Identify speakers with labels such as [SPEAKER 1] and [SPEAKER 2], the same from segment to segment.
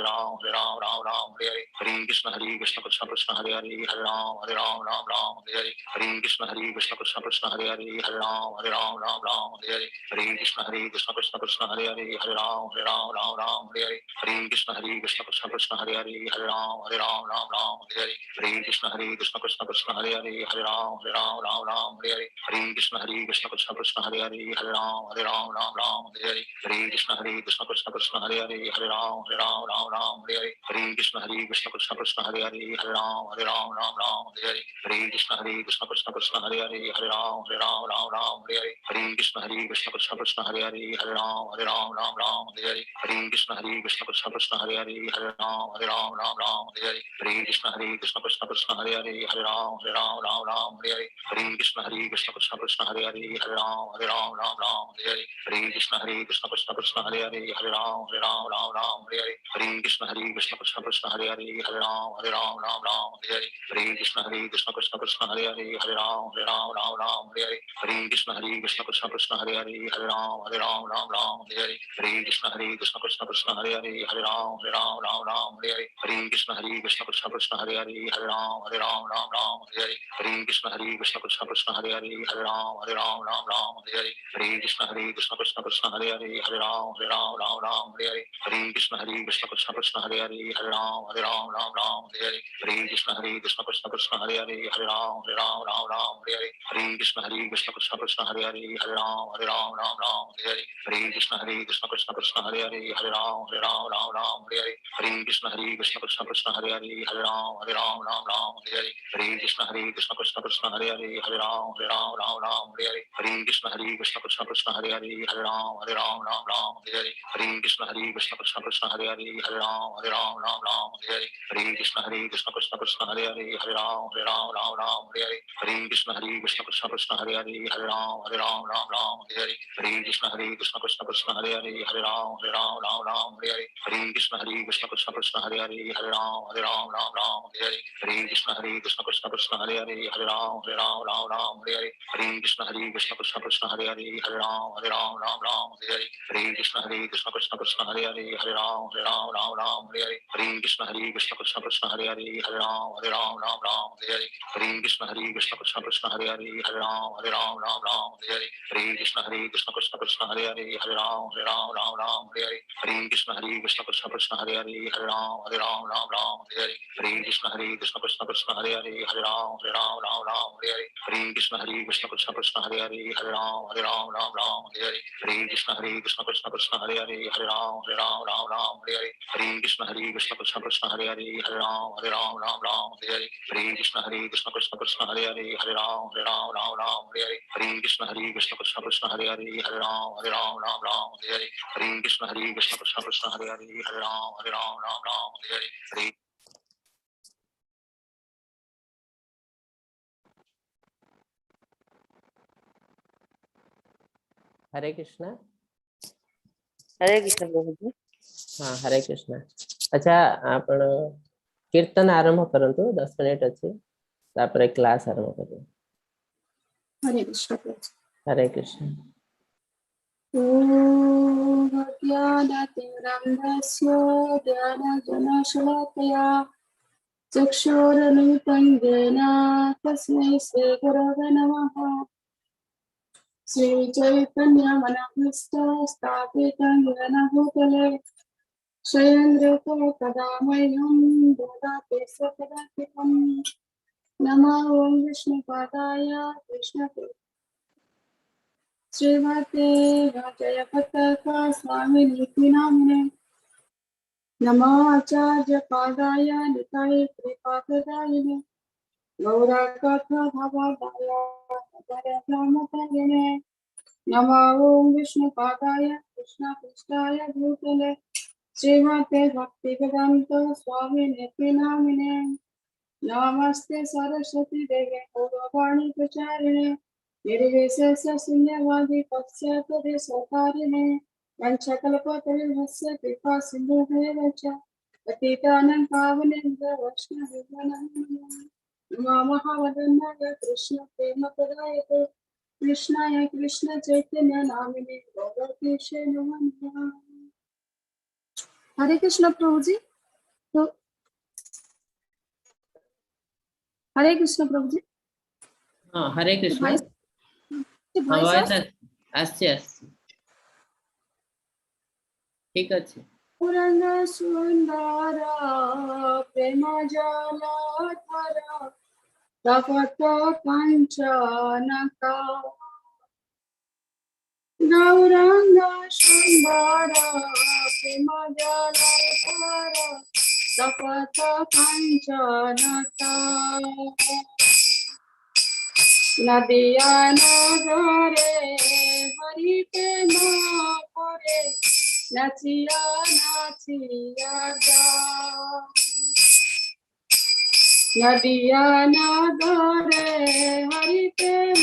[SPEAKER 1] राम राम हरे हरे, हरे कृष्ण कृष्ण कृष्ण हरे हरे, हरे राम राम हरे हरे, हरे कृष्ण कृष्ण कृष्ण हरे हरे, हरे राम राम हरे हरे, हरे कृष्ण कृष्ण कृष्ण हरे हरे, हरे राम राम हरे हरे, हरे कृष्ण कृष्ण कृष्ण हरे हरे, हरे राम राम हरे हरे, हरे कृष्ण कृष्ण कृष्ण हरे हरे, हरे राम राम हरे हरे, हरे कृष्ण कृष्ण कृष्ण हरे हरे, हरे राम हरे हरे, हरे कृष्ण कृष्ण कृष्ण हरे हरे, हरे राम हरे हरे, हरे कृष्ण कृष्ण कृष्ण हरे हरे, हरे राम हरे हरे, हरे कृष्ण कृष्ण कृष्ण हरे हरे, हरे राम हरे हरे, हरे कृष्ण कृष्ण कृष्ण हरे हरे, हरे राम हरे हरे, हरे कृष्ण कृष्ण कृष्ण हरे हरे, हरे राम हरे हरे, हरे कृष्ण कृष्ण कृष्ण हरे हरे, हरे राम हरे हरे, हरे कृष्ण कृष्ण कृष्ण हरे हरे, हरे राम हरे हरे, हरे कृष्ण कृष्ण कृष्ण हरे हरे, हरे राम हरे हरे, हरे कृष्ण कृष्ण कृष्ण हरे हरे, हरे राम हरे हरे, हरे कृष्ण कृष्ण कृष्ण हरे हरे, हरे राम हरे हरे, हरे कृष्ण कृष्ण कृष्ण हरे हरे, हरे राम हरे हरे, हरे कृष्ण कृष्ण कृष्ण हरे हरे, हरे राम हरे हरे, हरे कृष्ण कृष्ण कृष्ण हरे हरे, हरे राम हरे हरे, हरे कृष्ण कृष्ण कृष्ण हरे हरे, हरे राम हरे हरे, हरे कृष्ण कृष्ण कृष्ण हरे हरे, हरे राम हरे हरे, हरे कृष्ण कृष्ण कृष्ण हरे हरे, हरे राम हरे हरे, हरे कृष्ण कृष्ण कृष्ण हरे हरे, हरे राम हरे हरे, हरे कृष्ण कृष्ण कृष्ण हरे हरे, हरे राम हरे हरे, हरे कृष्ण कृष्ण कृष्ण हरे हरे, हरे राम हरे हरे, हरे कृष्ण कृष्ण कृष्ण हरे हरे, हरे राम हरे हरे, हरे कृष्ण कृष्ण कृष्ण हरे हरे, हरे राम हरे हरे, हरे कृष्ण कृष्ण कृष्ण हरे हरे, हरे राम हरे हरे, हरे कृष्ण कृष्ण कृष्ण हरे हरे, हरे राम हरे हरे, हरे कृष्ण कृष्ण कृष्ण हरे हरे, हरे राम हरे हरे, हरे कृष्ण कृष्ण कृष्ण हरे हरे, हरे राम हरे हरे, हरे कृष्ण कृष्ण कृष्ण हरे हरे, हरे राम हरे हरे, हरे कृष्ण कृष्ण कृष्ण हरे हरे, हरे राम हरे हरे, हरे कृष्ण कृष्ण कृष्ण हरे हरे, हरे राम हरे हरे, हरे कृष्ण कृष्ण कृष्ण हरे हरे, हरे राम हरे हरे, हरे कृष्ण कृष्ण कृष्ण हरे हरे, हरे राम हरे हरे, हरे कृष्ण कृष्ण कृष्ण हरे हरे, हरे राम हरे हरे, हरे कृष्ण कृष्ण कृष्ण हरे हरे, हरे राम हरे हरे, हरे कृष्ण कृष्ण कृष्ण हरे हरे, हरे राम हरे हरे, हरे कृष्ण कृष्ण कृष्ण हरे हरे, हरे राम हरे हरे, हरे कृष्ण कृष्ण कृष्ण हरे हरे, हरे राम हरे हरे, हरे कृष्ण कृष्ण कृष्ण हरे हरे, हरे राम हरे हरे, हरे कृष्ण कृष्ण कृष्ण हरे हरे, हरे राम हरे हरे, हरे कृष्ण कृष्ण कृष्ण हरे हरे, हरे राम हरे हरे, हरे कृष्ण कृष्ण कृष्ण हरे हरे, हरे राम हरे हरे, हरे कृष्ण कृष्ण कृष्ण हरे हरे, हरे राम हरे हरे, हरे कृष्ण कृष्ण कृष्ण हरे हरे, हरे राम हरे हरे, हरे
[SPEAKER 2] हरे कृष्ण
[SPEAKER 3] प्रभु जी।
[SPEAKER 2] हाँ हरे कृष्ण। अच्छा आपण कीर्तन आरंभ करंतु 10 मिनिट अच्छी तापर क्लास आरंभ करिए।
[SPEAKER 4] हरे कृष्ण प्रभु।
[SPEAKER 2] हरे कृष्ण।
[SPEAKER 4] ओम ज्ञानतिमिरन्धस्य ज्ञानजनशलाकया चक्षुरुन्मिलितं येन तस्मै श्रीगुरवे नमः। श्रीचैतन्यमनोभीष्टं स्थापितं येन भूतले स्वयं कदा मह्यं ददाति स्वपदान्तिकम्। नमो ओं विष्णुपादाय कृष्णते श्रीमते जयपताका स्वामिनीति नामिने। नमो आचार्य पादाय निताय कृपाप्रदायिने गौराकथा भवदाय नमो ओं विष्णुपादाय कृष्णपृष्ठाय भूतले श्रीमते भक्तिवेदान्त स्वामिनीति नामिने। नमस्ते सरस्वती देवे गौरवाणी प्रचारिणे निर्विशेष शून्यवादी पश्चात्पदेशकारिणे वंशकल्पतरुर्भस्य कृपा सिन्धुभ्येव च पतितानां पावनेभ्यो वैष्णवेभ्यो नमो नमः। महावदनाय कृष्ण प्रेमप्रदायते कृष्णाय कृष्ण चैतन्य नामिने गौरतीशे नमः। हरे कृष्ण प्रभु जी। तो हरे कृष्ण प्रभु जी।
[SPEAKER 2] हाँ हरे कृष्ण
[SPEAKER 4] भाई भाई
[SPEAKER 2] वॉइस
[SPEAKER 4] साहब
[SPEAKER 2] आसছে आसছে ঠিক আছে
[SPEAKER 4] पुरंग सुंदर प्रेम जलधर तपत कंचनका गौरंग सुंदर प्रेम जलधर तपत कंचनका नदिया नगरे हरि प्रेम करे नाचिया नाचिया जा नदिया नगरे हरि प्रेम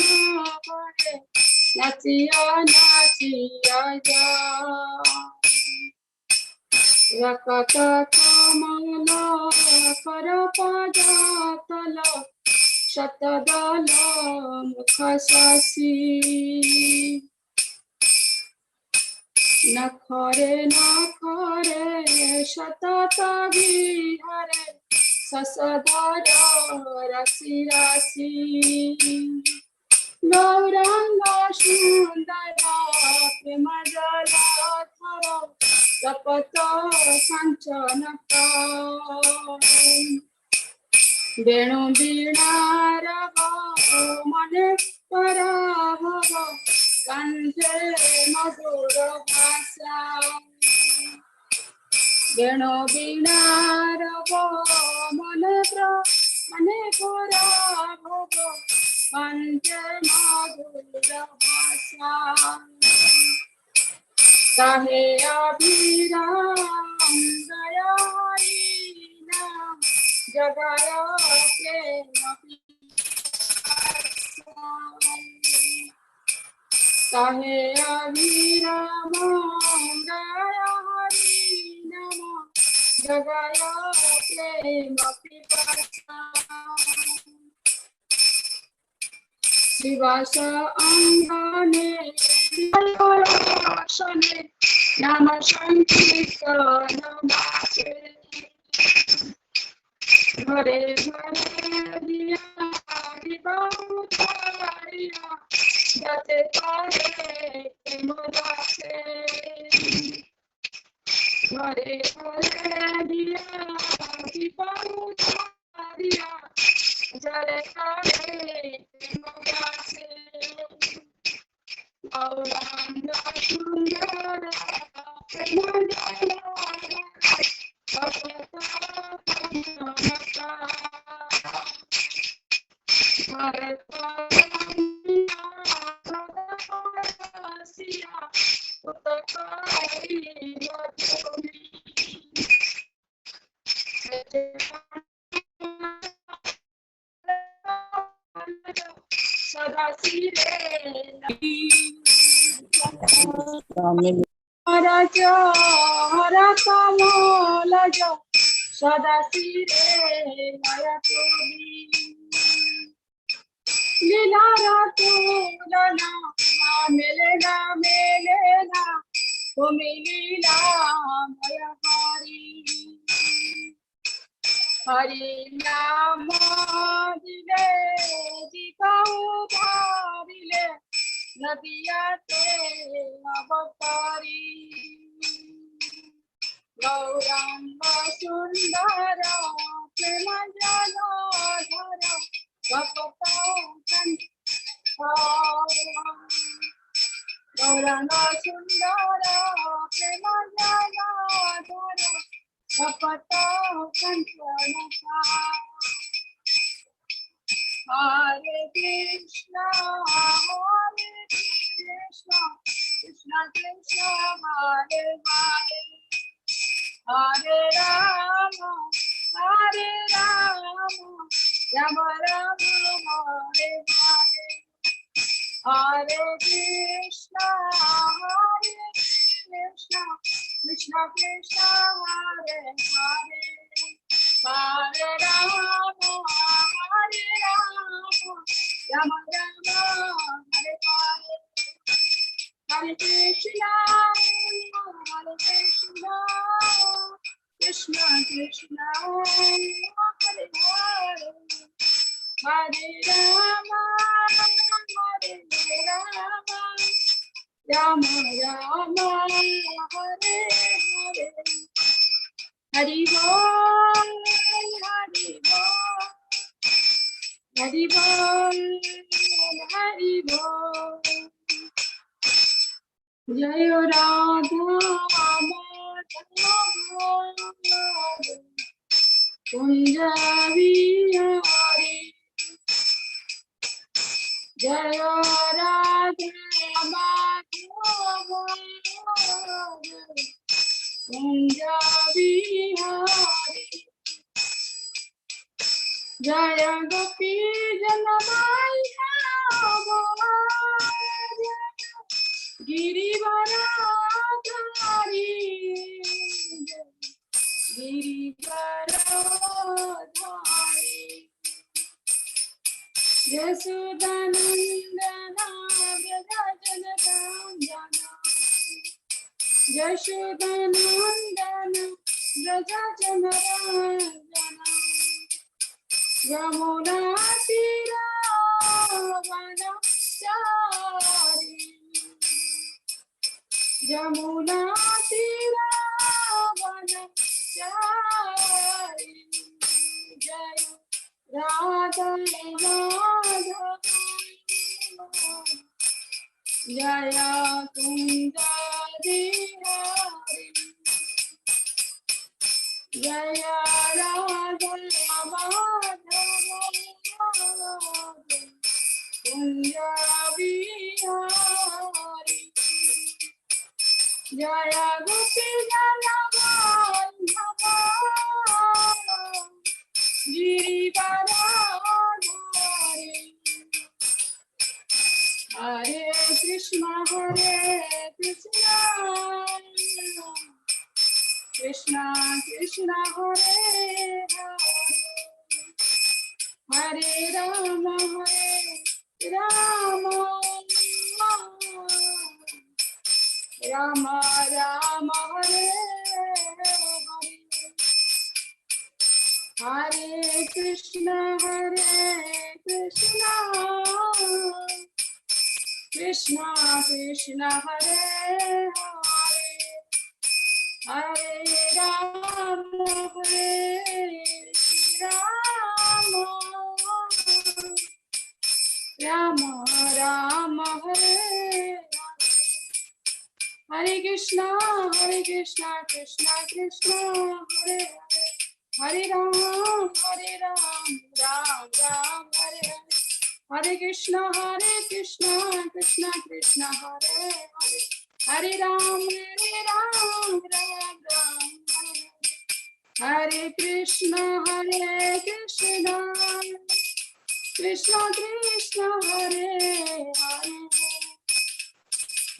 [SPEAKER 4] करे नाचिया नाचिया जा रकत कमल कर पदतल शतदल मुख शशि नखरे नखरे शतत विहरे ससधर रसि रसि गौरंग सुंदर प्रेम जलधर तपत कांचनका वेणु वीणारव मने पराभव कंठे मधुर भाषा वेणु वीणारव मने पराभव कंठे मधुर भाषा कहे अभिराम दयारी नाम जगय प्रेम कहे अभिराम दयारी नाम जगय प्रेम पिपासा शिवास अंगने शने नाम संकीर्तन गाथे घरे घरे दिया बहुधारिया जाते पारे मोदासे घरे घरे दिया बहुधारिया जले करे मोदासे गौरंग सुंदर प्रेम जलधर तपत कंचनका भरत रसिया उतकारी मधुरी सदा सिरे हरज हर कमलज सदा सिरे नय तोरी लीला तुलना मेलेना तुमी लीला मय हरि नाम दिले जिताऊ धारिले नदिया ते अवतारी गौरंग सुंदर प्रेम जलधर तपत कंचनका गौरंग सुंदर प्रेम जलधर तपत कंचनका हरे Krishna Krishna Krishna Hare Hare Hare Ram Ram Ram Hare Hare Hare Krishna Krishna Krishna Hare Hare Hare Ram Ram Hare Hare Hare Krishna Krishna Krishna Hare Hare Hare Rama Hare Rama Rama Rama Hare Hare Hari Bol Hari Bol Hari Bol Hari Bol Jai Radha Madhava Kunja Vihari Jai Radha Madhava Kunja Vihari Jaya Gopi Janamaya Girivaradhari Girivaradhari Yashodanandana Vrajajanandana Yashodanandana Vrajajanandana Yamuna Tira Vanachari Yamuna Tira Vanachari Jaya Radha Madhava Jaya Kunda Vihari Jaya Radha Madhava Kunja Vihari Jaya Gopi Janamaya Girivaradhari Hare Krishna Krishna Krishna Hare Hare Hare Rama Rama Rama Hare Hare Hare Krishna Krishna Krishna Hare Hare Hare Rama Rama Rama Hare Hare Krishna Krishna Krishna Hare Hare Hare Ram Ram Ram Hare Hare Hare Krishna Krishna Krishna Hare Hare Hare Ram Ram Ram Hare Hare Krishna Krishna Krishna Hare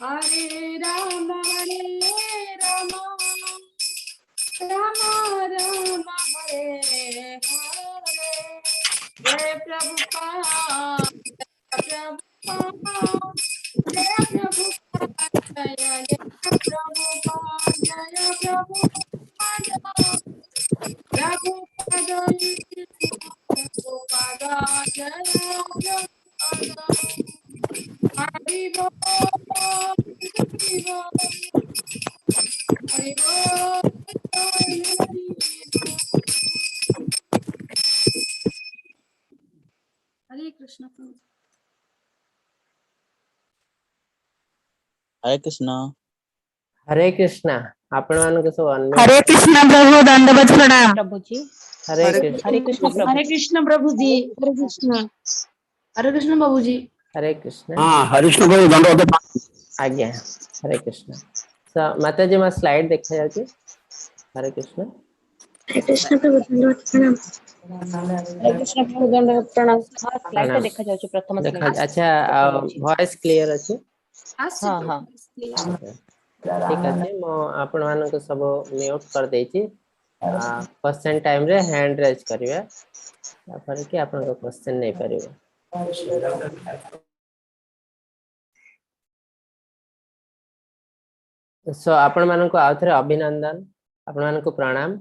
[SPEAKER 4] Hare Hare Rama Rama Rama Hare Hare Jai Prabhupada Jai Prabhupada Jai Prabhupada Jai Prabhupada Prabhupada Prabhupada Jai Prabhupada Hari Bol Hari Bol Hare Krishna
[SPEAKER 3] हरे कृष्ण
[SPEAKER 2] हरे कृष्णा आपण मानको सब अन्य
[SPEAKER 5] हरे कृष्ण प्रभु दंडवत प्रणाम
[SPEAKER 6] प्रभु जी
[SPEAKER 2] हरे कृष्ण
[SPEAKER 6] हरे कृष्ण प्रभु
[SPEAKER 5] हरे कृष्ण प्रभु जी हरे कृष्ण बाबू जी
[SPEAKER 2] हरे कृष्ण
[SPEAKER 7] हरिष्ण भाई दंडवत
[SPEAKER 2] आज्ञा हरे कृष्ण सो माता जी मा स्लाइड देखा जाउची हरे कृष्ण
[SPEAKER 5] हरे कृष्ण प्रभु दंडवत प्रणाम
[SPEAKER 6] हरे कृष्ण प्रभु दंडवत प्रणाम हां स्लाइड
[SPEAKER 2] प्रणाम।
[SPEAKER 6] देखा जाउची प्रथम
[SPEAKER 2] देखा
[SPEAKER 6] स्लाइड
[SPEAKER 2] अच्छा वॉइस क्लियर अछि
[SPEAKER 6] हाँ हाँ
[SPEAKER 2] ठीक अछि मो आपण मानको सब म्यूट कर देछि क्वेश्चन टाइम रे हैंड रेज करिवे तापर कि आपण को क्वेश्चन नै परिवे सो आपण मानको आउथरे अभिनंदन आपण मानको प्रणाम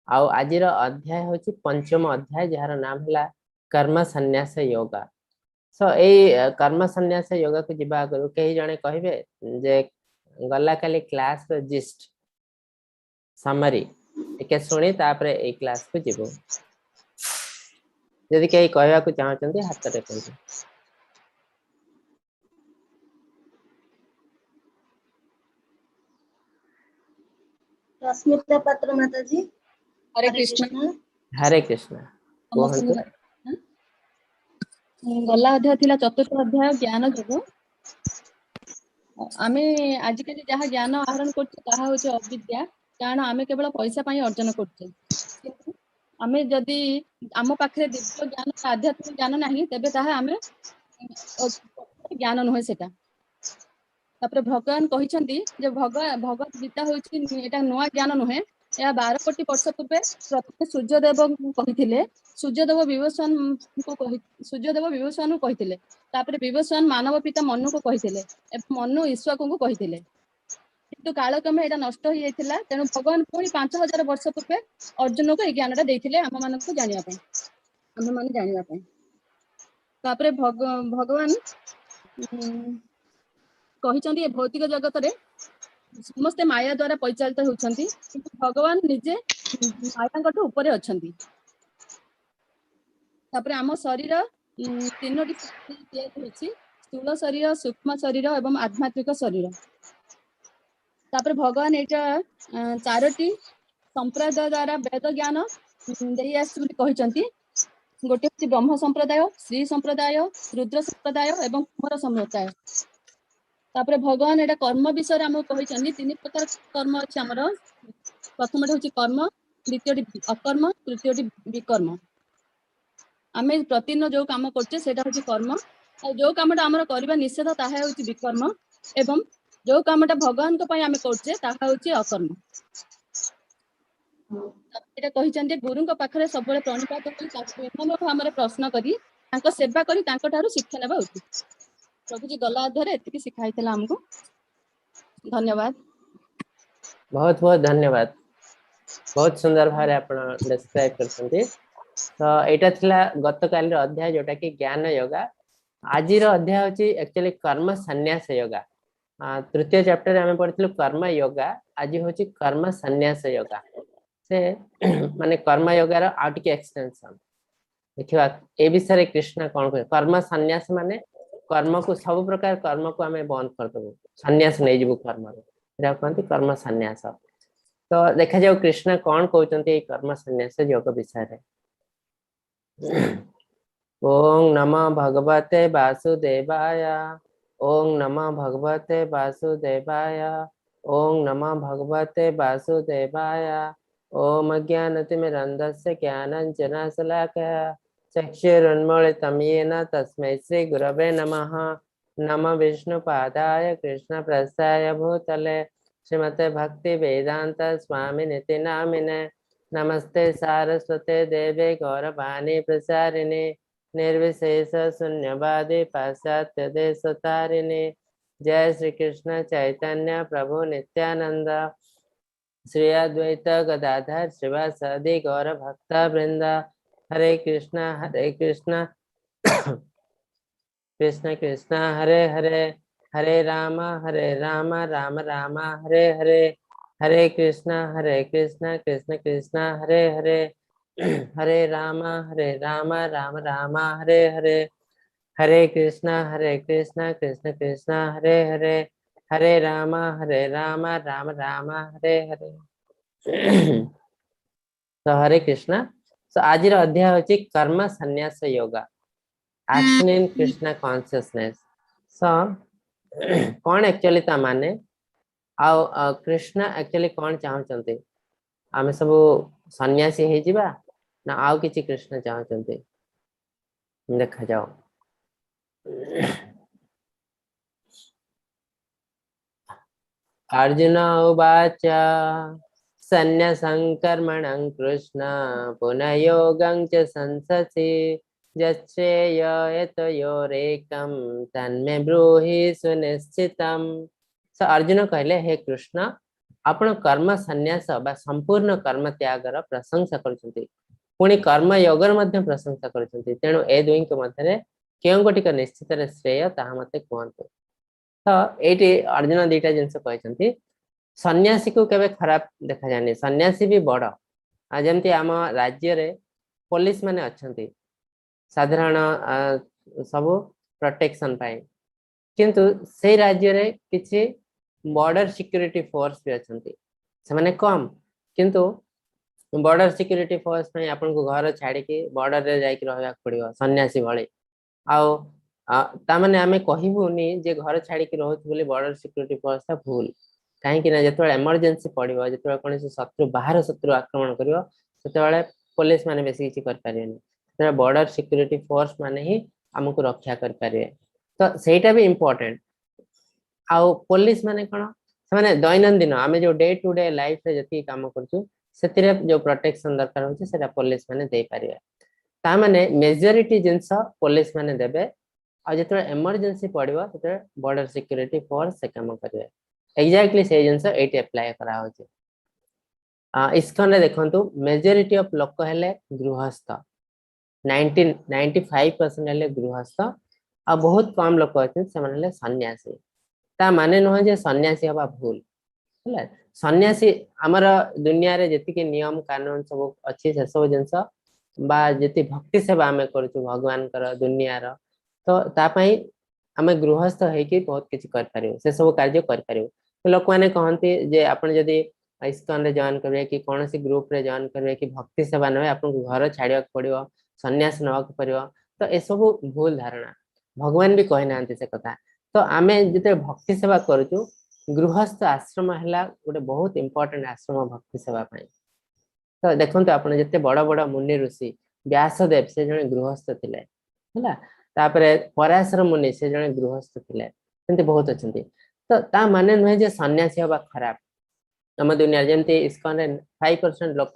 [SPEAKER 2] आउ आजिर अध्याय होची पंचम अध्याय जार नाम है कर्म संन्यास योगा। सो ए कर्म संन्यास योगा को जिबा आगु कई जने कहबे जे गला काली क्लास रो जिस्ट समरी एके सुनी तापरे ए क्लास को जिबो। यदि कई कहवा को चाहते हाथ टेकंतु।
[SPEAKER 6] रश्मिता पात्र माता जी
[SPEAKER 4] हरे कृष्ण।
[SPEAKER 2] हरे कृष्ण कहंतु।
[SPEAKER 4] गला अध्याय थिला चतुर्थ अध्याय ज्ञान योग। आमे आजिकाली जहाँ ज्ञान आहरण करछे ताहा होचे अविद्या, कारण आमे केवल पैसा पाई अर्जन करछे। आमे जदि आम पाखरे दिव्य ज्ञान आध्यात्मिक ज्ञान नाही तेबे ताहा आमे ज्ञान नुहे सेटा। तापर भगवान कहिसंती जे भगवत गीता होची एटा नुआ ज्ञान नुहे, या 12 कोटी वर्ष पूर्वे प्रथम सूर्यदेव कहिथिले। सूर्यदेव विवस्वान को सूर्यदेव विवस्वान को कहिथिले, तापर विवस्वान मानव पिता मनु को कहिथिले, एवं मनु ईश्वर को कहिथिले। किंतु कालक्रमे एटा नष्ट हो जाइथिला, तेनु भगवान पुणी 5000 वर्ष पूर्वे अर्जुन को ए ज्ञानटा देइथिले आम मानक को जानिया पई, आम माने जानिया पई। तापर भगवान कहिसंती ए भौतिक जगत रे समस्त माया द्वारा परिचालित होउछंती, किंतु भगवान निजे मायाଙ୍କଠୁ ऊपर अछंती। तापर आम शरीर तीनोटी तैयार होछि, स्थूल शरीर, सूक्ष्म शरीर एवं आध्यात्मिक शरीर। तापर भगवान एटा चारोटी संप्रदाय द्वारा वेद ज्ञान देई आसुबोली कहिसंती। गोटे होछि ब्रह्म संप्रदाय, श्री संप्रदाय, रुद्र संप्रदाय एवं कुमार संप्रदाय। तापर भगवान एटा कर्म विषय आम कहिसंती। 3 प्रकार कर्म अछि हमर। प्रथमटे होछि कर्म, द्वितीयटी अकर्म, तृतीयटी विकर्म। आमे प्रतिदिन जो काम करछे सेटा होछि कर्म, और जो कामटा हमर करबा निषेध ताहा होछि विकर्म, एवं जो कामटा भगवान को पई आमे करछे ताहा होछि अकर्म। एटा कहिसंती गुरु को पाखरे सबले प्रणिपात करी ताको विनम्र भावरे प्रश्न करी तांको सेवा करी तांको ठारू शिक्षा नेबा उचित। प्रभु जी गला अध्याय एतिकी सिखाइथिला हमको। धन्यवाद।
[SPEAKER 2] बहुत बहुत धन्यवाद। बहुत सुंदर भाव आपण डिस्क्राइब करछंती। तो एटा थिला गत काल रो अध्याय जोटा कि ज्ञान योगा। आजिर अध्याय होची एक्चुअली कर्म संन्यास योगा। तृतीय चैप्टर में पढ़िथिलु कर्म योगा, आज होची कर्म संन्यास योगा। से माने कर्म योगा रो आउट के एक्सटेंशन देखिबा ए विषय कृष्ण कोन कहे। कर्म संन्यास माने कर्म को सब प्रकार कर्म को हमें बंद कर देबो, संन्यास नै जिवो कर्म रो, एरा कहंती कर्म संन्यास। तो देखा जाओ कृष्ण कौन कहते कर्म संन्यास योग विषय रे। ओम नमः भगवते वासुदेवाय, ओम नमः भगवते वासुदेवाय, ओम नमः भगवते वासुदेवाय। ओम अज्ञानतिमिरन्धस्य ज्ञानाञ्जनशलाकया चक्षुरुन्मीलितं येन तस्मै श्री गुरवे नमः। नमः विष्णुपादाय कृष्णप्रेष्ठाय भूतले श्रीमते भक्ति वेदांत स्वामिनिति नामिने। नमस्ते सारस्वते देवे गौरवाणी प्रचारिणे निर्विशेष शून्यवादी पाश्चात्य देशतारिणे। जय श्री कृष्ण चैतन्य प्रभु नित्यानंद श्री अद्वैत गदाधर श्रीवासादि गौर भक्त वृंद। हरे कृष्ण कृष्ण कृष्ण हरे हरे, हरे राम राम राम हरे हरे। हरे कृष्ण कृष्ण कृष्ण हरे हरे, हरे राम राम राम हरे हरे। हरे कृष्ण कृष्ण कृष्ण हरे हरे, हरे राम राम राम हरे हरे। तो हरे कृष्ण। तो आज अध्याय होची Karma Sanyasa Yoga, action in Krishna consciousness. So कौन एक्चुअली ता माने आ कृष्ण एक्चुअली कौन चाहते आमे सब सन्यासी हे जिबा ना आउ किछि कृष्ण चाहते देखा जाओ। अर्जुन उवाच सन्न्यासं कर्मणं कृष्ण पुनः योगं च संससि यच्छ्रेय यतयोरेकं तन्मे ब्रूहि सुनिश्चितम्। अर्जुन कहले हे कृष्ण आपण कर्म संन्यास बा संपूर्ण कर्म त्यागर प्रशंसा करछन्ति पुणी कर्म योगर मध्य प्रशंसा करछन्ति तेणु ए दुईक मध्यरे केउ गोटिक निश्चित श्रेय ताहा मते कहंतु तो एटी अर्जुन दुईटा जिंस कहछन्ति सन्यासी को केबे खराब देखा जानी सन्यासी भी बड़ आ जेमति आम राज्य रे पुलिस माने अच्छन्ति साधारण सब प्रोटेक्शन पाए किंतु से राज्य रे किछि बॉर्डर सिक्योरिटी फोर्स भी अच्छन्ति से माने कम किंतु बॉर्डर सिक्योरिटी फोर्स पे आपन को घर छाड़ी के बॉर्डर रे जाई के रहया पड़ियो सन्यासी भले आउ ता माने हमें कहिबुनी जे घर छाड़ी के रहत बोली बॉर्डर सिक्योरिटी फोर्स ता भूल काहे कि ना जतबे इमरजेंसी पड़ियो जतबे कोन से शत्रु बाहर शत्रु आक्रमण करियो सेतबे पुलिस माने बेसी किछि कर पारियनि ते बॉर्डर सिक्योरिटी फोर्स माने ही हमको रक्षा कर पारिए तो सेटा भी इंपोर्टेंट आउ पुलिस माने कोन से माने दैनंदिन आमे जो डे टू डे लाइफ रे जति काम करछु सेतिरे जो प्रोटेक्शन दरकार होछि सेटा पुलिस माने दे पारिए ता माने मेजॉरिटी जिंस पुलिस माने देबे आ जतबे इमरजेंसी पड़िबो तते बॉर्डर सिक्योरिटी फोर्स से काम करिवे एग्जैक्टली से जिंस एटी अप्लाई करा होछि इसकन रे देखंतु मेजॉरिटी ऑफ लोक हेले गृहस्थ 95% हेले गृहस्थ आ बहुत कम लोक अछि से माने हेले सन्यासी ता माने न जे सन्यासी हबा भूल हला सन्यासी हमर दुनिया रे जति के नियम कानून सब अछि से सब जिंस बा जति भक्ति सेवा हमें करछु भगवान कर दुनिया रो तो ता पई हमें गृहस्थ है कि बहुत किछ कर पारियो से सब कार्य कर पारियो तो लोक माने कहंती जे आपण जदी इस्कन रे जॉइन करबे कि कोनोसी ग्रुप रे जॉइन करबे कि भक्ति सेवा नय आपन को घर छाड़िया पड़ियो सन्यास नवा पड़ियो तो ए सब भूल धारणा भगवान भी कहि नांती से कथा तो आमे जते भक्ति सेवा करछु गृहस्थ आश्रम हला गोटे बहुत इंपोर्टेंट आश्रम भक्ति सेवा पाई तो देखंतु आपण जते बड़ बड़ मुनि ऋषि व्यासदेव से जने गृहस्थ थिले हला तापरे पराशर मुनि से जने गृहस्थ थिले सेंते बहुत अछंती तो ता माने नहे जे सन्यासी हबा खराब हम दुनिया जेमते इस्कन रे 5% लोक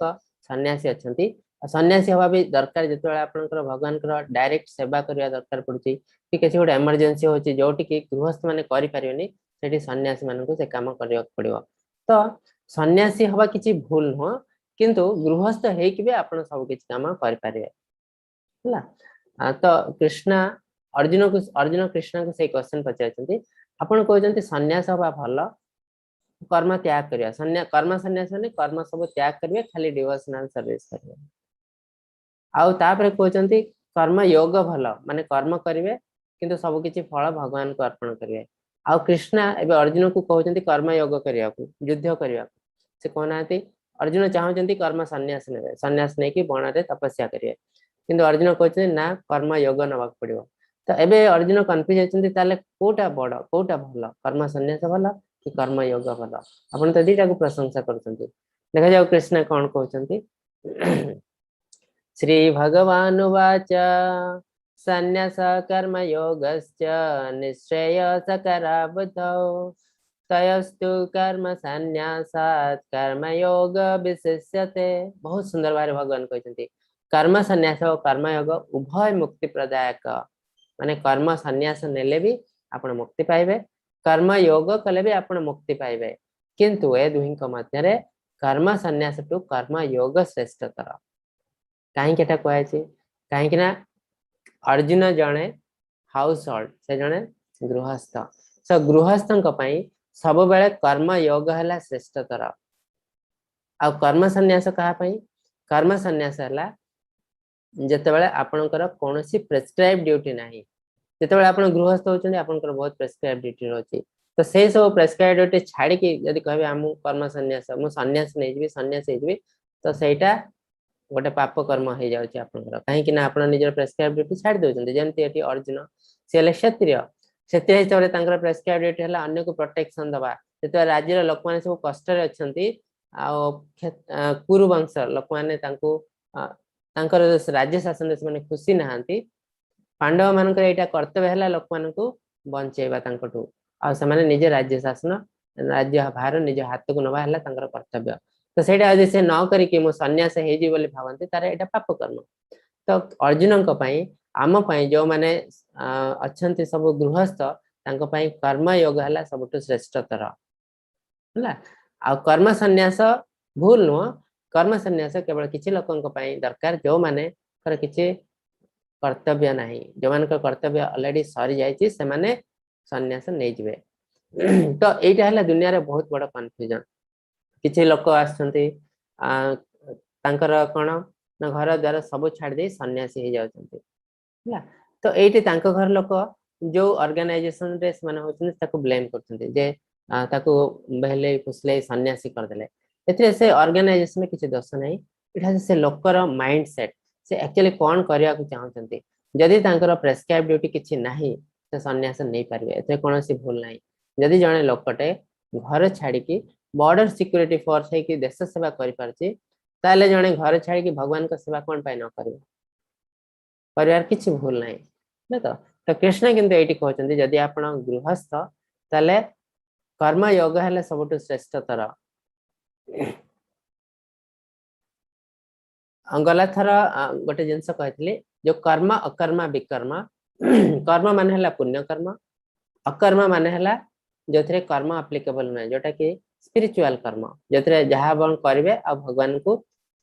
[SPEAKER 2] सन्यासी अछंती सन्यासी हवा भी दरकार जतबे आपनकर भगवान कर डायरेक्ट सेवा करिया दरकार पड़ुची कि केसी गोटे इमरजेंसी होची जोटी कि गृहस्थ माने करि परियोनी सेठी सन्यासी मानन को से काम करिया पड़ियो तो सन्यासी हवा किछि भूल हो किंतु गृहस्थ हे कि भी आपण सब किछि काम कर पारिबे हला तो अर्जुन कृष्ण को से क्वेश्चन पचाइछंती आपण कहजंती सन्यास हवा भलो कर्म त्याग करिया कर्म सन्यास माने कर्म सब त्याग करिवे खाली डिवोशनल सर्विस करिवे आउ तापरे कहजंती कर्म योग भलो माने कर्म करिवे किंतु सब किछि फल भगवान को अर्पण करिवे आउ कृष्ण एबे अर्जुन को कहजंती कर्म योग करिया को युद्ध करिया से कहनाती अर्जुन चाहजंती कर्म सन्यास नै कि बण रे तपस्या करिवे किंतु अर्जुन कहजंती ना कर्म योग नबाक पड़ियो तो एबे अर्जुन कंफ्यूज होचंती ताले कोटा बड़ कोटा भलो कर्म सन्यास भलो कि कर्म योग भलो आपण तो दीटा को प्रशंसा करछंती देखा जाऊ कृष्ण कोन कहउछंती श्री भगवान वाच सन्यास कर्म योगश्च निश्चय सकरा बुद्धौ तयस्तु कर्म सन्यासात् कर्म योग विशिष्यते बहुत सुंदर बारे भगवान कहउछंती कर्म सन्यास और कर्म योग उभय मुक्ति प्रदायक माने कर्म सन्यास नेले भी आपण मुक्ति पाइबे कर्म योग कले भी आपण मुक्ति पाइबे किंतु ए दुहिंक मध्यरे कर्म सन्यास टू कर्म योग श्रेष्ठतर काहे केटा कहै छी काहे कि ना अर्जुन जणे हाउस होल्ड से जणे गृहस्थ सो गृहस्थक पई सब बेले कर्म योग हला श्रेष्ठतर आ कर्म सन्यास कहा पई कर्म सन्यास हला जते बेले आपनकर कोनोसी प्रेस्क्राइब ड्यूटी नाही जते बेले आपण गृहस्थ होचंदी आपनकर बहुत प्रेस्क्राइब ड्यूटी रहची तो से सब प्रेस्क्राइब ड्यूटी छाड़ी के यदि कहबे हम कर्म सन्यास मु सन्यास नै जेबी सन्यास हे जेबी तो सेटा गोटे पाप कर्म हो जाउची आपनकर काहे कि ना आपण निजर प्रेस्क्राइब ड्यूटी छाड़ दोचंदी जेमति एटी अर्जुन से क्षत्रिय हिसाब तांकर प्रेस्क्राइब ड्यूटी हला अन्य को प्रोटेक्शन दबा जते राज्य रे लोक माने सब कष्ट रे अछंती आ कुरु वंश लोक माने तांको तांकर राज्य शासन से माने खुशी नहांती पांडव मानकर एटा कर्तव्य हला लोक मान को बंचेबा तांकटू आ से माने निजे राज्य शासन राज्य भार निजे हाथ को नबा हला तांकर कर्तव्य तो सेटा यदि से न करी कि मो सन्यास हे जी बोली भावंती तारे एटा पाप कर्म तो अर्जुन को पई आम पई जो माने अछंती सब गृहस्थ तांको पई कर्म योग हला सबटु श्रेष्ठतर हला आ कर्म संन्यास भूल नुह कर्म संन्यास केवल किसी लोकन दरकार जो माने किसी कर्तव्य नहीं जो मान कर्तव्य ऑलरेडी सरी जाइए से माने संन्यास नहीं जिवे तो एटा है दुनिया रे बहुत बड़ कन्फ्यूजन किसी लोक आसछंती कौन ना घर द्वार सब छाड़ दे सन्यासी हो जाउछंती ହେଲା तो एटी तांको घर लोक जो ऑर्गेनाइजेशन रे माने होछन ताको ब्लेम करछंती जे ताको बहले फुसले सन्यासी कर देले एते से ऑर्गेनाइजेशन में किसी दोष नहीं इठा से लोकर माइंड सेट से एक्चुअली कोन करिया को चाहछंती जदी तांकर प्रेस्क्राइब ड्यूटी किछि नाही से सन्यास नहीं पारिबे एते कोनोसी भूल नाही जदी जणे लोकटे घर छाड़ी की बॉर्डर सिक्योरिटी फोर्स है कि देश सेवा करि परछि ताले जणे घर छाड़ी की भगवान का सेवा कोन पाइ न करिवे परिवार किछि भूल नाही न तो कृष्ण किंतु एटी कहचंती जदी आपण गृहस्थ ताले कर्म योग हले सबटु श्रेष्ठतर गला थर गोटे जिनस कहथिले जो कर्म अकर्म विकर्म कर्म माने हला पुण्य कर्म अकर्म माने हला जोथरे कर्म एप्लीकेबल नै जोटा कि स्पिरिचुअल कर्म जोथरे जहा बन करबे आ भगवान को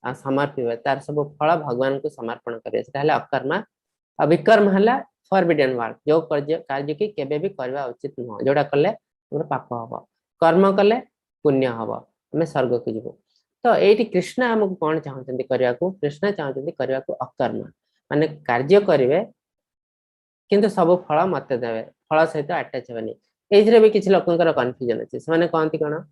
[SPEAKER 2] समर्पिबे तार सब फल भगवान को समर्पण करबे सेटा हला अकर्म आ विकर्म हला फॉरबिडन वर्क जो कार्य की केबे भी करबा उचित न जोटा करले हमर पाप हबो कर्म करले पुण्य हबो हमें स्वर्ग को जीवो तो एटी कृष्ण हमको कौन चाहते करने को कृष्ण चाहते करने को अकर्म माने कार्य करेंगे किंतु सब फल मत देवे फल सहित अटैच हेनी ये भी किसी लोकर कन्फ्यूजन अच्छे से कहती कौन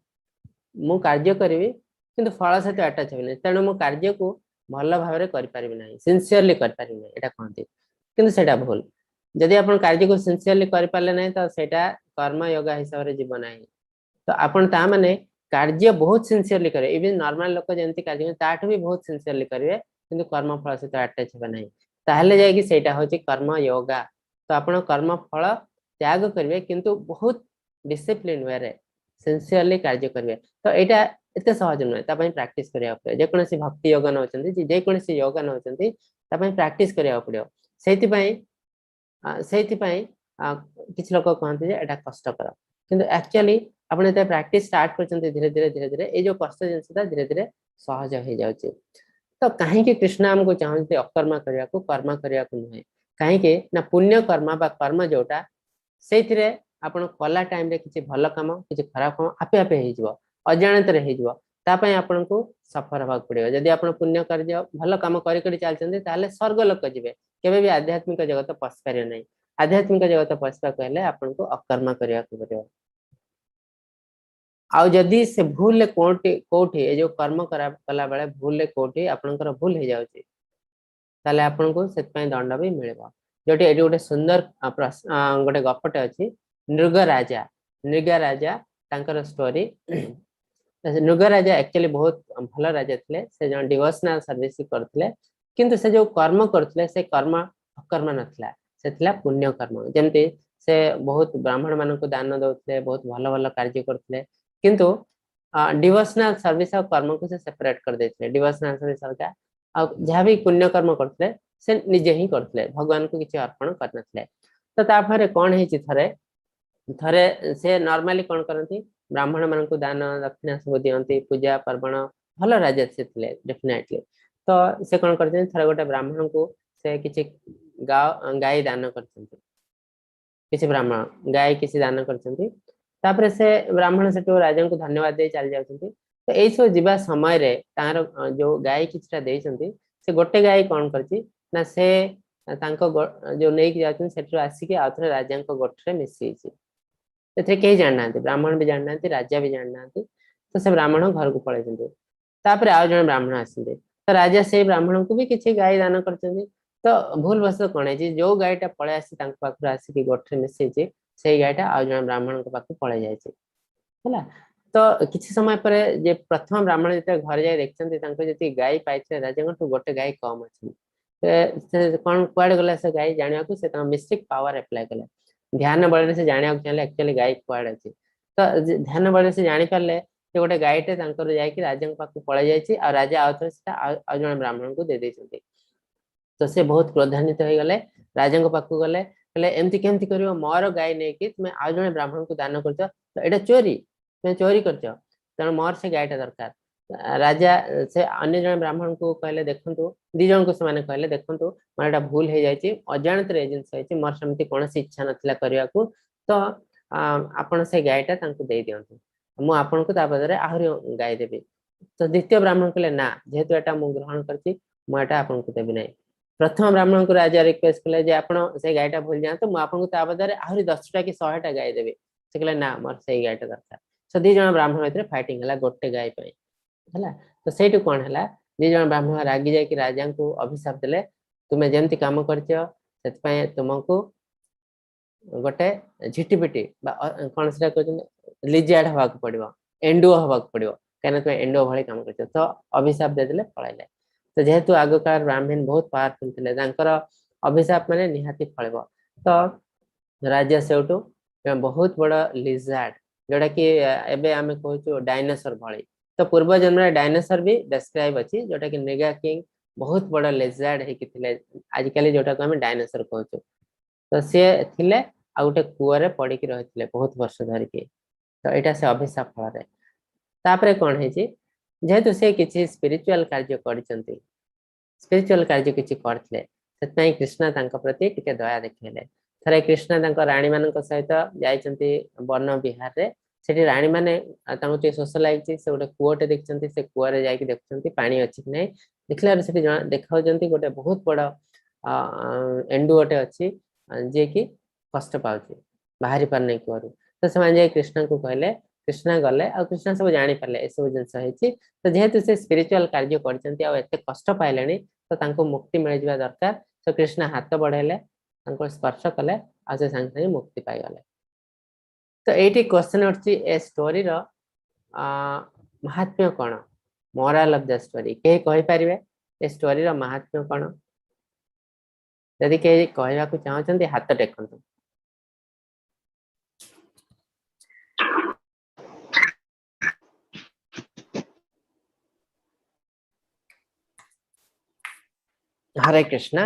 [SPEAKER 2] मु कार्य करी किंतु फल सहित अटैच हेनी तेणु मो कार्य को भल भाव में सिंसियरली कहती किंतु सेटा भूल जदि आप कार्य को सिंसियरली करें ना तो सेटा कर्म योगा हिसाब से जीवन ना तो आपण ता माने कार्य बहुत सिंसियरली करे इवन नॉर्मल लोक जंती कार्य ताठ भी बहुत सिंसियरली करिवे किंतु कर्म फल से अटैच हेबा नहीं ताहले जाय कि सेटा होची कर्म योगा तो आपण कर्म फल त्याग करिवे किंतु बहुत डिसिप्लिन वे रे सिंसियरली कार्य करिवे तो एटा एते सहज न ता पई प्रैक्टिस करिया पड़े जे कोनसी भक्ति योग न होचंती जे कोनसी योग न होचंती ता पई प्रैक्टिस करिया पड़े सेति पई किछ लोक कहते जे एटा कष्टकर किंतु एक्चुअली आपण प्रैक्टिस स्टार्ट करते धीरे धीरे ये जो कष्ट जिनसा धीरे धीरे सहज हो जाए तो कहीं कृष्ण आमको चाहते अकर्म करने को कर्म करने को नुहे कहीं ना पुण्य कर्म बा कर्म जोटा से आपण कला टाइम रे किसी भल कम किसी खराब कम आपे आपे हो अजाणत होतापाई आपण को सफर होगा पड़े जदि आप पुण्य कार्य भल कम कर चलते स्वर्ग लोक जी केवे भी आध्यात्मिक जगत पशि पारे ना आध्यात्मिक जगत पशा कहले आपन को अकर्म करने को पड़े आउ जदि से भूल कोठी कोठी ए जो कर्म कला बेले भूल कोठी आपनकर भूल हो जाउची ताले आपन को सेत पई दंड भी मिलबो जोटी एटी गोटे सुंदर गोटे गपटे अछि नृग राजा तांकर स्टोरी नृग राजा एक्चुअली बहुत भल राजा थिले से जन डिवोशनल सर्विस करथिले किंतु से जो कर्म करथिले से कर्म अकर्म नथिला से थिला पुण्य कर्म जेमति से बहुत ब्राह्मण मान को दान दउथिले बहुत भल भल कार्य करथिले किंतु डिवोशनल सर्विस और कर्म को से सेपरेट कर देते डिवोशनल सर्विस का जहाँ भी पुण्य कर्म करते से निजे ही करते भगवान को किसी अर्पण करनथिले तो ताफरे कौन है थरे थरे से नॉर्मली कौन करती ब्राह्मण मान को दान दक्षिणा सब दियंती पूजा पर्वण भल राजा से थिले डेफिनेटली तो से कौन करते थरे गोटे ब्राह्मण को से किसी गाय दान करते किसी ब्राह्मण गाय किसी दान करते तापर से ब्राह्मण से राजा को धन्यवाद दे चल जाउछंती तो एई सब जीवा समय रे तार जो गाय किछटा देइछंती से गोटे गाय कोन करची ना से तांको जो नै कि जाउछन सेठरो आसी के आथरे राजा को गोठरे मिसी छि एथे के जाननांती ब्राह्मण भी जाननांती राजा भी जाननांती तो से ब्राह्मण घर को पळे जंती तापर आ जण ब्राह्मण आसिंते तो राजा से ब्राह्मण को भी किछि गाय दान करछंती तो भूल बस कोन है जो गायटा पळे आसी तांको पाखरा आसी के गोठरे मिसी छि से गायटा आ जण ब्राह्मण को पाख पळे जाय छि हला तो किसी समय पर जे प्रथम ब्राह्मण जते घर जाय देखछन्ते तांको जति गाय पाइछे राजा को गोटे गाय कम अछि से कोन क्वाड गला से गाय जानिया को से मिस्टिक पावर अप्लाई कले ध्यान बळे से जानिया को चाहे एक्चुअली गाय क्वाड अछि तो ध्यान बळे से जानि परले से गोटे गायटे तांकर जाय कि राजा को पाख पळे जाय छि आ राजा आउथरे सेटा आ जण ब्राह्मण को दे देछन्ते तो से बहुत क्रोधान्वित हो गले राजा को पाख गले कहले एमती केमती करियो मोर गाय नै कि तुम आ जण ब्राह्मण को दान करछ तो एटा चोरी तुम चोरी करछ तेणु मोर से गायटा दरकार राजा से अन्य जन ब्राह्मण को कहले देखंतु दी जन को से कहले देखंतु मोर एटा भूल हो जायछि अजाणत रे जिंस होइछि मोर समति कोनोसी इच्छा नथिला करिया को तो आपण से गायटा तांको दे दियंतु मु आपण को ता बदले आहुरी गाय देबी तो द्वितीय ब्राह्मण कहले ना जेहेतु एटा मु ग्रहण करछि मु एटा आपण को देबी नै प्रथम ब्राह्मण को राजा रिक्वेस्ट कले जे आपण से गायटा भूल जांतु मु आपण को ता बदले आहुरी 10टा कि 100टा गाय देबी से कहले ना मोर से गायटा दरकार तो दी जन ब्राह्मण भितर फाइटिंग हला गोटे गाय पई हला तो सेटु कोन हला दी जन ब्राह्मण रागी जाय कि राजा को अभिशाप देले तुमे जेमति काम करछो सेत पय तुमको गोटे झिटिपिटी बा कोन से कहन लिजाड हवा को पड़िबो एंडो हवा को पड़िबो कहना तुम एंडो भली काम करछो तो अभिशाप दे देले पळाइले तो जेहेतु आगकार ब्राह्मण बहुत पावरफुल थिले तांकर अभिशाप माने निहाती फळिबो तो राजा सेउटू बहुत बड़ा लिजार्ड जोड़ा कि एबे आमे कहूछु डायनासोर भली तो पूर्व जन्म रे डायनासोर भी डिस्क्राइब अछि जोटा कि नेगा किंग बहुत बड़ा लिजार्ड हे कि थिले आज काली जोटा को हमें डायनासोर कहूछु तो से थिले आ गोटे कुआरे पड़ी कि रहिथिले बहुत वर्ष धरि के तो एटा से अभिशाप फल रे तापरे कोन हे छी जेहेतु से किछि स्पिरिचुअल कार्य करिसंती स्पिरिचुअल कार्य किछि करथले सेतै कृष्ण तांका प्रति टिके दया देखैले थरे कृष्ण तांका रानी मानक सहित जाइचंती वन विहार रे सेठी रानी माने तांको टे सोशलाइज से गोटे कुओटे देखचंती से कुआरे जाई कि देखचंती पानी अछि कि नै देखला रे सेठी देखाउचंती गोटे बहुत बड़ा एंडुओटे अछि जे कि कष्ट पाउची बाहरी पर नै कुआरू तो से जाई कृष्ण को कहले कृष्ण गले आ कृष्ण सब जानि पाले ए सब जिंस हेछि तो जेहेतु से स्पिरिचुअल कार्य करचंती आ एते कष्ट पाइलेनी तो तांको मुक्ति मिल जिवा दरकार तो कृष्ण हाथ बढ़ेले तांको स्पर्श कले आ से संग संग मुक्ति पाई गले तो एटी क्वेश्चन उठछि ए स्टोरी रो महात्म्य कोन मोरल ऑफ द स्टोरी के कहि परिबे ए स्टोरी रो महात्म्य कोन यदि के कहवा को चाहचंती हाथ टेकंतु हरे कृष्णा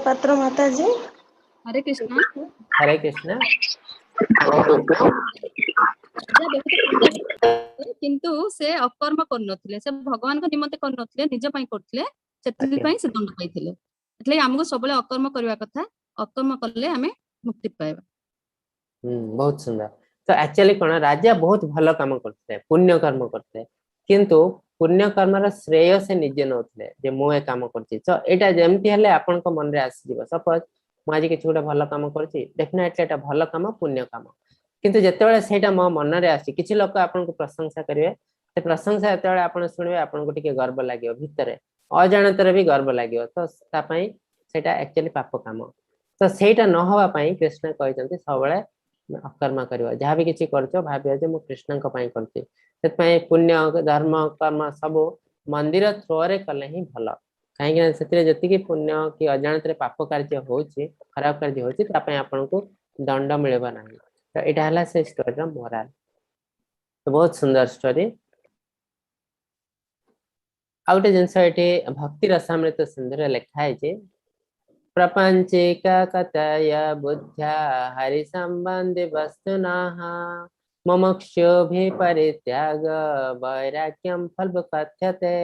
[SPEAKER 5] पात्र माता जी
[SPEAKER 4] हरे कृष्ण
[SPEAKER 2] हरे कृष्णा
[SPEAKER 4] किंतु से अकर्म करनथिले से भगवान को निमंते करनथिले निज पई करथिले सेति पई से दंड पाइथिले એટલે हमको सबले अकर्म करबा कथा अकर्म करले हमें मुक्ति पाएबा
[SPEAKER 2] बहुत सुंदर तो एक्चुअली कोन राजा बहुत भलो काम करथे पुण्य कर्म करथे किंतु पुण्य कर्म रा श्रेय से निजे नथले जे मो ए काम करछि तो एटा जेमति हले आपन को मन रे आसी जीव सपोज म आज किछु गोटे भलो काम करछि डेफिनेटली एटा भलो काम पुण्य काम किंतु जते बेले सेटा मो मन रे आसी किछि लोक आपन को प्रशंसा करिवे से प्रशंसा जते बेले आपन सुनिबे आपन को टिके गर्व लागियो भितरे अजाणतरे भी गर्व लागियो तो ता पई सेटा एक्चुअली पाप काम तो सेटा न होवा पई कृष्ण कहजंती सबले अकर्म करियो जहा भी किछि करछो भाबियो जे मु कृष्ण को पई करछि सेत पई पुण्य धर्म कर्म सब मंदिर थ्रोरे कले ही भलो काहे सेतिरे जति कि पुण्य कि अजाणतरे पाप कार्य होछि खराब कार्य होछि ता पई आपन को दंड मिलेबा नाही तो एटा हला से स्टोरी रो मोरल तो बहुत सुंदर स्टोरी आउटे जिनस एठी भक्ति रसामृत सिंधुरे लिखा है जे प्रपंचिका कथय बुद्ध्या हरि संबंधी वस्तुनः मुमुक्षुभि परित्याग वैराग्यम फल कथ्यते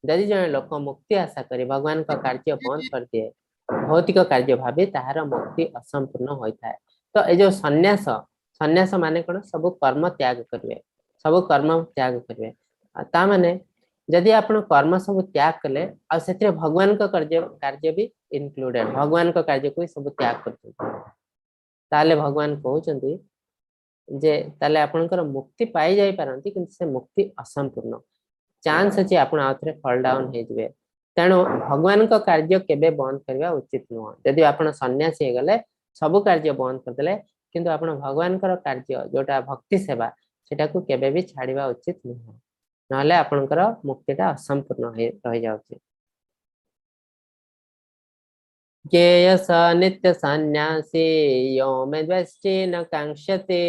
[SPEAKER 2] यदि जन लोक मुक्ति आशा करी भगवान का कार्य बंद कर दिए भौतिक कार्य भाबी ताहार मुक्ति असंपूर्ण होता है तो ए जो सन्यास सन्यास माने कोन सब कर्म त्याग करिवे सब कर्म त्याग करिवे ता माने यदि आपण कर्म सब त्याग कले आ सेते भगवान का कार्य भी इंक्लूडेड भगवान का कार्य को सब त्याग करते ताले भगवान कहउचंती जे ताले आपनकर मुक्ति पाई जाई पारंती किंतु से मुक्ति असंपूर्ण चांस अछि आपण आउथरे फॉल डाउन हे जबे तेणु भगवान का कार्य केबे बंद करबा उचित न यदि आपण सन्यासी हे गले सब कार्य बंद कर देले किंतु आपण भगवान का कार्य जोटा भक्ति सेवा सेटा को केबे भी छाड़ीबा उचित न नहले आपनकर मुक्तिटा असंपूर्ण रह जाउछि केय स नित्य सन्यासी यो मे द्वेष्टि न कांक्षते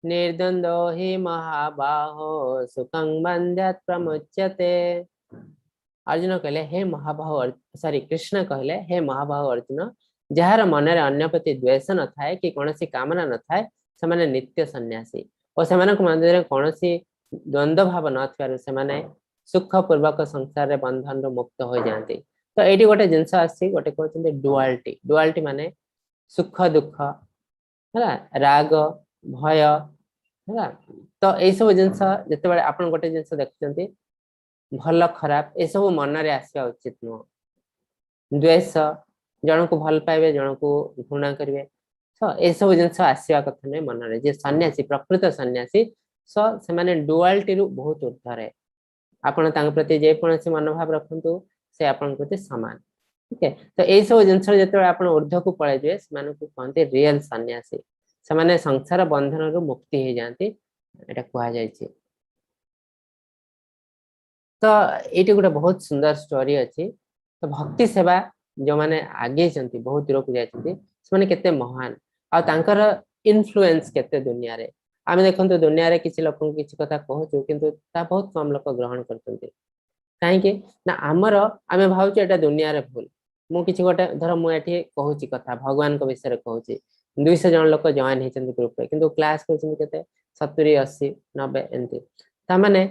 [SPEAKER 2] निर्द्वंदो हि महाबाहो सुखं बन्ध्यात् प्रमुच्यते अर्जुन कहले हे महाबाहो सॉरी कृष्ण कहले हे महाबाहो अर्जुन जार मनरे अन्य प्रति द्वेष न थाए कि कौनसी कामना न थाए से नित्य सन्यासी और से मन कौन द्वंद्व भाव न से सुखपूर्वक संसार बंधन मुक्त हो जाती। तो ये गोटे जिनस आसी गोटे कहते डुआलिटी डुआलिटी माने सुख दुख है राग भय है। तो यही सब जिनस जिते आप गोटे जिनस देखते भल खराब ये सब मन में आसवा उचित नुह। द्वेष जन को भल पाइबे जन को घृणा करेंगे तो ये सब जिनस आसवा कथा नहीं मन में। जे सन्यासी प्रकृत सन्यासी से माने डुआलिटी रु बहुत ऊर्ध्व आपण प्रति जेकोसी मनोभाव रखु से आपण प्रति सामान। ठीक है तो यही सब जिन जो आप ऊर्ध्व को पड़े जाए से कहते रियल सन्यासी से संसार बंधन रु मुक्ति हो जाती एटा कह। तो ये गोटे बहुत सुंदर स्टोरी अच्छी। तो भक्ति सेवा जो मैंने आगे बहुत दूर को जाते केते महान आर इन्फ्लुएंस केते दुनिया रे आम देखो दुनिया रे किसी लोक किसी कथा कहूँ किंतु बहुत कम लोक ग्रहण करते कहीं ना आमर आम भावुँ एटा दुनिया रे भूल मुझे गोटे धर मुझे कहूँ कथा भगवान विषय कहूँ 200 जन लोक जॉइन होती ग्रुप रे किंतु क्लास कर 70 80 90 एमती ताने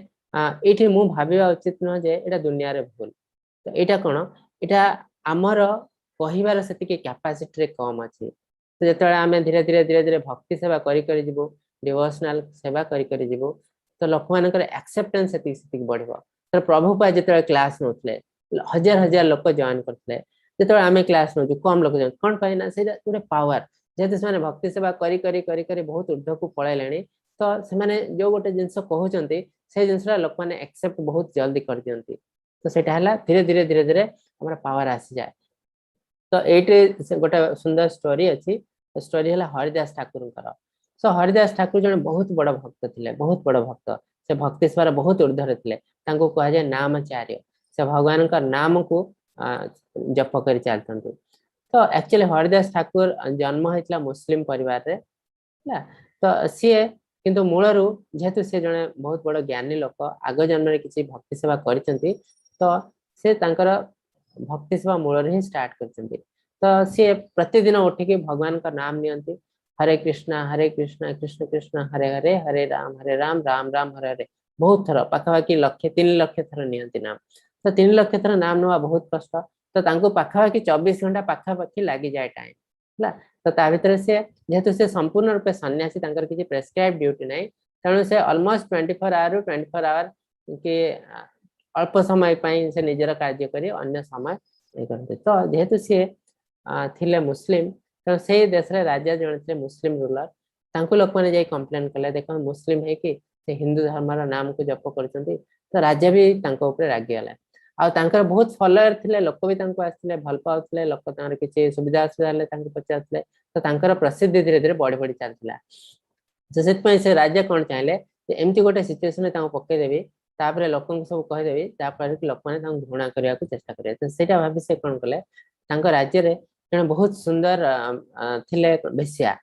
[SPEAKER 2] ये मु भाविबा उचित नुह जे एटा दुनिया रे भूल। तो यहाँ कौन यहाँ आमर कहबार से कैपेसिटी कम अच्छी। तो जो आम धीरे धीरे धीरे धीरे भक्ति सेवा करी जीवु डिवोशनल सेवा करी जीवु तो लोक मान एक्सेप्टेंस बढ़। तो प्रभुपाद जो क्लास नौते हजार हजार लोक जॉइन करते जो आम क्लास नौ कम लोक जॉइन कौन पाई ना से गोटे पावर जेहेतु से भक्ति सेवा करी करी करी करी बहुत ऊर्ध्व को पलैले तो से जो गोटे जिनस कहते से जिनसा लोक मैंने एक्सेप्ट बहुत जल्दी कर दियंती। तो सेटा है धीरे धीरे धीरे धीरे हमारा पावर आसी जाए। तो ये गोटे सुंदर स्टोरी अच्छी स्टोरी है हरिदास ठाकुर। सो हरिदास ठाकुर जन बहुत बड़ भक्त थे बहुत बड़ भक्त से भक्ति सेवार बहुत ऊर्ध्व थे कह जाए नामचार्य से भगवान का नाम को जप कर चलते। तो एक्चुअली हरिदास ठाकुर जन्म होता मुस्लिम परिवार रे तो सी किंतु मूलरू जेहेतु सी जड़े बहुत बड़ ज्ञानी लोक आग जन्म किसी भक्ति सेवा करते तो सी भक्ति सेवा मूल ही स्टार्ट करते। तो सी प्रतिदिन उठिकी भगवान का नाम नियंती हरे कृष्ण कृष्ण कृष्ण हरे हरे हरे राम राम राम हरे हरे बहुत थर पाखापाखि 3 लाख थर नियंती नाम। तो 3 लाख थर नाम नवा बहुत कष्ट तो पाखापाखि 24 घंटा पाखापाखि लगी जाए टाइम है। तो ता भीतर से जेहेतु से संपूर्ण रूपे सन्यासी किसी प्रेस्क्राइब ड्यूटी नहीं तेणु से ऑलमोस्ट 24 आवर के अल्प समय से निजर कार्य करी अन्य समय करते। तो जेहेतु सी थिले मुस्लिम तो से देश रे राजा जन थे मुस्लिम रूलर तांको लोक माने जाई कंप्लेन कले देखो मुस्लिम है कि से हिंदू धर्म नाम को जप करछंती। तो राजा भी तांको ऊपर रागी गला आ तांकर बहुत फॉलोअर थिले लोक भी तांको आस्थिले भल पाउथिले लोक तांकर किछि सुविधा असुविधा तांको पचारथिले तो तांकर प्रसिद्धि धीरे धीरे बढ़ी बढ़ी चलथिला। तो सेतपय से राजा कोन चाहिले जे एम्ति गोटे सिचुएशन में तांको पक्के देबी तापर लोकन सब कहि देबी तापर कि लोक माने तांको घृणा करिया को चेष्टा करिया। तो सेटा भाबी से कोन कले तांको राज्य रे जन बहुत सुंदर थिले बेसिया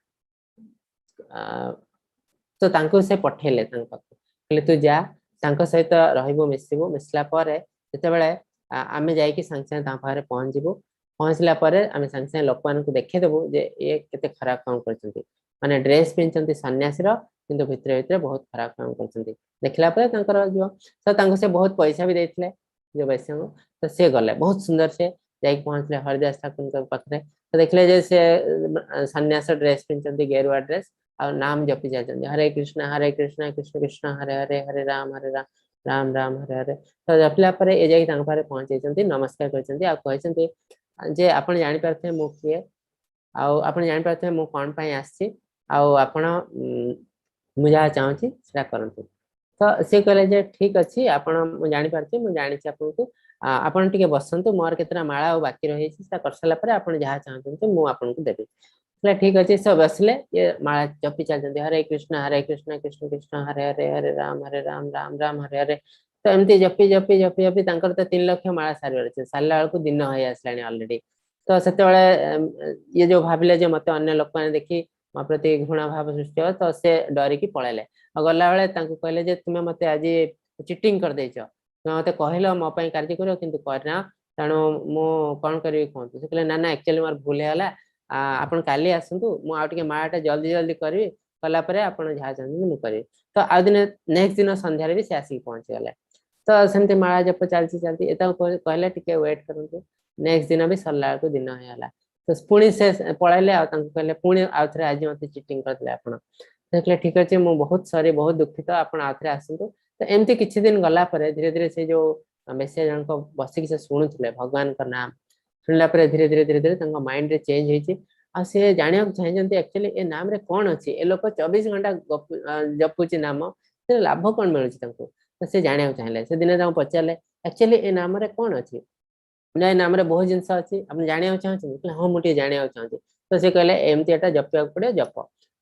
[SPEAKER 2] तो तांको से पठेले कहले तू जा तांको सहित रहइबो मिसिबो मिसला परे जते बेले आमे जाई कि संग संग ता पारे पहुंच जिवो पहुंचला परे आमे संग संग लोक मान को देखे देबो जे ये केते खराब काम करछंती माने ड्रेस पिनछंती सन्यासी रो किंतु भितर भितर बहुत खराब काम करछंती देखला परे तांकर जो तो तांको से बहुत पैसा भी देथिले जो वैसे तो से गले बहुत सुंदर से जाई पहुंचले हरिदास ठाकुर के पाखरे तो देखले जे से सन्यास ड्रेस पिनछंती गेरुआ ड्रेस और नाम जपी जाते हरे कृष्ण कृष्ण कृष्ण हरे हरे हरे राम राम राम हरे हरे। तो जपला पर ए जाई तांक पारे पहुंचैछंती नमस्कार करछंती आ कहछंती जे आपण जानि पारथे मु किए आ आपण जानि पारथे मु कोन पई आछि आ आपण मु जा चाहूची सेटा करंतु। तो से कहले जे ठीक अछि आपण मु जानि पारथे मु जानि छी आपन को आपण टिके बसंतु मोर केतरा माळा ओ बाकी रहि छी सेटा करसला पर आपण जहा चाहते मु आपन को देबी। ठीक अच्छे सब बसले ये माला जपी चलते हरे कृष्ण कृष्ण कृष्ण हरे हरे हरे राम राम राम हरे हरे। तो एमती जपी जपी जपी जपी तांकर तो 3 लाख माला सारिबार अछि सारला बेलको दिन होई आसलानी ऑलरेडी। तो सेते बेले ये जो भाबिले जे मते अन्य लोक माने देखि मो प्रति घृणा भाव सृष्टि हो तो से डरी की पळेले आ गला बेले तांको कहले जे तुमे मते आज चिटिंग कर देछो तुमे मते कहलो मो पई कार्य करियो किंतु करना तेणु मु कोन करी कोन से कहले ना ना एक्चुअली मोर भूल होला आपण काली आसंतु मु आ टिके माळाटा जल्दी जल्दी करबी कला परे आपण जहा चाहते मु करबी तो आ दिन नेक्स्ट दिन संध्या रे भी से आसी पहुंच गले तो सेमते माळा जप चलती चलती एता कहले टिके वेट करंतु नेक्स्ट दिन भी सरला को दिन होला तो पुणी से पळाइले आ तांको कहले पुणी आउथरे आज मते चीटिंग करले आपण देखले ठीक अछि मु बहुत सॉरी बहुत दुखित आपण आउथरे आसंतु तो एमती किछि दिन गला परे धीरे धीरे से जो मेसेज जन को बसी से सुनुथले भगवान का नाम सुनला परे धीरे धीरे धीरे धीरे तांको माइंड रे चेंज होइछि आ से जानिया चाहजंती एक्चुअली ए नाम रे कोन अछि ए लोक 24 घंटा जपुछि नाम से लाभ कोन मिलुछि तांको तो से जानिया चाहले से दिन तांको पचाले एक्चुअली ए नाम रे कोन अछि ना नाम रे बहुत जिंस अछि अपन जानिया चाहछि हां मुटी जानिया चाहछि तो से कहले एमती एटा जपिया पड़े जप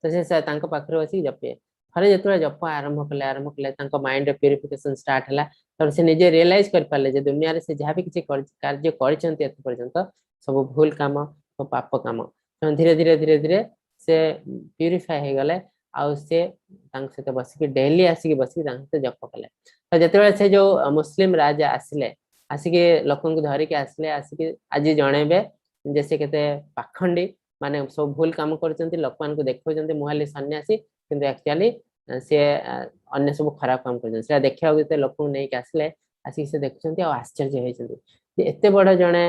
[SPEAKER 2] तो से तांको पाखरे बसी जपे हरे जतरा जप आरंभ कले तांको माइंड रे प्यूरिफिकेशन स्टार्ट हला तब से निजे रियलाइज कर पाले जे दुनिया रे से जहा भी किछि कार्य करचंती एत पर्यंत सब भूल काम सब पाप काम तो धीरे धीरे धीरे धीरे से प्यूरिफाई हे गले आ से तांक से बस के डेली आसी के बस के तांक से जप कले तो जतरा से जो मुस्लिम राजा आसिले आसी के लोकन को धरि के आसिले आसी के आज जणेबे जैसे केते पाखंडी माने सब भूल काम करचंती लोकमान को देखौचंती मुहाली सन्यासी किंतु एक्चुअली से अन्य सब खराब काम करचंती से देखिया गते लोक को नै के आसले आसी से देखचंती आ आश्चर्य होइचंती जे एते बड़ जणे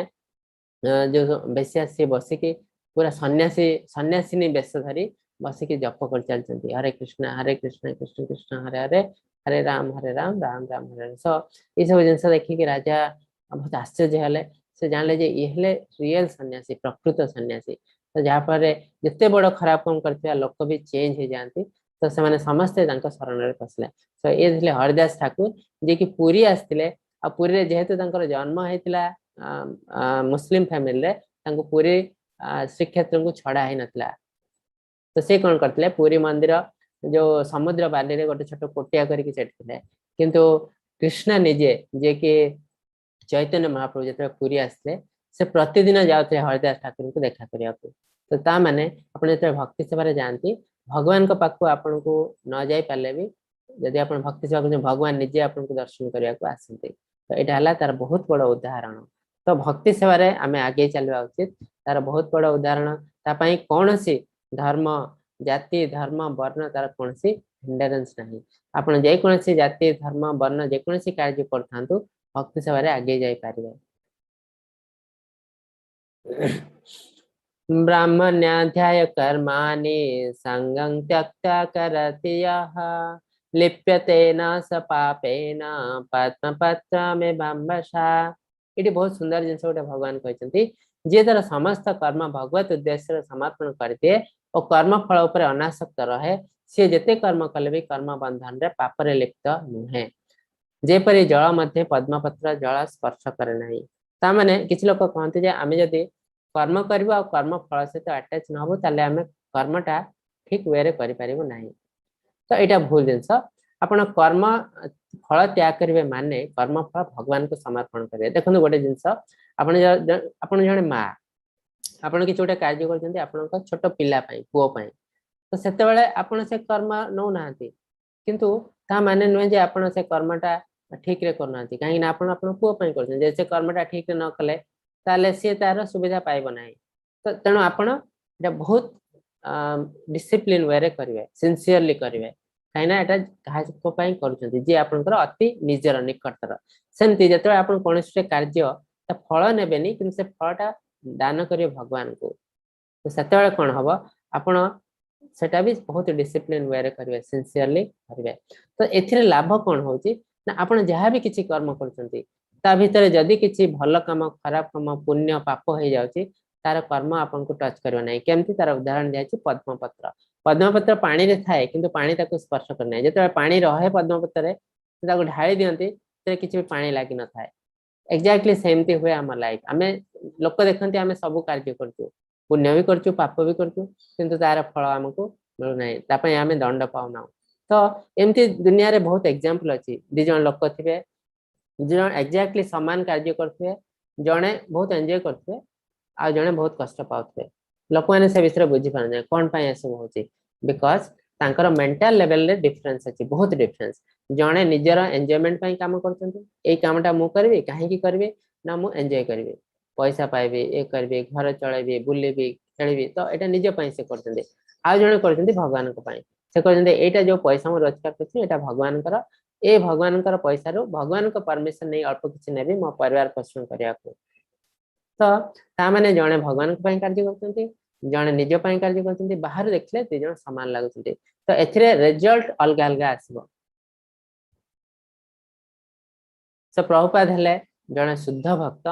[SPEAKER 2] जो बेसिया से बसी के पूरा सन्यासिनी बेस धरी बसी के जप कर चलचंती हरे कृष्ण कृष्ण कृष्ण हरे हरे हरे राम राम राम हरे हरे सो ई सब जिंस देखि के राजा बहुत आश्चर्य हले से जानले जे ई हले रियल सन्यासी प्रकृत सन्यासी तो जहाँ पर जिते बड़ खराब काम करते लोक भी चेंज हो जाती तो से समस्ते शरण में पसले तो ये थे हरिदास ठाकुर जे कि पुरी आसते आ पुरी जेहेतु जन्म होता मुस्लिम फैमिली रे पुरी श्रीक्षेत्र को छड़ा ही नथिला तो से कौन करते पुरी मंदिर जो समुद्र बाली रे गोटे छोट कोटिया करके सेठिले किंतु कृष्ण निजे जे कि चैतन्य महाप्रभु जो पुरी आसते से प्रतिदिन जाते हरिदास ठाकुर को देखा करने तो ता माने अपने जो भक्ति सेवा जाती भगवान को पाखु आपन को न जाई पाले भी यदि आप भक्ति सेवा कर भगवान निजे आपन को दर्शन करने को आसते तो यहाँ तार बहुत बड़ उदाहरण तो भक्ति सेवा आमे आगे चलवा उचित तार बहुत बड़ उदाहरण तापाई कौन सी धर्म जाति धर्म वर्ण तार कौन सी हिंडरेंस नहीं आपन जेकोसी जाति धर्म वर्ण जेकोसी कार्य करथांतु भक्ति सेवा आगे जाई पारिबे ब्राह्मण्याध्याय कर्माणि संगं त्यक्त्वा करति यः लिप्यते न स पापेन पद्मपत्रमिवाम्बसा। ये बहुत सुंदर जिनस गोटे भगवान कहते जे तार समस्त कर्म भगवत उद्देश्य समर्पण करते और कर्म फल उपर अनासक्त रहे सी जेते कर्म कले भी कर्म बंधन रे पाप रे लिप्त नुहे जेपरि जल मध्य पद्मपत्र जल स्पर्श करे नहीं ता माने किछ लोक कहते जे आमे जदि कर्म करबो आ कर्म फल से तो अटैच न हो ताले आमे कर्मटा ठीक वे रे करि परिबो नहीं तो एटा भूल जिनस आपण कर्म फल त्याग करिवे माने कर्म फल भगवान को समर्पण करिवे देखो गोटे जिनस आपण जने माँ आपण कि छोटे कार्य करछन्ती आपण छोट पिला पई पुओ पई तो सेते बेले आपण से कर्म नो नांती किंतु ता माने नुहे जे आपण से कर्मटा ठीक रे करनांती काहे ना आपण पुओ पई करछन जे से कर्मटा ठीक रे न कले ताले से तार सुविधा पाइबो नाही तो तेणु आपण एटा बहुत डिसिप्लिन वे रे करिवे सिंसियरली करिवे काइना एटा काहे पई करछन्ती जे आपनकर अति निजर निकटतर सेमति जते आपण कोनसे कार्य ता फल नेबेनी किंतु से फलटा दान करिवे भगवान को तो सेते बेले कोन हबो आपण सेटा भी बहुत डिसिप्लिन वे रे करिवे सिंसियरली करिवे तो एथिरे लाभ कोन होची ना आपण जहा भी किछि कर्म करछन्ती ता भीतर जदि किछि भल काम खराब काम पुण्य पाप हो जाउची तार कर्म आपन को टच करबो नै केमति तार उदाहरण दियाची पद्मपत्र पानी रे थाए किंतु पानी ताको स्पर्श करनै जेते पानी रहे पद्मपत्र रे ताको ढाळी दियंती ते किछि पानी लागि न थाए एक्जेक्टली सेमति हुए हम लाइफ आमे लोक देखंती आमे सब कार्य करछु पुण्य भी करछु पाप भी करछु किंतु तार फल हमको मिलु नै तापय आमे दंड पाउना तो एमति दुनिया रे बहुत एग्जांपल अछि दि जण लोक थिबे जण एक्जेक्टली समान कार्य करथे जणे बहुत एंजॉय करथे आ जणे बहुत कष्ट पाउथे लोक माने से विषय बुझी पाने कोन पय सब होची बिकॉज़ तांकर मेंटल लेवल रे डिफरेंस अछि बहुत डिफरेंस जणे निजर एन्जॉयमेंट पय काम करछन्ती ए कामटा मु करबे काहे की करबे ना मु एन्जॉय करबे पैसा पाइबे ए करबे घर चलाइबे बुलेबे चलिबी तो एटा निज पई से करछन्ते आ जणे करछन्ते भगवान को पई से कहते एटा जो पैसा मु रोजगार करछि एटा भगवान कर ए भगवान कर पैसा रो भगवान को परमिशन नै अल्प किछि नेबी मो परिवार पोषण करिया को तो ता माने जणे भगवान को पई कार्य करछन्ते जणे निज पई कार्य करछन्ते बाहर देखले ते जण समान लागुछन्ते तो एथिरे रिजल्ट अलग अलग आसीबो से प्रभुपाद हेले जणे शुद्ध भक्त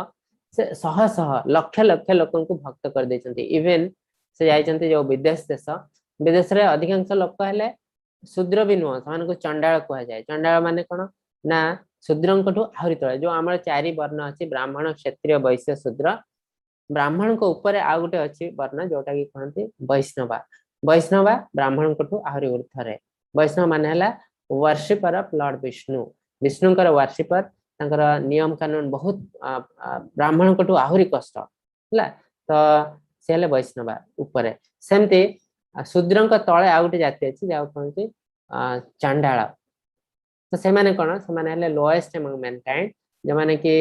[SPEAKER 2] से शह शह लक्ष लक्ष लोकन को भक्त कर देछन्ते इवन से जाइछन्ते जो विदेश रे अधिकांश लोक हेले शूद्र भी नुह सान को चंडाल कह जाए चंडाल माने कोन ना शूद्रंकठू आहुरी तळे जो हमर चारि वर्ण अछि ब्राह्मण क्षत्रिय वैश्य शूद्र ब्राह्मण को ऊपर आ गुटे अछि वर्ण जोटा की कहंती वैष्णवा वैष्णवा ब्राह्मण को आहुरी ऊर्ध्वरे वैष्णव माने हला worshipper of Lord Vishnu Vishnu कर वर्शिपर तांकर नियम कानून बहुत ब्राह्मण को आहुरी कष्ट हला तो से हले वैष्णवा ऊपर सेमते शूद्रंक तळे आ गुटे जाति अछि जाउ कहंती चंडाल तो से माने कोन से माने हले लोएस्ट अमंग मैनकाइंड जे माने कि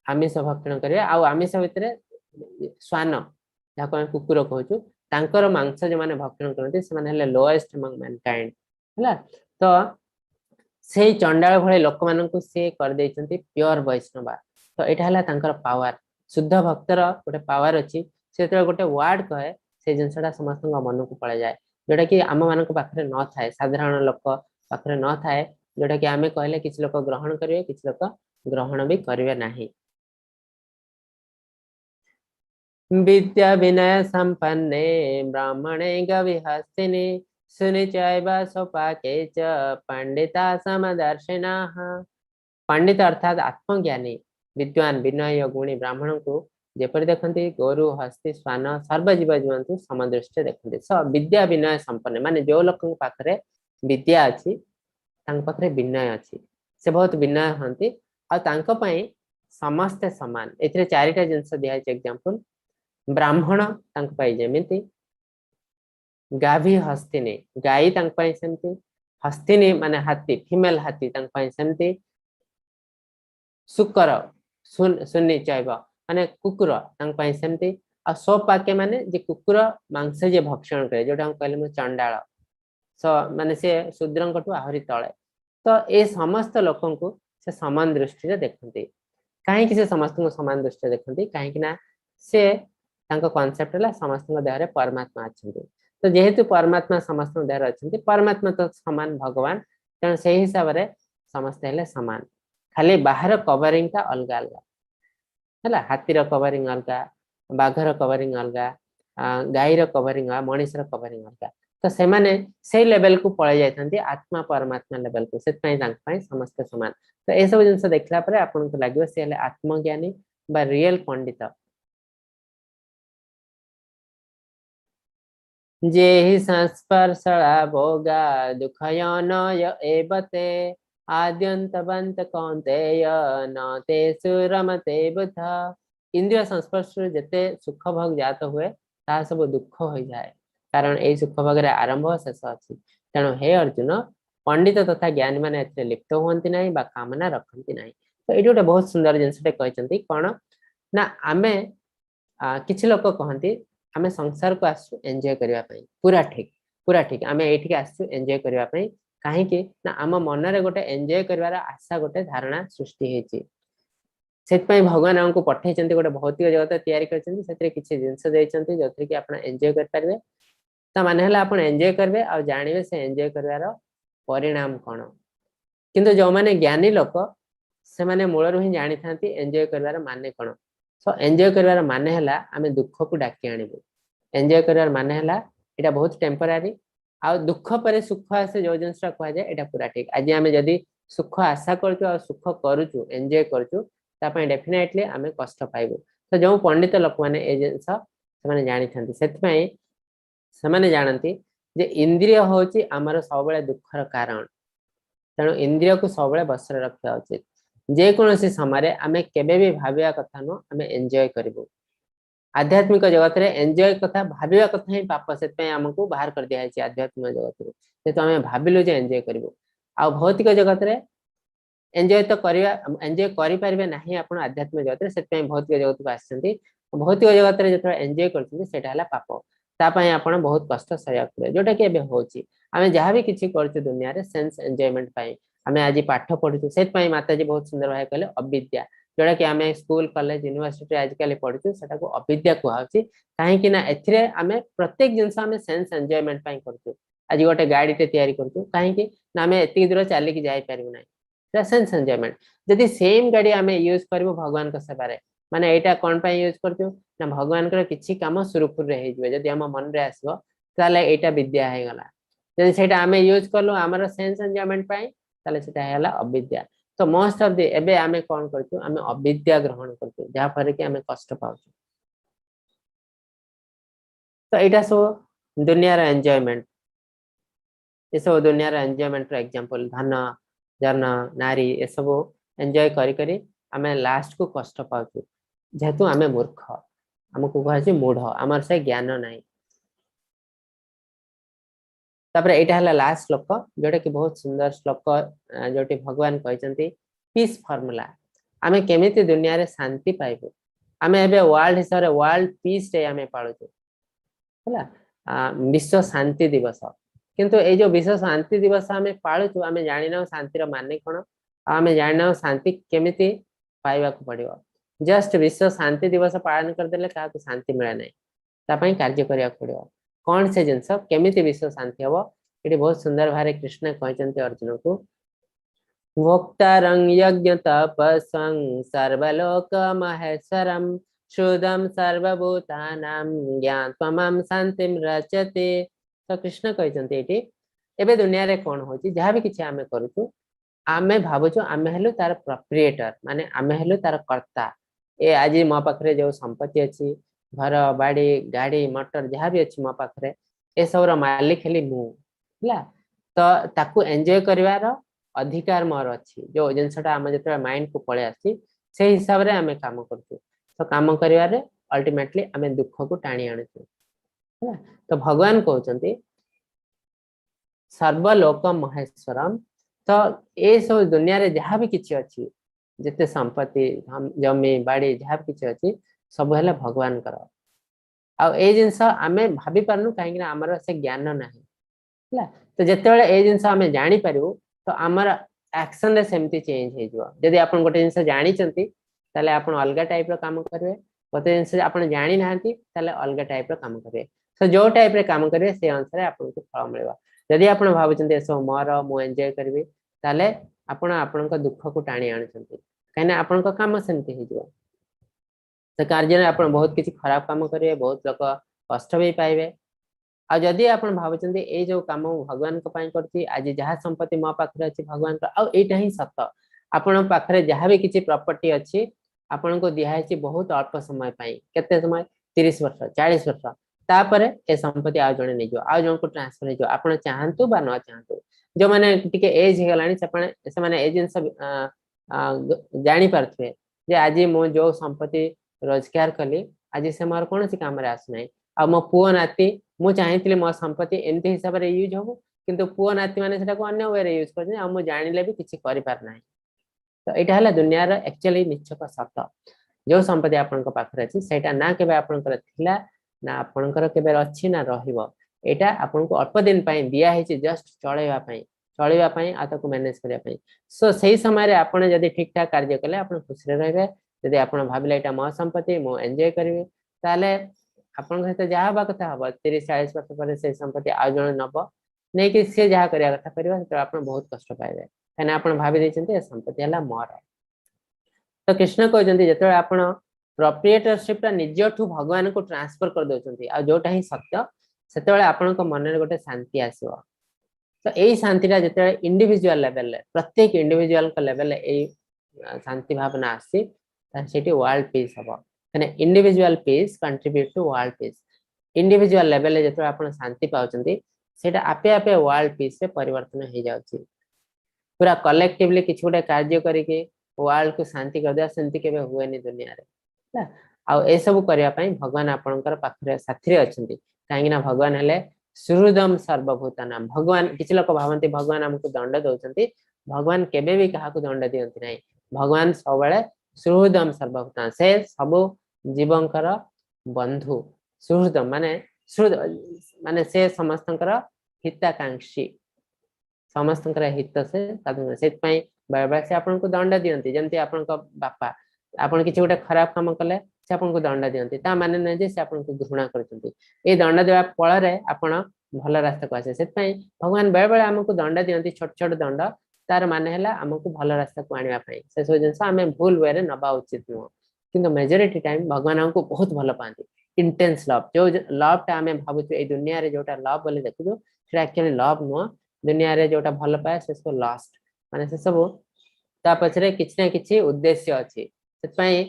[SPEAKER 2] आमिष भक्षण करे आ आमिष भितरे स्वान जाको हम कुकुर कहूछु तांकर मांस जे माने भक्षण करते से माने हले लोएस्ट अमंग मैनकाइंड हला तो से चंडाल भळे लोक मानन को से कर दैचंती प्योर वैष्णवा तो एटा हला तांकर पावर शुद्ध भक्तर गोटे पावर अछि सेतर गोटे वर्ड कहे से जिनसडा समस्त मन को पळे जाय जोटा कि आम मान पाखरे न थाए साधारण लोक पाखरे न थाए जोटा कि आमे कहले किछ लोक ग्रहण करिवे किछ लोक ग्रहण भी करिवे नाही विद्या विनय संपन्ने ब्राह्मणे गविहस्तिने सुनिचैव सोपाके च पंडिता समदर्शिनः पंडित अर्थात आत्मज्ञानी विद्वान विनय गुणी ब्राह्मण को जेपरि देखंती गोरु हस्ती स्वान सर्वजीव जीवंतु समदृष्टि देखंती स विद्या विनय संपन्न माने जो लोक पाखरे विद्या अछि तांक पाखरे विनय अछि से बहुत विनय हंती आ तांक पई समस्त समान एथिरे चारिटा जिंस दिया छै एग्जांपल ब्राह्मण तांक पई जेमिति गाभी हस्तिनी गाई तांक पई सेमति हस्तिनी माने हाथी फीमेल हाथी तांक पई सेमति शुकर सुन्नी चाइबा माने कुकुर तांक पई सेमति आ सो पाके माने जे कुकुर मांस जे भक्षण करे जोटा हम कहले म चंडाल सो माने से शूद्रंकटू आहुरी तळे तो ए समस्त लोकन को से समान दृष्टि रे देखंती काहे कि से समस्त को समान दृष्टि रे देखंती काहे कि ना से तांको कांसेप्ट हला समस्त को देहरे परमात्मा अछंती तो जेहेतु परमात्मा समस्त को देहरे अछंती परमात्मा तो समान भगवान तन से हिसाब रे समस्त हेले समान खाली बाहर कवरिंग ता अलग अलग हला हाथी रो कवरिंग अलग बाघर कवरिंग अलग गाई रो कवरिंग मनीष रो कवरिंग अलग तो से माने से लेवल को पळे जायथांती आत्मा परमात्मा लेवल को से पई तांक पई समस्त समान तो ए सब जिंस देखला परे आपन को लागियो से हेले आत्मज्ञानी बा रियल पंडित जे ही संस्पर्शला भोगा दुखयन एवते आद्यंतवंत कौंतेय न ते सुरमते बुध इंद्रिय संस्पर्श जते सुख भोग जात हुए ता सब दुख हो जाए कारण ए सुख भोग रे आरंभ शेष अछि तेणु हे अर्जुन पंडित तथा ज्ञानी माने एते लिप्त होंती नाही बा कामना रखंती नाही तो एटी गोटे बहुत सुंदर जिंसटे कहचंती कोन ना आमे किछि लोक कहंती आमे संसार को आसु एन्जॉय करिवा पई पूरा ठीक आमे एठी के आसु एन्जॉय करिवा पई काहे कि ना आम मन रे गोटे एन्जॉय करिवार आशा गोटे धारणा सृष्टि हेची सेत पई भगवान हमको पठेचंती गोटे भौतिक जगत तयारी करचंती सेतरे किछि जिंस देचंती जोथरे कि आपण एन्जॉय कर परबे ता माने हला आपण एन्जॉय करबे आ जानिबे से एन्जॉय करिवार परिणाम कोन किंतु जो माने ज्ञानी लोक से माने मूलरु ही जानि थांती एन्जॉय करिवार माने कोन सो एन्जॉय करिवार माने हला आमे दुख को डाकी आनिबो एन्जॉय करिवार माने हला एटा बहुत टेम्पररी आ दुख परे सुख आसे जो जिंसटा कहै जाय एटा पूरा ठीक आज आमे जदी सुख आशा करछु आ सुख करूछु एन्जॉय करछु ता पय डेफिनेटली आमे कष्ट पाइबो तो जो पंडित लोक माने ए जिंस से माने जानि थांती सेत पय से माने जानंती जे इंद्रिय होची हमर सबले दुखर कारण तेणु इंद्रिय को सबले बसरे रखा उचित जे कोनोसी समय आमे केबे भी भाबिया कथा न आमे एन्जॉय करबो आध्यात्मिक जगत रे एन्जॉय कथा भाबिया कथा ही पाप सेत पय हमको बाहर कर दिया है आध्यात्मिक जगत रे से तो हमें भाबिलो जे एन्जॉय करबो आ भौतिक जगत रे एन्जॉय तो करिया एन्जॉय करि परबे नाही आपण आध्यात्मिक जगत रे सेत पय भौतिक जगत को आछंती भौतिक जगत रे जतरा एन्जॉय करछिन सेटा हला पाप ता पई आपण बहुत कष्ट सहया करे जोटा कि एबे होची आमे जहां भी किछि करछु दुनिया रे सेंस एन्जॉयमेंट पई आमे आज पाठ पढछु सेट पई माताजी बहुत सुंदर भाई कहले अविद्या जोटा कि आमे स्कूल कॉलेज यूनिवर्सिटी आज काली पढछु सेटा को अविद्या कुहाउची काहे कि ना एथिरे आमे प्रत्येक जिंस आमे सेंस एन्जॉयमेंट पई करछु आज गोटे गाड़ी टे तयारी करछु काहे कि ना आमे एति दूर चाली कि जाई परिबु नै सेंस एन्जॉयमेंट जदि सेम गाड़ी आमे यूज करबो भगवान को सेवारे माने एटा कोन पई यूज करछु ना भगवान कर किछि काम सुरुखुर रे हे जबे जदि हम मन रे आसबो ताले एटा विद्या हे गला जदि सेटा आमे यूज करलो हमर सेंस एन्जॉयमेंट पई ताले सेटा हेला अविद्या तो मोस्ट ऑफ द एबे आमे कोन करछु आमे अविद्या ग्रहण करछु जहा पर कि आमे कष्ट पाउछु तो एटा सो दुनिया रा एन्जॉयमेंट ए सब दुनिया रा एन्जॉयमेंट रा एग्जांपल धन जन नारी ए सब एन्जॉय करी करी आमे लास्ट को कष्ट पाउछु जेतु आमे मूर्ख हमको कहा मूढ़ आमर से ज्ञान ना तापर एटा हला लास्ट श्लोक जोटा कि बहुत सुंदर श्लोक जोटी भगवान कहते पीस फॉर्मूला आमे केमिति दुनिया रे शांति पाइबो आमे एबे वर्ल्ड हिसाब रे वर्ल्ड पीस रे आमे पाळुछु हला विश्व शांति दिवस किंतु ए जो विश्व शांति दिवस आमे पाळुछु आमे जानिना शांति रो माने कोन आमे जानिना शांति केमिति पाइबा को पड़िबो जस्ट विश्व शांति दिवस पालन कर देले का शांति मिले नहीं तापई कार्य करिया पड़ियो कौन से जिंस केमिति विश्व शांति हबो एटी बहुत सुंदर भारे कृष्ण कहचंते अर्जुन को भोक्तारं यज्ञ तपस्वं सर्वलोक महेश्वरं शुद्धं सर्वभूतानां ज्ञात्वमं शांतिं रचते तो कृष्ण कहचंते एटी एबे दुनिया रे कोन होची जहा भी किछि आमे करूछु आमे भाबुछु आमे हेलु तार प्रोप्रिएटर माने आमे हेलु तार कर्ता ए आज मो पाखरे जो संपत्ति अछि घर बाड़ी गाड़ी मोटर जहाँ भी अच्छी मो पाखरे ए सब मालिक हेली मु हला तो ताकू एन्जॉय करिवार अधिकार मोर अछि जो जिनसटा हम जतरा माइंड को पळे आछि से हिसाब रे आमे काम करछु तो काम करिवारे अल्टीमेटली आमे दुख को टाणी आनछु हला तो भगवान कहउचंती सर्वलोक महेश्वरम तो ए सब दुनिया रे जहाँ भी किछि अछि जिते संपत्ति जमी बाड़ी जहाँ भी किछि अछि सब हेले भगवान कर आ ए जिंस आमे भाबी परनु काहे कि हमर से ज्ञान नाही हला तो जते बेले ए जिंस आमे जानि परिबो तो हमर एक्शन रे सेमती चेंज हे जवा यदि आपण गोटे जिंस जानि चंती ताले आपण अलगा टाइप रो काम करबे गोटे जिंस आपण जानि नाहंती ताले अलगा टाइप रो काम करबे तो जो टाइप रे काम करबे से अनुसार आपण को फल मिलबा यदि आपण भाबुचंती एसो मोर मु एन्जॉय करबी ताले आपण आपण को दुख को टाणी आनचंती कहना आपण को काम सेमती हे जवा तो कार्य में आपण बहुत किसी खराब काम करेंगे बहुत लोग कष्ट भी पाइबे आ जदि आपण भाबुचंती ए जो काम भगवान को पई करती आज जहाँ संपत्ति मो पाखरे अछि भगवान को आ एटा ही सत्य आपण पाखरे जहाँ भी किसी प्रॉपर्टी अछि आपण को दिया है बहुत अल्प समय पई केते समय 30 वर्ष 40 वर्ष तापर ए संपत्ति आ जणे नै जो आ जण को ट्रांसफर हे जो आपण चाहंतु बा न चाहंतु जो माने टिके एज हे गलानी से माने एजेंस जानि पारथवे जे आज मो जो संपत्ति रोजगार कली आज से मोर कौन सी काम रे आस नै आ मो पुओ नाती मु चाहितले मो संपत्ति एंती हिसाब रे यूज होबो किंतु पुओ नाती माने सेटा को अन्य वे रे यूज करछन आ मु जानिले भी किछि करि पार नै तो एटा हला दुनिया रे एक्चुअली निश्चक सत्य जो संपत्ति आपन को पाखरे अछि सेटा ना केबे आपन कर थिला ना आपन कर केबे अछि ना रहिबो एटा आपन को अल्प दिन पई दिया हेछि जस्ट चलेबा पई आ ताको मैनेज करिया पई सो सही समय रे आपन जदी ठीक ठाक कार्य कले आपन खुश रे रहबे यदि आपण भाबिले एटा मो संपत्ति मो एन्जॉय करबे ताले आपण सहित जहाँ बा कथा हबो 30-40 वर्ष पर से संपत्ति आ जण नब नै कि से जहाँ करिया कथा करबा तो आपण बहुत कष्ट पाइबे कने आपण भाबी दैचंती ए संपत्ति हला मोर तो कृष्ण कहजंती जते आपण प्रोप्रिएटरशिप रा निजठु भगवान को ट्रांसफर कर दोचंती आ जोटा ही सत्य सेते बेले आपण को मन रे गोटे शांति आसीबो तो एई शांतिरा जते इंडिविजुअल लेवल रे प्रत्येक इंडिविजुअल का लेवल ए शांति भावना आसी सेठी वर्ल्ड पीस हबो कने individual peace contribute to world peace individual level रे जते आपण शांति पाउचंती सेटा आपे आपे वर्ल्ड पीस रे परिवर्तन हो जाउची पूरा कलेक्टिवली किछ गोटे कार्य करिके वर्ल्ड को शांति कर दिया सेंति केबे हुएनी दुनिया रे आ ए सब करिया पई भगवान आपनकर पाखरे साथी रे अछंती काहे ना भगवान हेले सुहृदम सर्वभूतानाम भगवान किछ लोक भावंती भगवान हमको दंड दउचंती भगवान केबे भी काहा को दंड दियंती नै भगवान सबले सुहृदम सर्वभूतान से सब जीवंकर बंधु सुहृद माने सुहृद माने से समस्तंकर हिताकांक्षी समस्तंकर हित से से बेले बेले से आपन को दंड दियंती जंती आपन को बापा आपन किछि गोटे खराब काम कले से आपन को दंड दियंती ता माने नै जे से आपन को घृणा करचंती ए दंड देवा फल रे आपन भल रास्ता को आसे से भगवान बेले बेले हमको दंड दियंती छोट छोट दंड तार माने हला हमको भल रास्ता को आनिया पई से सब जिंस हमें भूल वे रे नबा उचित नुह किंतु मेजॉरिटी टाइम भगवान हमको बहुत भल पाती इंटेंस लव जो लव टा हमें भाबु ए दुनिया रे जोटा लव बोले देखु सेटा एक्चुअली लव नुह दुनिया रे जोटा भल पाए से सब लास्ट माने से सब ता पछरे किछि ना किछि उद्देश्य अछि से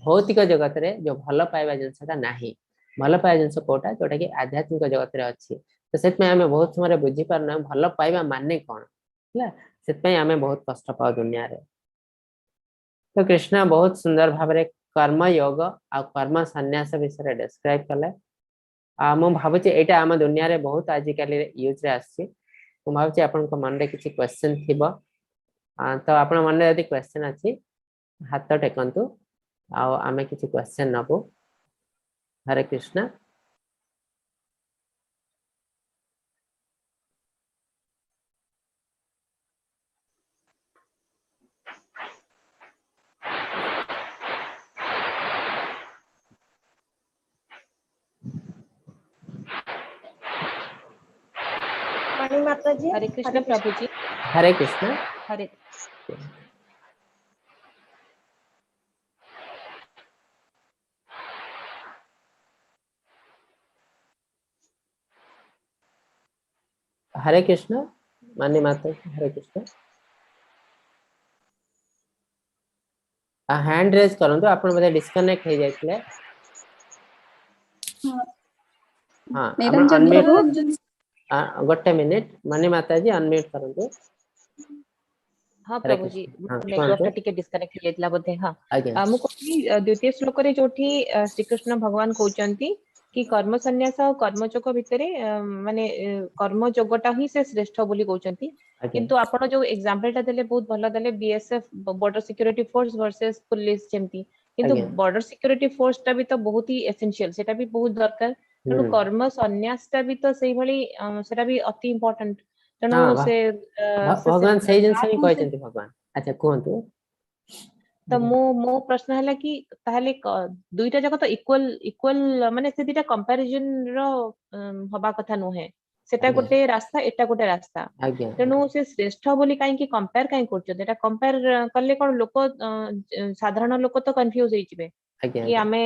[SPEAKER 2] भौतिक जगत रे जो भल पाइबा जिनसटा नाही भल पाइबा जिनस कोटा जोटा कि आध्यात्मिक जगत रे अछि तो से हमें बहुत समय बुझी पारना भल पाइबा माने कोन हला से हमें बहुत कष्ट पाओ दुनिया रे तो कृष्ण बहुत सुंदर भाव रे कर्म योग आ कर्म संन्यास विषय डिस्क्राइब कले आ मु भाबुची एटा हम दुनिया रे बहुत आजिकल यूज रे आछि मु भाबुची आपन को मन रे किछि क्वेश्चन थिबो तो आपन मन रे यदि क्वेश्चन अछि हाथ टेकंतु आ आमे किछि क्वेश्चन नबो हरे कृष्ण
[SPEAKER 6] मणि माता जी
[SPEAKER 3] हरे कृष्ण प्रभु जी।
[SPEAKER 2] हरे कृष्ण
[SPEAKER 3] हरे
[SPEAKER 2] हरे कृष्ण मानी माता हरे कृष्ण हैंड रेज करंतु आपण बदे डिस्कनेक्ट हो जाइतले हां
[SPEAKER 4] मैडम
[SPEAKER 2] आपण अनम्यूट
[SPEAKER 4] जब
[SPEAKER 2] गोटे मिनिट मानी माता जी अनम्यूट करंतु
[SPEAKER 3] हाँ
[SPEAKER 2] हरे
[SPEAKER 3] प्रभु जी
[SPEAKER 2] कृष्ण हां
[SPEAKER 3] नेटवर्क
[SPEAKER 2] कोंतु
[SPEAKER 3] टिके डिस्कनेक्ट हो जाइतला बोधे हाँ
[SPEAKER 2] आज्ञा
[SPEAKER 3] मु कहली द्वितीय श्लोक रे जोठी श्री कृष्ण भगवान कहउचंती कि कर्म संन्यास और कर्मयोग भितरे माने कर्मयोगटा ही से श्रेष्ठ बोली कहउचंती
[SPEAKER 2] आज्ञा
[SPEAKER 3] किंतु आपण जो एग्जांपल टा देले बहुत भलो देले BSF border security force versus police जेमती किंतु
[SPEAKER 2] आज्ञा
[SPEAKER 3] बॉर्डर सिक्योरिटी फोर्स टा भी तो बहुत ही एसेंशियल सेटा भी बहुत दरकार तेणु कर्म संन्यास टा भी तो सेही भली सेटा भी अति इंपोर्टेंट तेणु
[SPEAKER 2] हां वाह
[SPEAKER 3] से
[SPEAKER 2] भगवान सही जिंस ही कहचंती भगवान अच्छा कोंतु
[SPEAKER 3] तो मो प्रश्न है कि ताहले दुईटा जगह तो इक्वल इक्वल माने से दुईटा कंपैरिजन रो हबा कथा नुहे सेटा
[SPEAKER 2] आज्ञा
[SPEAKER 3] गोटे रास्ता एटा गोटे रास्ता
[SPEAKER 2] आज्ञा
[SPEAKER 3] तेणु से श्रेष्ठ बोली काहे कि कंपेयर काहे करछो एटा कंपेयर करले कोन लोक साधारण लोक तो कंफ्यूज होई जिवे
[SPEAKER 2] आज्ञा
[SPEAKER 3] कि आमे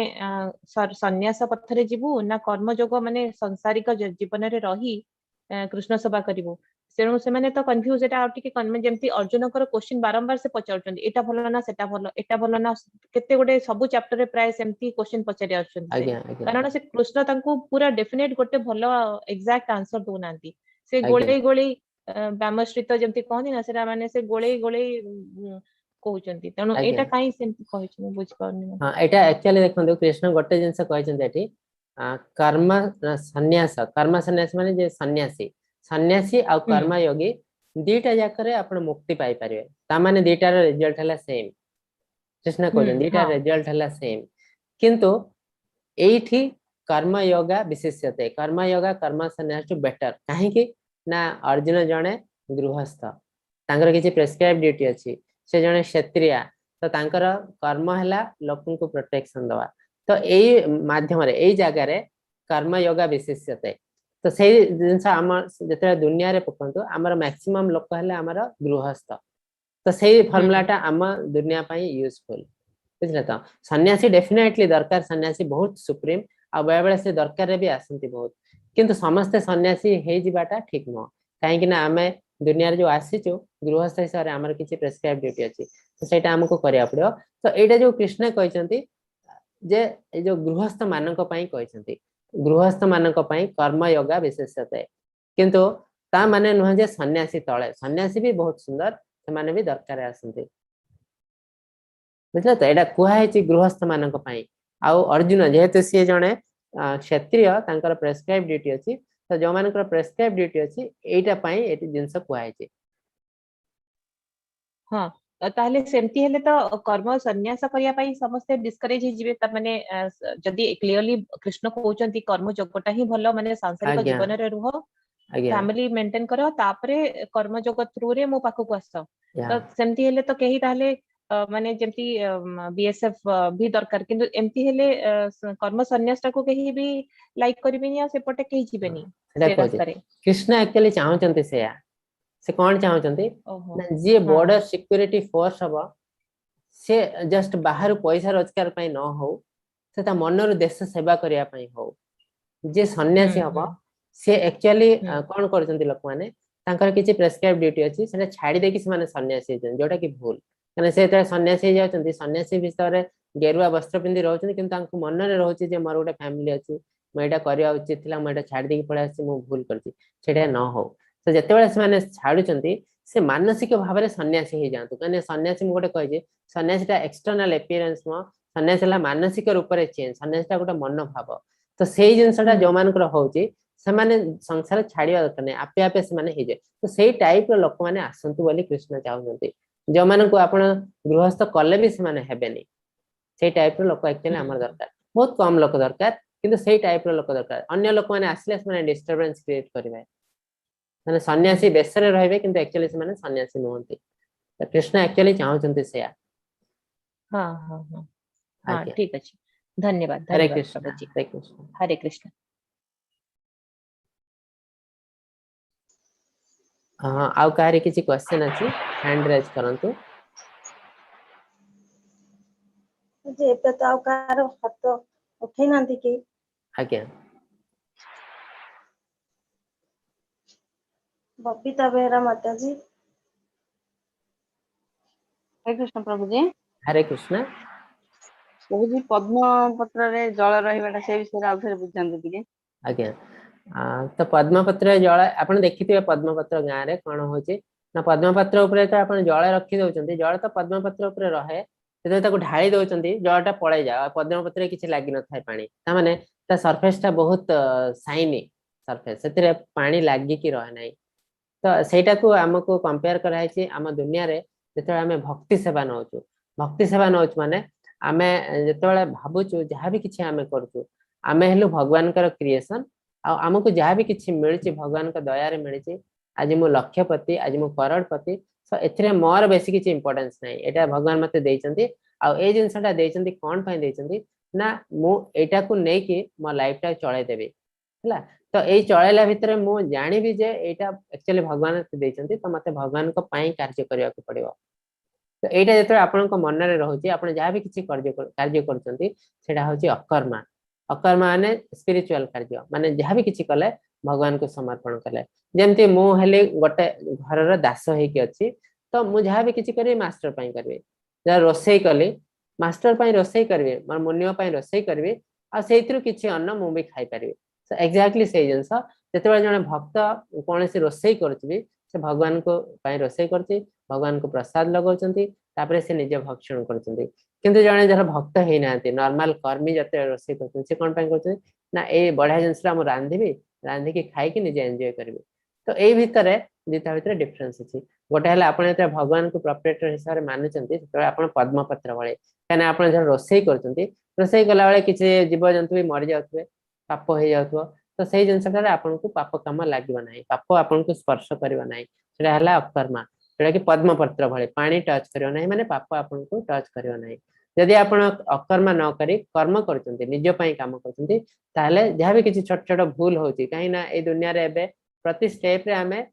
[SPEAKER 3] सन्यास पथरे जीवु ना कर्म जोग माने संसारिक जीवन रे रही कृष्ण सेवा करिवु तेणु से माने तो कंफ्यूज एटा आउट के कन्वे जेमती अर्जुन कर क्वेश्चन बारंबार से पचाउचंदी एटा भलो ना सेटा भलो एटा भलो ना केते गोटे सब चैप्टर रे प्राय सेमती क्वेश्चन पचारि आछन से
[SPEAKER 2] आज्ञा आज्ञा
[SPEAKER 3] कारण से कृष्ण तांको पूरा डेफिनेट गोटे भलो एग्जैक्ट आंसर दो नांती से
[SPEAKER 2] आज्ञा
[SPEAKER 3] गोळे गोळे व्यामश्रित जेमती कहनी ना सेटा माने से गोळे गोळे कहउचंदी तेणु
[SPEAKER 2] आज्ञा
[SPEAKER 3] एटा काई सेमती कहै छु बुझ पाउनी
[SPEAKER 2] हाँ एटा एक्चुअली देखंतु कृष्ण गोटे जिंस कहचंती एठी कर्म संन्यास माने जे सन्यासी सन्यासी आ कर्म योगी दीटा जाकरे आपण मुक्ति पाई परिबे ता माने दीटा रो रिजल्ट हला सेम कृष्ण कहजन दीटा रिजल्ट हला सेम किंतु एठी कर्म योगा विशेषते कर्म योगा कर्म संन्यास टू बेटर काहे कि ना अर्जुन जणे गृहस्थ तांकर किछि प्रेस्क्राइब ड्यूटी अछि से जणे क्षत्रिय तो तांकर कर्म हला लोकन को प्रोटेक्शन दवा तो एई माध्यम रे एई जगह रे कर्म योगा विशेषते तो सेई जिंस हम जते दुनिया रे पकंतु हमर मैक्सिमम लोक हले हमर गृहस्थ तो सेई फार्मूलाटा हम दुनिया पई यूजफुल बुझले तो सन्यासी डेफिनेटली दरकार सन्यासी बहुत सुप्रीम आ बेले बेले से दरकार रे भी आसंती बहुत किंतु समस्त सन्यासी हे जिबाटा ठीक न काहे कि ना हमें दुनिया रे जो आसीचो गृहस्थ हिसाब रे हमर किछि प्रेस्क्राइब ड्यूटी अछि तो सेटा हमको करिया पड़ो तो एटा जो कृष्ण कहचंती जे ए जो गृहस्थ मानक पई कहचंती गृहस्थ मानक पई कर्म योगा विशेषते किंतु ता माने न जे सन्यासी तळे सन्यासी भी बहुत सुंदर से माने भी दरकार आसंती बुझला तो एटा कुहा है गृहस्थ मानक पई आ अर्जुन जेहेतु सी जणे क्षत्रिय तांकर प्रेस्क्राइब ड्यूटी अछि तो जो मानकर प्रेस्क्राइब ड्यूटी अछि एटा पई एटी जिंस कुहा है
[SPEAKER 3] हाँ ताहले सेमती हेले तो कर्म संन्यास करिया पई समस्त डिस्करेज हे जिवे त माने जदी क्लियरली कृष्ण कहउचंती कर्म जगटा ही भलो माने सांसारिक
[SPEAKER 2] आज्ञा
[SPEAKER 3] जीवन रे रुह
[SPEAKER 2] आज्ञा
[SPEAKER 3] फैमिली मेंटेन करो तापरे कर्म जगत थ्रू रे मो पाखु को आस
[SPEAKER 2] या
[SPEAKER 3] तो सेमती हेले तो केही ताहले माने जेमती बीएसएफ भी दरकार किंतु एमती हेले कर्म संन्यास को केही भी लाइक करबिनी या सेपटे केही जिबेनी
[SPEAKER 2] सेटा
[SPEAKER 3] से
[SPEAKER 2] कहते
[SPEAKER 3] रास्ता रे
[SPEAKER 2] कृष्ण एक्चुअली चाहूचंती से कौन चाहूचंती
[SPEAKER 3] ओहो
[SPEAKER 2] ना जे
[SPEAKER 3] हाँ
[SPEAKER 2] बॉर्डर सिक्योरिटी फोर्स हबो से जस्ट बाहर पैसा रोजगार पई न हो से ता मनर देश सेवा करिया पई हो जे सन्यासी हबो से एक्चुअली कौन करचंती लोक माने तांकर किछि प्रेस्क्राइब ड्यूटी अछि सेटा छाडी देकी से माने सन्यासी जन जोटा कि भूल कने से त सन्यासी जाउचंती सन्यासी भितर गेरुआ वस्त्र पिंदी रहउचंती किंतु तांको मनरे रहउची जे मोर गोटे फैमिली अछि म एटा करिया उचित थिला म एटा छाडी देकी पळा आछि म भूल करछि सेटा न हो तो जेतेबेले से माने छाडुचंती से मानसिक भाव में सन्यासी हो जातु कने सन्यासी गोटे कहे सन्यासी एक्सटर्नल अपीयरेंस न सन्यासी मानसिक रूप से चेंज सन्यासी गोटे मन भाव तो से जिनसा जो मानकर होची से माने संसार छाड़िया दरकार नहीं आपे आपे से माने हो जाए तो सही टाइप रो लोक माने आसंतु बोली कृष्ण चाहउछंती जो मान को आपण गृहस्थ कले भी से माने हेबेनी से टाइप रो लोक एक्चुअली हमर दरकार बहुत कम लोक दरकार किंतु सही टाइप रो लोक दरकार अन्य लोक माने आसले से माने डिस्टरबेंस क्रिएट करिवे माने सन्यासी बेसरे रहबे किंतु एक्चुअली से माने सन्यासी नहंती तो कृष्ण एक्चुअली चाहउछंती से
[SPEAKER 3] हाँ हाँ हाँ हाँ
[SPEAKER 2] आज्ञा
[SPEAKER 3] ठीक अछि धन्यवाद
[SPEAKER 2] हरे
[SPEAKER 3] धन्यवाद
[SPEAKER 2] कृष्ण
[SPEAKER 3] प्रभु जी
[SPEAKER 2] हरे कृष्ण
[SPEAKER 3] हरे कृष्ण
[SPEAKER 2] हाँ आउ कारे किछि क्वेश्चन अछि हैंड रेज करंतु
[SPEAKER 6] जे पे तो आउ कार हाथ उठै नांती कि
[SPEAKER 2] आज्ञा
[SPEAKER 6] बबीता बेहरा माता जी
[SPEAKER 5] हरे कृष्ण प्रभु जी
[SPEAKER 2] हरे कृष्ण
[SPEAKER 5] प्रभु जी पद्म पत्र रे जल रहिबाटा से विषय आउ थरे बुझांतु ଟିକେ
[SPEAKER 2] आज्ञा तो पद्मपत्र जल आपण देखिथिबे पद्मपत्र गाँ रे कोन होची ना पद्मपत्र ऊपर तो आपण जल रखी दउचंती जल तो पद्मपत्र ऊपर रहे ते ताको ढाळी दउचंती जलटा पळै जा पद्मपत्र रे किछि लागि न थाय पानी ता माने ता सरफेस टा बहुत साइनी सरफेस सेतरे पानी लागि कि रहे नाही तो सेटा को हमको कंपेयर कराई छी हम दुनिया रे जेते हमें भक्ति सेवा नउचु भक्ति सेवा नउचु माने आमे जेते भाबुचु जहाँ भी किछि आमे करचु आमे हेलु भगवान कर क्रिएशन आ हमको जहाँ भी किछि मिलछि भगवान का दया रे मिलछि आज मो लक्षपति आज मो करोड़पति सो एथरे मोर बेसी किछि इंपोर्टेंस नाही एटा भगवान मते देइचंती आ ए जिंसटा देइचंती कोन पय देइचंती ना मु एटा को नै कि मो लाइफ टा चळे देबे हला तो ए चळैला भितरे मु जानिबी जे एटा एक्चुअली भगवान देइचंती तो मते भगवान को पय कार्य करिया को पड़िबो तो एटा जेते आपन को मन रे रहउची आपन जहाँ भी किछि कार्य करचंती सेटा होची अकर्मा अकर्मा माने स्पिरिचुअल कार्य माने जहाँ भी किछि कले भगवान को समर्पण कले जेमती मु हेले गोटे घर रो दास हे कि अछि तो मु जहाँ भी किछि करी मास्टर पय करबे जा रोसई कली मास्टर पय रोसई करबे मन मुनियो पय रोसई करबे आ सेइत्रु किछि अन्न मु भी खाइ परबे सो एक्जेक्टली से जिंस जेते जने भक्त कोनसी रोसई करछि से भगवान को पय रोसई करछि भगवान को प्रसाद लगौचंती तापरे से निजे भक्षण करचंती किंतु जने जरा भक्त हे नांती नॉर्मल कर्मी जते रोसई करचंती से कोन पय करचंती ना ए बढ़िया जिंसला हम रांधिबी रांधि के खाइ के निजे एन्जॉय करबी तो ए भितरे दिता भितरे डिफरेंस अछि गोटे हला आपण एते भगवान को प्रोप्राइटर हिसाब रे मानुचंती तो आपण पद्मपत्र वाले कने आपण जरा रोसई करचंती रोसई कला वाले किछि जीव जंतु भी मरि जाउतबे पाप हो जाउतबो तो सेही जिंसटा आपण को पाप काम लागिबो नाही पाप आपण को स्पर्श करिवो नाही सेटा हला अकर्मा सेटा कि पद्मपत्र भले पानी टच करिवो नाही माने पाप आपण को टच करिवो नाही यदि आपण अकर्मा न करी कर्म करचंती निज पय काम करचंती ताले जहाँ भी किछि छोट छोट भूल होची काहे ना ए दुनिया रे एबे प्रति स्टेप रे हमें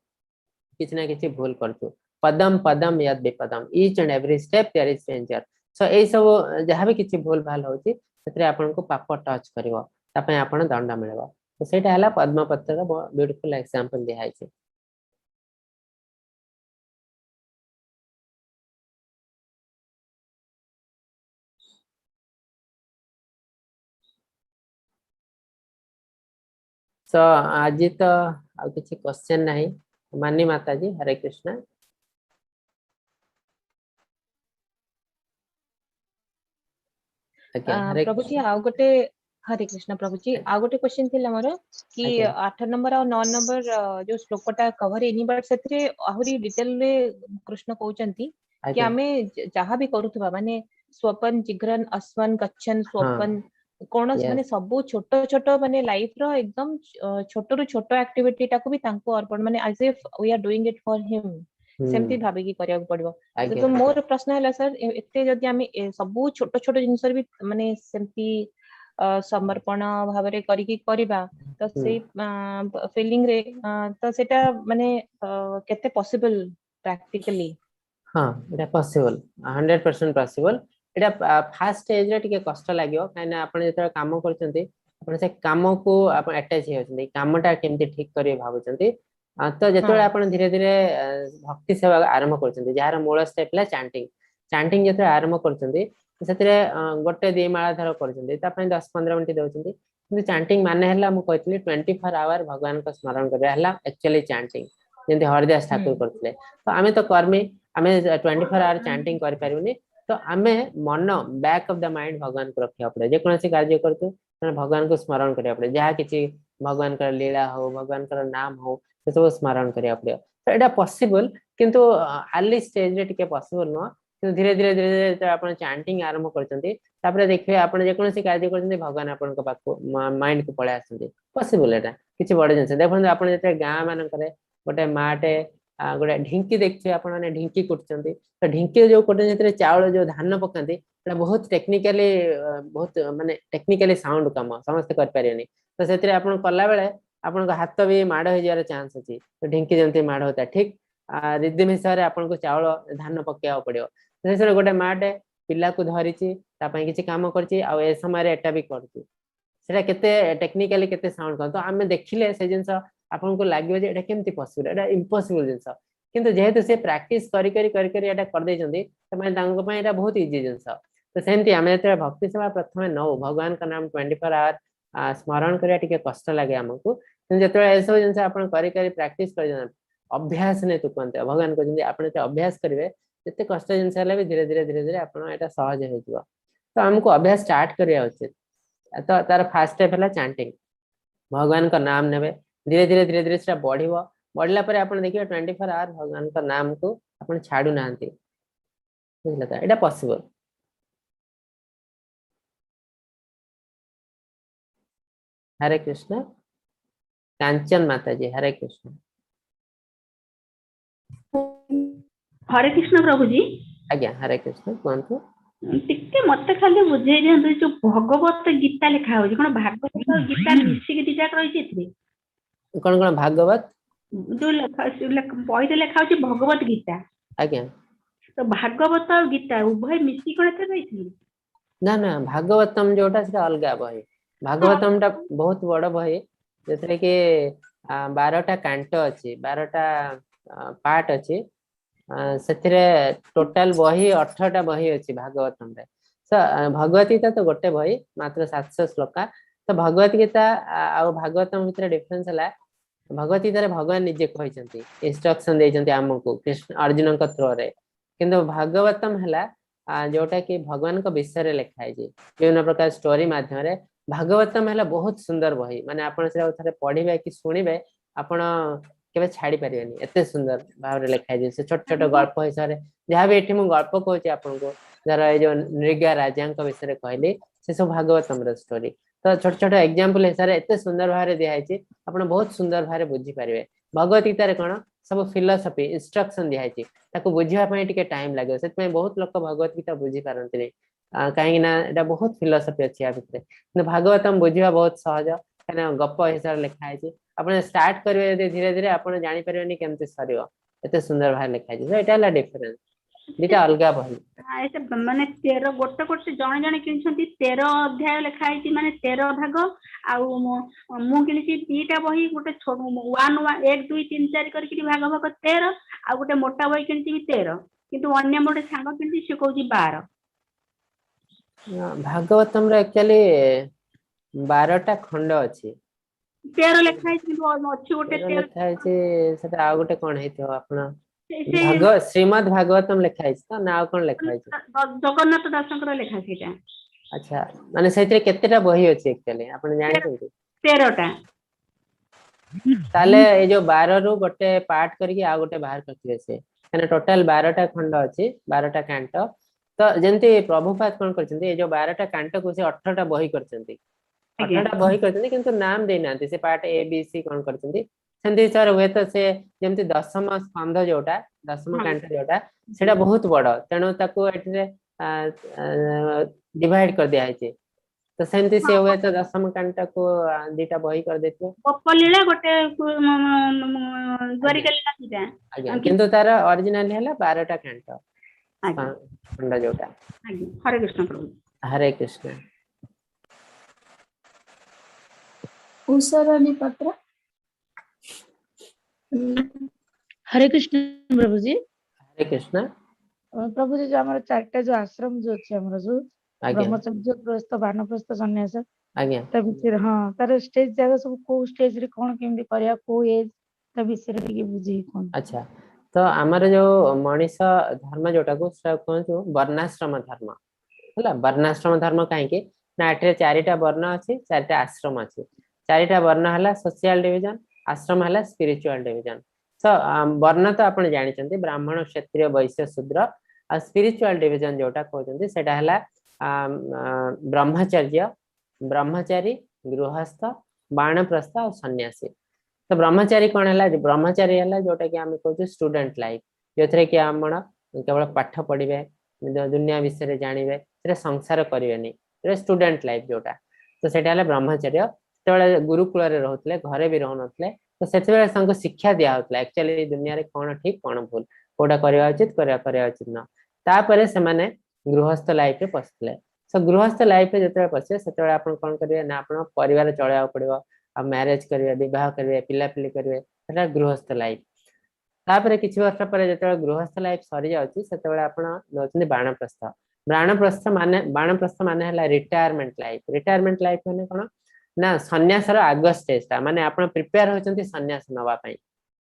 [SPEAKER 2] किछि ना किछि भूल करछु पदम पदम यद विपदम each and every step there is danger so ए सब जहाँ भी किछि भूल भाल होची सेतरे आपण को पाप टच करिवो ता पय आपण दंड मिलबो तो सेटा हला पद्मपत्र रो ब्यूटीफुल एग्जांपल दिहाई छै सो आज तो आ किछि क्वेश्चन नाही मानी माता जी हरे कृष्ण हरे
[SPEAKER 3] प्रभु जी
[SPEAKER 2] कृष्ण
[SPEAKER 3] आउ गोटे हरे कृष्ण प्रभु जी आउ गोटे क्वेश्चन थिला मोर कि 8 नंबर और 9 नंबर जो श्लोकटा कवर एनी बट सेथरे आहुरी डिटेल रे कृष्ण कहउचंती कि
[SPEAKER 2] ଆଜ୍ଞା
[SPEAKER 3] आमे जहाँ भी करूथबा माने स्वपन जिघ्रन अस्वन गच्छन स्वपन कौन
[SPEAKER 2] yes
[SPEAKER 3] माने सब छोट छोट माने लाइफ रो एकदम छोट रु छोट एक्टिविटी टाको भी तांको अर्पण माने as if we are doing it for him सेमती भाबी की करिया पड़िबो
[SPEAKER 2] आज्ञा
[SPEAKER 3] तो मोर प्रश्न है सर एते जदि आमे सब छोट छोट जिंस भी माने सेमती समर्पण भाव रे करिकी करबा तो से फीलिंग रे तो सेटा माने केते पॉसिबल प्रैक्टिकली
[SPEAKER 2] हाँ एटा पॉसिबल 100% पॉसिबल एटा फास्ट स्टेज रे टिके कष्ट लागियो काइना आपण जेतरा काम करचंती आपण से काम को आपण अटैच हे होचंती कामटा केमती ठीक करिए भाबुचंती तो जेतरा आपण धीरे धीरे भक्ति सेवा आरंभ करचंती जहार मूल स्टेप ला चैंटिंग चैंटिंग जेतरा आरंभ करचंती सेतरे गोटे दी माळा धर करचंती ता पय 10-15 मिनिट देउचंती किंतु चैंटिंग माने हला मु कहतली 24 आवर भगवान को स्मरण करे हला एक्चुअली चैंटिंग जेंति हरदास ठाकुर करथले तो आमे तो कर्मी आमे 24 आवर चैंटिंग कर परिबनी तो आमे मन बैक ऑफ द माइंड भगवान को रखिया पड़े जे कोनसी कार्य करते भगवान को स्मरण करिया पड़े जहा किछि भगवान का लीला हो भगवान का नाम हो से सब स्मरण करिया पड़े तो एटा पॉसिबल किंतु अर्ली स्टेज रे टिके पॉसिबल न किंतु धीरे धीरे धीरे धीरे तो आपण चैंटिंग आरंभ करचंती तापर देखिए आपण जे कोनसी कार्य करचंती भगवान आपण को पाको माइंड को पळे आसंती पॉसिबल एटा किछि बड़ जिंस देखन आपण जेते गां मान करे गोटे माटे गोटे ढिंकी देखिए आपण ने ढिंकी कुटचंती तो ढिंकी जो कोटे जेतरे चावल जो धान पकांती एटा बहुत टेक्निकली बहुत माने टेक्निकली साउंड काम समस्त कर परियनी तो सेतरे आपण कला बेले आपण को हाथ भी माड हो जाय चांस अछि तो ढिंकी जंती माड होता ठीक रिदिम हिसाब रे आपण को चावल धान पकेया पड़ियो सेसरे गोटे माटे पिला को धरिची ता पय किछि काम करची आ ए समय रे एटा भी करची सेटा केते टेक्निकली केते साउंड कर तो आमे देखिले से जिंस आपन को लागियो जे एटा केमती पॉसिबल एटा इम्पॉसिबल जिंस किंतु जेहेतु से प्रैक्टिस करी करी करी करी एटा कर दे जंदी त माने तांको पय एटा बहुत इजी जिंस तो सेमती आमे ते भक्ति सेवा प्रथमे नौ भगवान का नाम 24 आवर स्मरण करिया टिके कष्ट लागे हमको किंतु जेतरे एसो जिंस आपन करी करी प्रैक्टिस कर जन अभ्यास ने तु कोनते भगवान को जंदी आपन ते अभ्यास करिवे जते कष्ट जिंस हले भी धीरे धीरे धीरे धीरे आपन एटा सहज हो जिवो तो हमको अभ्यास स्टार्ट करिया उचित तो तार फर्स्ट स्टेप हला चैंटिंग भगवान का नाम नेबे धीरे धीरे धीरे धीरे से बढ़िबो बढ़ला पर आपण देखियो 24 आवर भगवान का नाम को आपण छाडू नांती बुझला त एटा पॉसिबल हरे कृष्ण कांचन माता जी हरे कृष्ण
[SPEAKER 7] हरे कृष्ण प्रभु जी
[SPEAKER 2] आज्ञा हरे कृष्ण कोनतो
[SPEAKER 7] टिके मते खाली बुझे जे जो भगवत गीता लिखा हो कोन भागवत और गीता मिसी के दिजा रही छेत्री
[SPEAKER 2] कोन कोन भागवत
[SPEAKER 7] जो पॉइंट लिखा हो भगवत गीता
[SPEAKER 2] आज्ञा
[SPEAKER 7] तो भागवत और गीता उभय मिसी कोन एते रही थी
[SPEAKER 2] ना ना भागवतम जोटा से अलगा बही भागवतम टा बहुत बड़ बही जेतरे के 12टा कांट अछि 12टा पार्ट अछि सेथिरे टोटल बही 18टा बही अछि भागवतम रे भगवत गीता तो गोटे बही मात्र 700 श्लोका तो भगवत गीता आ भागवतम भितर डिफरेंस हला भगवत गीता रे भगवान निजे कहिसंती इंस्ट्रक्शन देइसंती हमको कृष्ण अर्जुन का थ्रो रे किंतु भागवतम हला जोटा कि भगवान को विषय रे लिखा है विभिन्न प्रकार स्टोरी माध्यम रे भागवतम हला बहुत सुंदर बही माने आपण से थरे पढिबे कि सुनिबे आपण केबे छाड़ी परिबेनी एते सुंदर भाव रे लिखा है से छोट छोट गल्प हिसाब जहाँ भी एठी मु गल्प कहूची आपन को जरा ए जो नृग्या राजा का विषय रे कहली से सब भागवतम रे स्टोरी तो छोट छोट एग्जांपल हिसाब रे एते सुंदर भाव रे दिया है आपण बहुत सुंदर भाव रे बुझी परिबे भगवत गीता रे कोन सब फिलोसफी इंस्ट्रक्शन दिया है ताको बुझिया पय टिके टाइम लागे सेत में बहुत लोक भगवत गीता बुझी पारंती नै काहे ना एटा बहुत फिलोसफी अछि आ भितरे किंतु भागवतम बुझिया बहुत सहज काना गप हिसाब लिखा है आपण स्टार्ट करबे यदि धीरे धीरे आपण जानि परबेनी केमते सरियो एते सुंदर भाव लिखा है एटा ला डिफरेंस दिटा अलगा बही
[SPEAKER 7] ऐसे माने 13 गोटे गोटे जणे जणे किनछंती 13 अध्याय लिखा है माने 13 भाग आउ मु किनछि तीटा बही गोटे 1 1 2 3 4 करके भाग भाग 13 आ गोटे मोटा बही किनछि 13 किंतु अन्य मोटे सांग किनछि से कहउछि 12
[SPEAKER 2] भागवतम रे एक्चुअली 12टा खंड अछि
[SPEAKER 7] 13 लिखा है किंतु अछि गोटे 13
[SPEAKER 2] लिखा है सेटा आ गोटे कोन हेतो आपन भागवत श्रीमद् भागवतम लिखा है तो ना कोन लिखा है
[SPEAKER 7] जगन्नाथ दासंकर लिखा सेटा
[SPEAKER 2] अच्छा माने सेते केतेटा बही अछि एक्चुअली आपण जानि छथि
[SPEAKER 7] 13टा
[SPEAKER 2] ताले ए जो 12 रु गोटे पार्ट करके आ गोटे बाहर करथिबे से मैंने टोटल 12टा खंड अच्छी 12टा कांट तो जमती प्रभुपाद कौन करछंती ए जो 12टा कांट को से 18टा बही करछंती 18टा बही करछंती किंतु नाम दे नांती से पार्ट ए बी सी कौन करछंती सेंती सर हुए तो से जमती दशम स्कंध जोटा दशम
[SPEAKER 7] हाँ।
[SPEAKER 2] कांट जोटा सेटा बहुत बड़ तेणु ताको एठरे डिवाइड कर दिया है तो सेंती से हुए तो दशम कांट को दीटा बही कर देथियो
[SPEAKER 7] गोप लीला गोटे द्वारिका लीला दिटा
[SPEAKER 2] आज्ञा किंतु तार ओरिजिनल हैला 12टा कांट
[SPEAKER 7] आज्ञा
[SPEAKER 2] खंड जोटा
[SPEAKER 7] आज्ञा हरे कृष्ण प्रभु
[SPEAKER 2] हरे कृष्ण
[SPEAKER 4] उसरणी पत्र
[SPEAKER 8] हरे कृष्ण प्रभु जी
[SPEAKER 2] हरे कृष्ण
[SPEAKER 8] प्रभु जी जो हमारे चारटा जो आश्रम जो अच्छे हमारा जो
[SPEAKER 2] आज्ञा
[SPEAKER 8] ब्रह्मचर्य प्रस्थ वानप्रस्थ सन्यास
[SPEAKER 2] आज्ञा
[SPEAKER 8] ता विषय हाँ तार स्टेज जगह सब को स्टेज रे कोन केमती करिया को एज ता विषय रे के बुझी कोन
[SPEAKER 2] अच्छा तो आमर जो मनीष धर्म जोटा को कहूँ वर्णाश्रम धर्म है वर्णाश्रम धर्म कहीं ना एटे चारिटा वर्ण अच्छी चारिटा आश्रम अच्छी चारिटा वर्ण है सोशल डिविजन आश्रम है स्पिरिचुअल डिविजन तो वर्ण तो आपन जानते ब्राह्मण क्षत्रिय वैश्य शूद्र आ स्पिरिचुअल डिविजन जोटा कहते सेटा है ब्रह्मचर्य ब्रह्मचारी गृहस्थ बाणप्रस्थ और सन्यासी तो ब्रह्मचारी कौन है ब्रह्मचारी है जोटा कि आम कहूँ स्टूडेंट लाइफ जो कि आम केवल पाठ पढ़े दुनिया विषय जानवे संसार करें स्टूडेंट लाइफ जोटा तो सेटा ब्रह्मचर्य से गुरुकुल रोते घरे भी रोन तो से शिक्षा दिया होता एक्चुअली दुनिया रे कौन ठीक कौन भूल कोटा करवा उचित करवा उचित न तापर से माने गृहस्थ लाइफ रे पसले सो गृहस्थ लाइफ रे जते पसे सेते आप कौन करेंगे ना आप परिवार चलाया पड़ो आ मैरिज करेंगे विवाह करेंगे पिलापिली करेंगे सेटा गृहस्थ लाइफ तापर किछि वर्ष पर जते गृहस्थ लाइफ सरी जाउची सेते आपण नोचनी बाणप्रस्थ माने हला रिटायरमेंट लाइफ माने कोन ना सन्यासर आग स्टेज ता माने आपण प्रिपेयर होचंती सन्यास नवा पई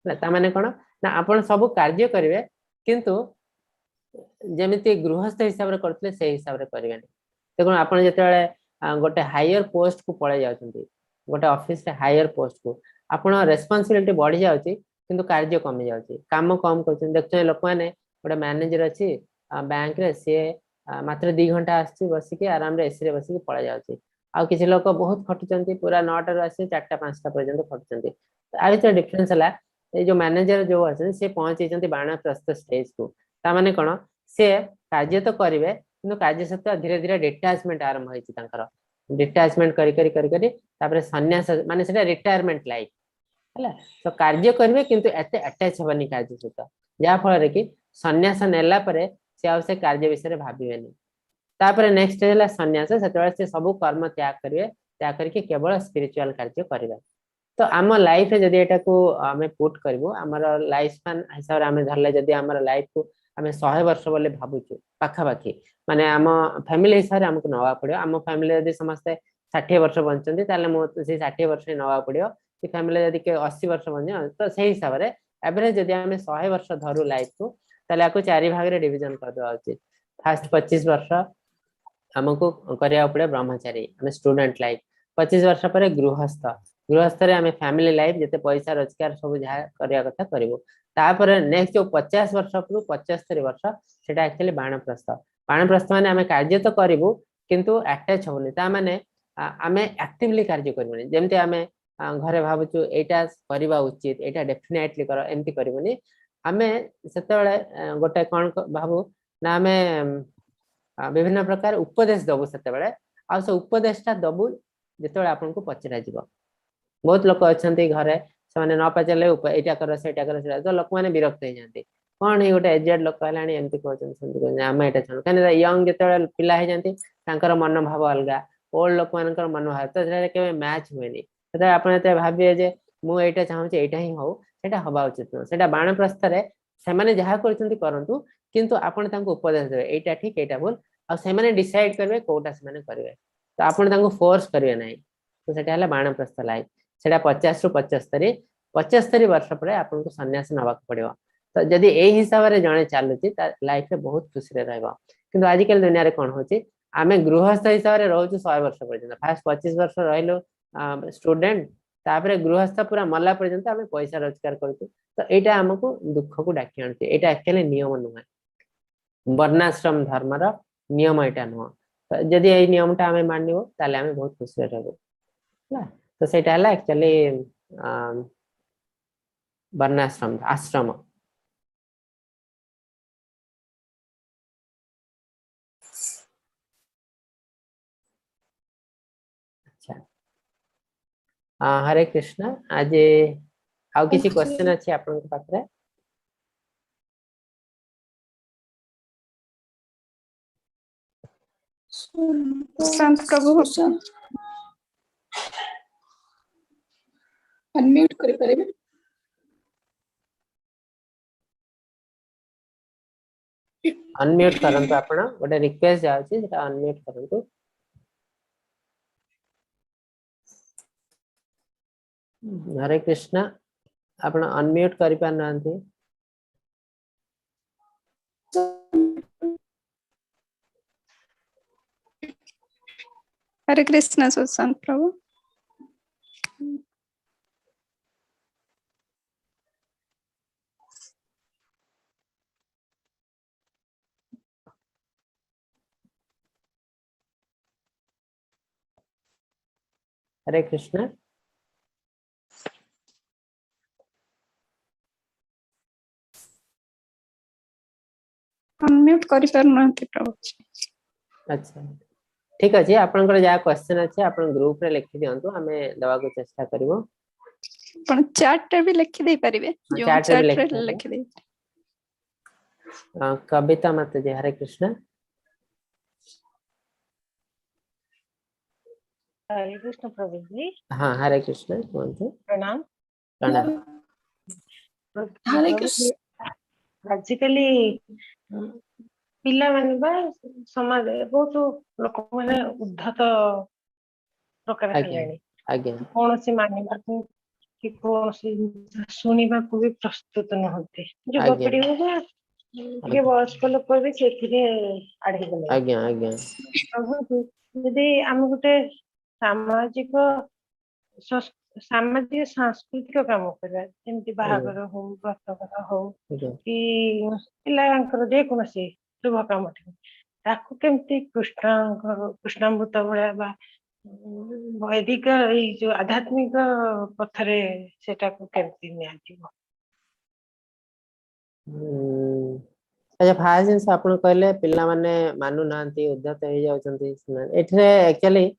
[SPEAKER 2] ता माने कोन ना आपण सब कार्य करिवे किंतु जेमिति गृहस्थ हिसाब रे करतले से हिसाब रे करिवे देखो आपण जते गोटे हायर पोस्ट को पळे जाउचंती गोटे ऑफिस रे हायर पोस्ट को आपण रेस्पोंसिबिलिटी बढ़ी जाउची किंतु कार्य कमी जाउची काम कम करछन देखछन लोक माने गोटे मैनेजर अछि बैंक रे से मात्र 2 घंटा आछि बसी के आराम रे एसी रे बसी के पळे जाउची आ किछि लोक बहुत खटुचंती पूरा 9 टा आसी 4टा 5टा पर्यंत खटुचंती आ विच डिफरेंस हला ए जो मैनेजर जो अछि से पहुंची चंती बाणप्रस्थ स्टेज को ता माने कोन से कार्य तो करिवे किंतु कार्य सत्य धीरे धीरे डिटैचमेंट आरंभ होईची तांकर डिटैचमेंट करी तापर सन्यास माने सेटा रिटायरमेंट लाइफ हला तो कार्य करिवे किंतु एते अटैच होबनी कार्य सहित जा फल रे कि सन्यास नेला परे से आ से कार्य विषय रे भाबिवेनी तापर नेक्स्ट है सन्यास से सब कर्म त्याग करेंगे त्याग करके केवल स्पिरिचुअल कार्य करेंगे तो आम लाइफ जदि एटा को आम पुट करूँ आम लाइफ स्पान हिसाब से आम धरले जदि आम लाइफ को आम 100 वर्ष बोले भावुचु पाखापाखि माने आम फैमिली हिसाब से आमको नवा पड़ो आम फैमिली यदि समस्ते 60 वर्ष बंचती से 60 वर्ष नवा पड़ो कि फैमिली यदि 80 वर्ष बंच तो से हिसाब से एवरेज जदि आम 100 वर्ष धरू लाइफ को ताले 4 भाग रे डिवीजन कर देवा उचित फास्ट 25 वर्ष हमको करिया पड़े ब्रह्मचारी आम स्टूडेंट लाइफ 25 वर्ष पर गृहस्थ रे आम फैमिली लाइफ जते पैसा रोजगार सब जहाँ करिया कथा करिवो तापर नेक्स्ट जो 50 वर्ष पर 75 वर्ष सेटा एक्चुअली बाणप्रस्थ माने आम कार्य तो करिवो किंतु अटैच होबनी ता माने आम एक्टिवली कार्य करबनी जेमते आम घरे भाबुचु एटा करबा उचित एटा डेफिनेटली कर एमती करबनी आम सेते गोटे कोन भाबु ना आम विभिन्न प्रकार उपदेश दबु से आ से उपदेशटा दबु जिते आपन को पचरा जीव बहुत लोक अच्छा घरे से न पचारे एटा कर से तो लोक मैंने विरक्त हो जाती कौन ही गोटे एजेड लोक है एमती कहते आम एटा चाहूँ कहीं यंग जो पिला हो जाती मन भाव अलग ओल्ड लोक मान मन भाव तो के मैच हुए आप भावे मुझे चाहूँ यहाँ ही हो हवा उचित नुह बाणप्रस्थ से जहाँ करूँ किंतु आपण तांको उपदेश देवे एटा ठीक एटा भूल आ से माने डिसाइड करबे कोटा से माने करबे तो आपण तांको फोर्स करबे नै तो सेटा हला बाणप्रस्थ लाइफ सेटा 50 रु 75 वर्ष पर आपण को सन्यास नवा पड़िबो तो जदी ए हिसाब रे जणे चालुची लाइफ रे बहुत खुशी रे रहबो किंतु आज कल दुनिया रे कोन होची आमे गृहस्थ हिसाब रे रहउछु 100 वर्ष पर्यंत फास्ट 25 वर्ष रहलो स्टूडेंट तापर गृहस्थ पूरा मला पर्यंत आम पैसा रोजगार करूँ तो यहाँ आमको दुख को डाकी आनु यहाँ एक्चुअली नियम नुहे वर्णाश्रम धर्मर नियम यहाँ नुह तो जदि यही नियमटा आम मानव ताले आम बहुत खुशी रहू तो सेटा एक्चुअली वर्णाश्रम आश्रम हरे कृष्ण आज आउ किसी क्वेश्चन अच्छी आपन के पाखरे
[SPEAKER 9] संत प्रभु अनम्यूट करि परिबे
[SPEAKER 2] अनम्यूट करंतु आपण गोटे रिक्वेस्ट जाउची सेटा अनम्यूट करंतु हरे कृष्ण आपण अनम्यूट करि पार नांती
[SPEAKER 9] हरे कृष्ण संत प्रभु
[SPEAKER 2] हरे कृष्ण
[SPEAKER 9] अनम्यूट करि पार नांती प्रभु
[SPEAKER 2] अच्छा ठीक अछि आपनकर जा क्वेश्चन अछि आपन ग्रुप रे लिखि दियंतु हमें दवा को चेष्टा करबो
[SPEAKER 9] पण चैट रे भी लिखि दे परिबे जो
[SPEAKER 2] चैट रे
[SPEAKER 9] चैट रे लिखि दे
[SPEAKER 2] कविता मत जी हरे कृष्ण
[SPEAKER 10] हरे कृष्ण प्रभु जी
[SPEAKER 2] हाँ हरे कृष्ण बोलते
[SPEAKER 10] प्रणाम
[SPEAKER 2] प्रणाम
[SPEAKER 9] हरे कृष्ण
[SPEAKER 10] आजिकली पिला माने बा समाज बहुत लोक माने उद्धत प्रकार
[SPEAKER 2] आज्ञा
[SPEAKER 10] हेलेनी
[SPEAKER 2] आज्ञा
[SPEAKER 10] कौन सी मानिबा कि कौन सी सुनिबा को भी प्रस्तुत नहते जो
[SPEAKER 2] आज्ञा
[SPEAKER 10] गपड़ी होगा ये वयस्क लोक भी सेथिरे आड़े गले
[SPEAKER 2] आज्ञा आज्ञा
[SPEAKER 10] प्रभु यदि हम गोटे सामाजिक सामाजिक सांस्कृतिक काम करवा जेमती बाहागर हो व्रतघर हो कि पिलांकर जेकोसी शुभ काम ताकू केमती कृष्णामृत भलिया बा वैदिक जो आध्यात्मिक पथरे सेटा को केमती नियाजिबो
[SPEAKER 2] अच्छा फास्ट जिनस आपण कहले पिला माने मानु नांती उद्धत हो जाउछंती एठरे एक्चुअली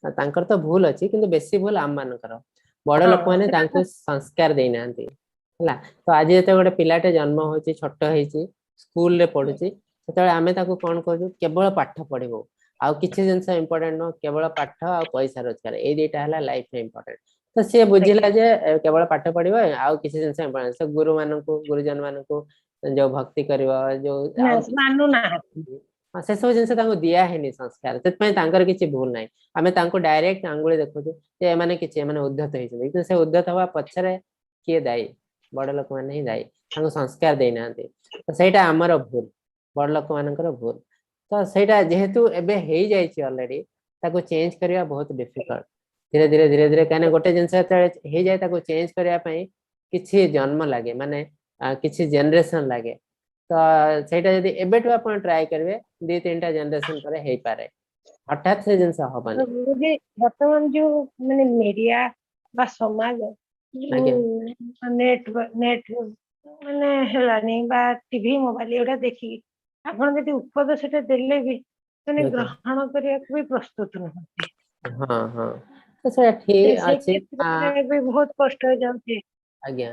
[SPEAKER 2] तांकर तो भूल अछि किंतु बेसी भूल आम मानकर बड़ लोक माने तांको संस्कार देई नांती हला तो आज जते गोटे पिलाटे जन्म होची छोट होईची स्कूल रे पढुची सेते आमे ताको कोन कहू केवल पाठ पढिबो आ किछि जिनस इंपोर्टेंट न केवल पाठ आ पैसा रोजगार ए दुईटा हला लाइफ रे इंपोर्टेंट तो से बुझिला जे केवल पाठ पढिबो आ किछि जिनस इंपोर्टेंट से गुरु माननकु गुरुजन माननकु जो भक्ति करबो जो
[SPEAKER 10] मानु ना
[SPEAKER 2] से सब जिनस ताको दिया हेनी संस्कार सेत पय तांकर किछि भूल नाही आमे तांको डायरेक्ट आंगुली देखु जे माने किछि माने उद्धत होइछ लेकिन से उद्धत हवा पछरे के दाई बड़ लोक माने ही दाई तांको संस्कार देई नांती तो सेटा हमर भूल बड़ लोक मानकर भूल तो सेटा जेहेतु एबे हेई जाईची ऑलरेडी ताको चेंज करिया बहुत डिफिकल्ट धीरे धीरे धीरे धीरे काने गोटे जिनस हेई जाय ताको चेंज करिया पई किछि जन्म लागे माने किछि जनरेशन लागे तो सेटा यदि एबेटू आपण ट्राई करबे दे तीनटा जनरेशन पर हेई पारे हठात से जिनस हबनी
[SPEAKER 10] मुझे वर्तमान जो माने मीडिया बा समाज नेट नेट माने हेलानी बा टीवी मोबाइल एटा देखि आपण यदि उपद सेटा देले भी माने ग्रहण करिया भी प्रस्तुत नहते
[SPEAKER 2] हां हां तो सेटा ठीक अछि
[SPEAKER 10] भी बहुत कष्ट हो जाउछे
[SPEAKER 2] आज्ञा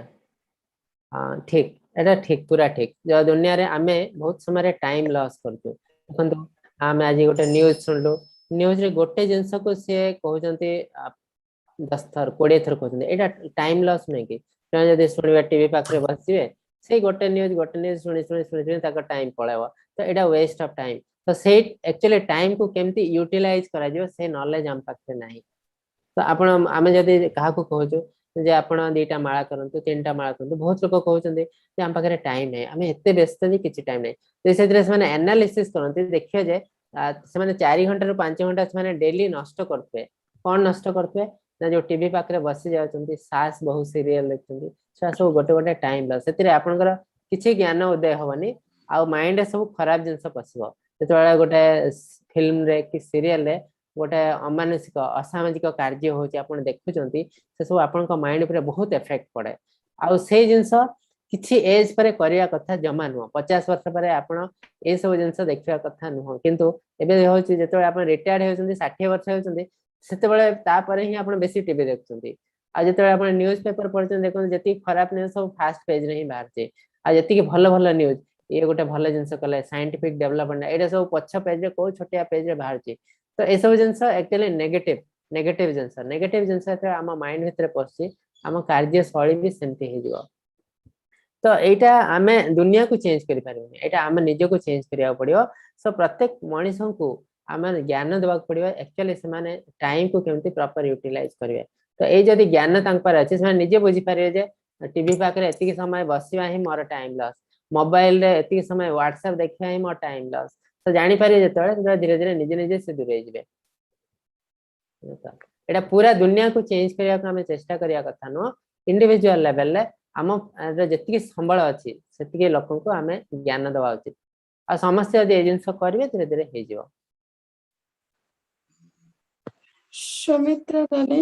[SPEAKER 2] हां ठीक एटा ठीक पूरा ठीक जो दुनिया रे आमे बहुत समय टाइम लॉस करतु देखंतु आमे आज गोटे न्यूज़ सुनलो न्यूज़ रे गोटे जिंस को से कहउचंती 10 थर 20 थर कहउचंती एटा टाइम लॉस नै कि जदि सुनिबा टीवी पाखरे बसिबे से गोटे न्यूज़ सुनी ताका टाइम पळेबो तो एटा वेस्ट ऑफ टाइम तो से एक्चुअली टाइम को केमती यूटिलाइज करा जिवो से नॉलेज हम पाखरे नाही तो आपण आमे जदि काहा को कहउचो जे आपण दुईटा माळा करंतु तीनटा माळा करंतु बहुत लोक कहउचंती जे हम पाखरे टाइम नै आमे एते व्यस्त जे किछि टाइम नै ते सेतरे माने एनालिसिस करंती देखियो जे से माने 4 घंटा रु 5 घंटा से माने डेली नष्ट करते कोन नष्ट करते ना जो टीवी पाखरे बसी जाउछन्ती सास बहु सीरियल देखछन्ती से सब गोटे गोटे टाइम लॉस सेतिरे आपनकर किछि ज्ञान उदय होबनी आ माइंड सब खराब जिंस पसिबो जेतबेला गोटे फिल्म रे कि सीरियल रे गोटे अमानसिक असामाजिक कार्य होची आपण देखुचंती से सब आपनका माइंड ऊपर बहुत इफेक्ट पड़े आ से जिंस किछि एज पर करिया कथा जमा नुह 50 वर्ष पर आपण ए सब जिंस देखिया कथा नुह किंतु एबे होची जेतबेला आपण रिटायर्ड होचंती 60 वर्ष होचंती सेतबेला ता पर ही आपण बेसी टीवी देखुचंती आ जेतबेला आपण न्यूज़ पेपर पढचन देखन जति खराब न्यूज़ सब फास्ट पेज रे ही बाहर छे आ जति भलो भलो न्यूज़ ये गोटे भलो जिंस कले साइंटिफिक डेवलपमेंट एटा सब पछ पेज रे को छोटिया पेज रे बाहर छे तो ए सब जिंस एक्चुअली नेगेटिव जिंस आम माइंड भितर पसी आम कार्य शैली भी सेमती हे जिवो तो एटा आमे दुनिया को चेंज करि पारिबनी एटा आमे निज को चेंज करिया पड़ियो सो प्रत्येक मनुष्य को आमे ज्ञान देबा पड़ियो एक्चुअली से माने टाइम को केमती प्रॉपर यूटिलाइज करिवे तो ए जदी ज्ञान तांक पर अछि से निजे बुझी पारिवे जे टीवी पाखरे एतिक समय बसिवा ही मोर टाइम लॉस मोबाइल रे एतिक समय व्हाट्सएप देखिया ही मोर टाइम लॉस तो जानि पारे जेतले धीरे धीरे निजे निजे से दूर जिवे एटा पूरा दुनिया को चेंज करिया को हमें चेष्टा करिया कथा नो इंडिविजुअल लेवल ले आम जति संबल अच्छी से लोक को आम ज्ञान दवा उचित आ समस्या यदि जिन करेंगे धीरे धीरे हो जाओ
[SPEAKER 9] सुमित्रा दानी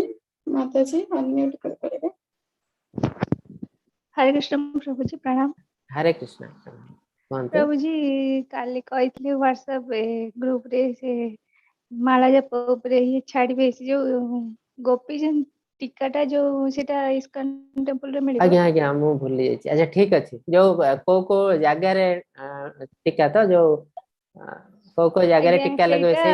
[SPEAKER 9] माता जी अनम्यूट कर परिबे।
[SPEAKER 8] हरे कृष्ण प्रभु जी प्रणाम।
[SPEAKER 2] हरे कृष्ण
[SPEAKER 8] प्रभु जी काली कहते व्हाट्सएप ग्रुप रे से माला जप ऊपर ये छाड़बे से जो गोपीचंद टिकाटा जो सेटा इस्कन टेंपल रे मिलिबो।
[SPEAKER 2] आज्ञा आज्ञा मु भूली जाई अच्छा ठीक अछि जो को जागा रे टिका तो जो को जागा रे टिका लगे से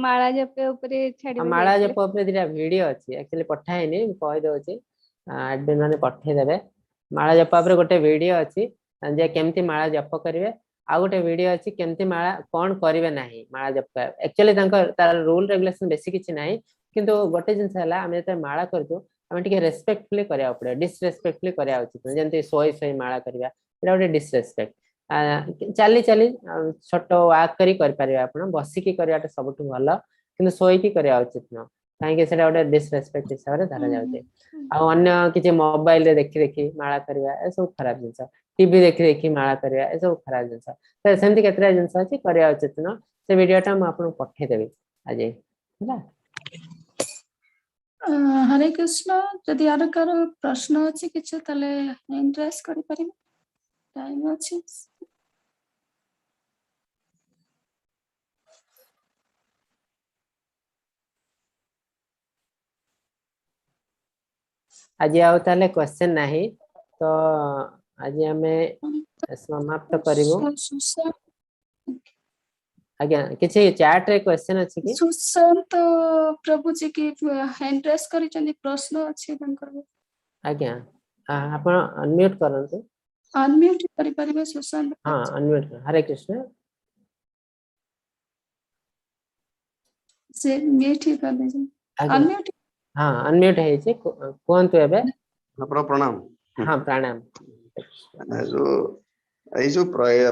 [SPEAKER 8] माला जप ऊपर छाड़बे
[SPEAKER 2] माला जप ऊपर दिरा वीडियो अछि एक्चुअली पठाइनी कह दो छी एडमिन माने पठे देबे माला जप ऊपर गोटे वीडियो अछि जे केमती माला जप करिवे आ गोटे वीडियो अछि केमती माला कोन करिवे नाही माला जप एक्चुअली तार रूल रेगुलेशन बेसी किछि नाही किंतु गोटे जिंस हला हम जते माला करतो हम टिके रेस्पेक्टफुली करिया पड़े डिसरेस्पेक्टफुली करिया उचित जेंति सोई सोई माला करिया एटा गोटे डिसरेस्पेक्ट चाली चाली छोट वाक करी कर परिया आपण बसिकी करियाटा सबटु भलो किंतु सोईकी करिया उचित न काहे सेटा गोटे डिसरेस्पेक्ट हिसाब रे धरा जाउते आ अन्य किछि मोबाइल रे देखि देखि माला करिया ए सब खराब जिंस टीवी देखि देखि माला करिया ए सब खराब जिंस त सेमति केतरा जिंस अछि करिया उचित न से वीडियोटा हम आपन पठे देबे आज हैला।
[SPEAKER 9] हरे कृष्ण जदि यार कार प्रश्न अछि किछ तले हैंड रेज करि परिबे टाइम अछि।
[SPEAKER 2] आज आउ ताले क्वेश्चन नाही तो आज हमें समाप्त करिवो आज्ञा किछि चैट रे क्वेश्चन अछि कि
[SPEAKER 9] सुशांत प्रभु जी की हैंड रेज करि चंदी प्रश्न अछि तंकर
[SPEAKER 2] आज्ञा आपण अनम्यूट करंतु
[SPEAKER 9] अनम्यूट करि परिबे सुशांत
[SPEAKER 2] हां अनम्यूट हरे कृष्ण
[SPEAKER 9] से म्यूट ही कर दे अनम्यूट
[SPEAKER 2] हां अनम्यूट है छै कोन तो एबे
[SPEAKER 11] प्रणाम
[SPEAKER 2] हां प्रणाम
[SPEAKER 11] जो ए जो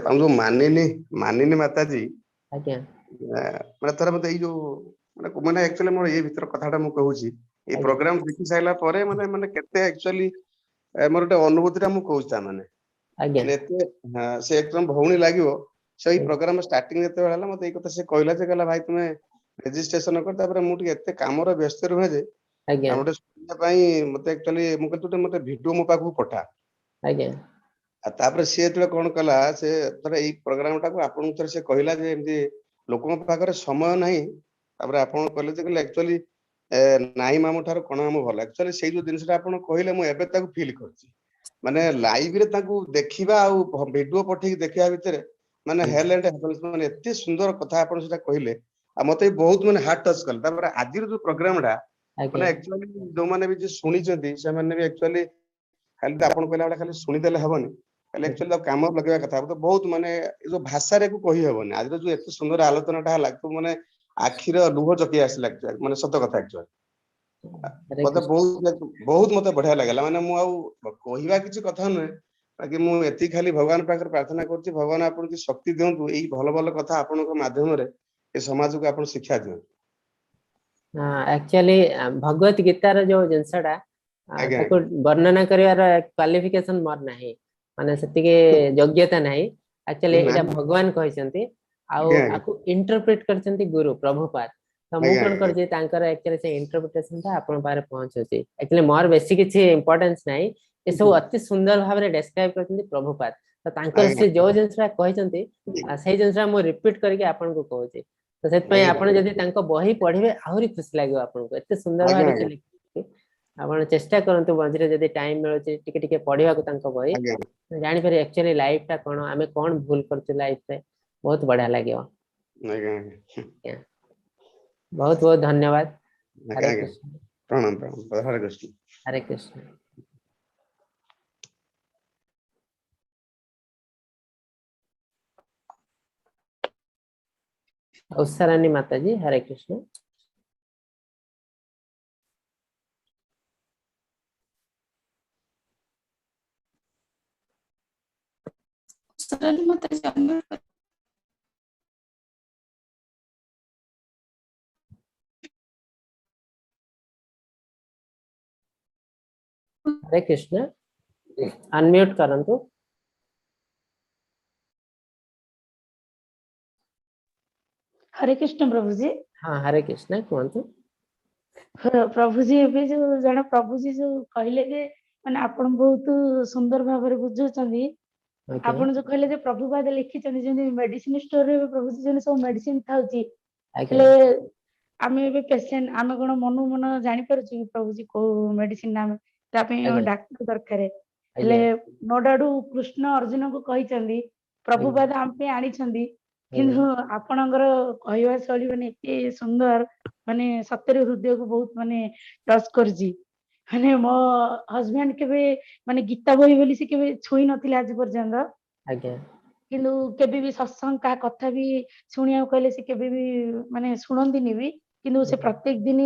[SPEAKER 11] हम जो मानिनी माता जी
[SPEAKER 2] आज्ञा
[SPEAKER 11] माने थरा मते ए जो माने एक्चुअली मोर ए भीतर कथाटा मु कहूची ए प्रोग्राम देखि साइला परे माने माने केते एक्चुअली मोर एक अनुभूतिटा मु कहूचा माने
[SPEAKER 2] आज्ञा
[SPEAKER 11] एते से एकदम भौणी लागिवो सही प्रोग्राम स्टार्टिंग जते होला मते ए कथा से कहला जे कहला भाई तुमे रजिस्ट्रेशन कर तापर मु टिके एते कामर व्यस्त रहे जे
[SPEAKER 2] आज्ञा
[SPEAKER 11] हमटे सुनिया पई मते एक्चुअली मु कहतुटे मते वीडियो मो पाखु पठा
[SPEAKER 2] आज्ञा
[SPEAKER 11] आ तापर से एतले कोन कला से तरे ए प्रोग्रामटा को आपन तरे से कहला जे एमती लोकन पाखरे समय नाही तापर आपन कहले जे कहले एक्चुअली नाही मामु ठार कोन हम भल एक्चुअली से जो दिनसटा आपन कहले मु एबे ताकू फील करछि माने लाइव रे ताकू देखिबा आ वीडियो पठि देखिया भितरे माने हेल एंड हेल्प माने एते सुंदर कथा आपन सेटा कहले आ मते बहुत माने हार्ट टच कल तापर आजिर जो प्रोग्रामटा माने एक्चुअली जो माने भी जे सुनि चंदी से माने भी एक्चुअली खाली आपन कहला खाली सुनि देले हबनी खाली एक्चुअली काम लगेबा कथा तो बहुत माने जो भाषा रे को कहि हबनी आज जो एते सुंदर आलोचनाटा हला तो माने आखिर लुह जकी आसी लागछ माने सत कथा एक्चुअली मते बहुत मते बढ़िया लागला माने मु आउ कहिबा किछि कथा न बाकी मु एति खाली भगवान पाकर प्रार्थना करछि भगवान आपन की शक्ति देंतु एई भलो भलो कथा आपन को माध्यम रे ए समाज को आपन शिक्षा दियंतु
[SPEAKER 2] एक्चुअली भगवत गीतार जो जिनसटा
[SPEAKER 11] आज्ञा
[SPEAKER 2] ताको वर्णना करिवार क्वालिफिकेशन मोर नाही माने सेतिके योग्यता नाही एक्चुअली
[SPEAKER 11] ना
[SPEAKER 2] एटा भगवान कहिसंती आउ
[SPEAKER 11] आज्ञा आज्ञा
[SPEAKER 2] आकु इंटरप्रेट करचंती गुरु प्रभुपाद तो मु
[SPEAKER 11] आज्ञा
[SPEAKER 2] कोन
[SPEAKER 11] आज्ञा
[SPEAKER 2] करजे तांकर एक्चुअली से इंटरप्रिटेशन था आपण पारे पहुंचोची एक्चुअली मोर बेसी किछि इंपोर्टेंस नाही ए सब अति सुंदर भाबरे डिस्क्राइब करचंती प्रभुपाद तो तांकर
[SPEAKER 11] आज्ञा
[SPEAKER 2] से जो जिनसटा कहिसंती सेही जिनसटा मु रिपीट करके आपण को कहूची तो सेत पय
[SPEAKER 11] आज्ञा
[SPEAKER 2] आपण जदी तांको बही पढिबे आहुरी खुशी लागो आपण को एते सुंदर
[SPEAKER 11] आज्ञा
[SPEAKER 2] भाबरे
[SPEAKER 11] आज्ञा
[SPEAKER 2] से लिखि आपण चेष्टा करंतु मझिरे जदी टाइम मिलुची टिके टिके पढिबा को तांको बही
[SPEAKER 11] आज्ञा
[SPEAKER 2] जानि पारे एक्चुअली लाइफ ता कोन आमे कोन भूल करछु लाइफ रे बहुत बढ़िया लागियो
[SPEAKER 11] आज्ञा
[SPEAKER 2] बहुत बहुत धन्यवाद
[SPEAKER 11] आज्ञा
[SPEAKER 2] हरे
[SPEAKER 11] आज्ञा
[SPEAKER 2] कृष्ण
[SPEAKER 11] प्रणाम प्रणाम हरे कृष्ण
[SPEAKER 2] हरे कृष्ण उषारानी माता जी हरे कृष्ण
[SPEAKER 9] सरल मत unmute
[SPEAKER 2] हरे कृष्ण अनम्यूट करंतु
[SPEAKER 12] हरे कृष्ण प्रभु जी
[SPEAKER 2] हाँ हरे कृष्ण कहतु
[SPEAKER 12] प्रभु जी एबे जो जण प्रभु जी जो कहले जे माने आपण बहुत सुंदर भाबरे बुझुचंदी आपण जो कहले जे प्रभुपाद लिखिचंदी जे मेडिसिन स्टोर रे प्रभु जी जे सब मेडिसिन थाउची हेले आमे एबे पेशेंट आमे कोन मनु मन जानि परछु प्रभु जी को मेडिसिन नाम तापे डॉक्टर दरकारे हेले नो डाडू कृष्ण अर्जुन को कहिचंदी प्रभुपाद आम पे आनी छंदी किंतु आपणकर कहवा शैली माने एते सुंदर माने सत्य हृदय को बहुत माने टच करजी माने मो हस्बैंड केबे माने गीता बही बोली से केबे छुई नथिले आज पर्यंत
[SPEAKER 2] आज्ञा
[SPEAKER 12] किंतु केबे भी सत्संग का कथा भी सुनिया कहले से केबे भी माने सुनंदिनी भी किंतु से प्रत्येक दिन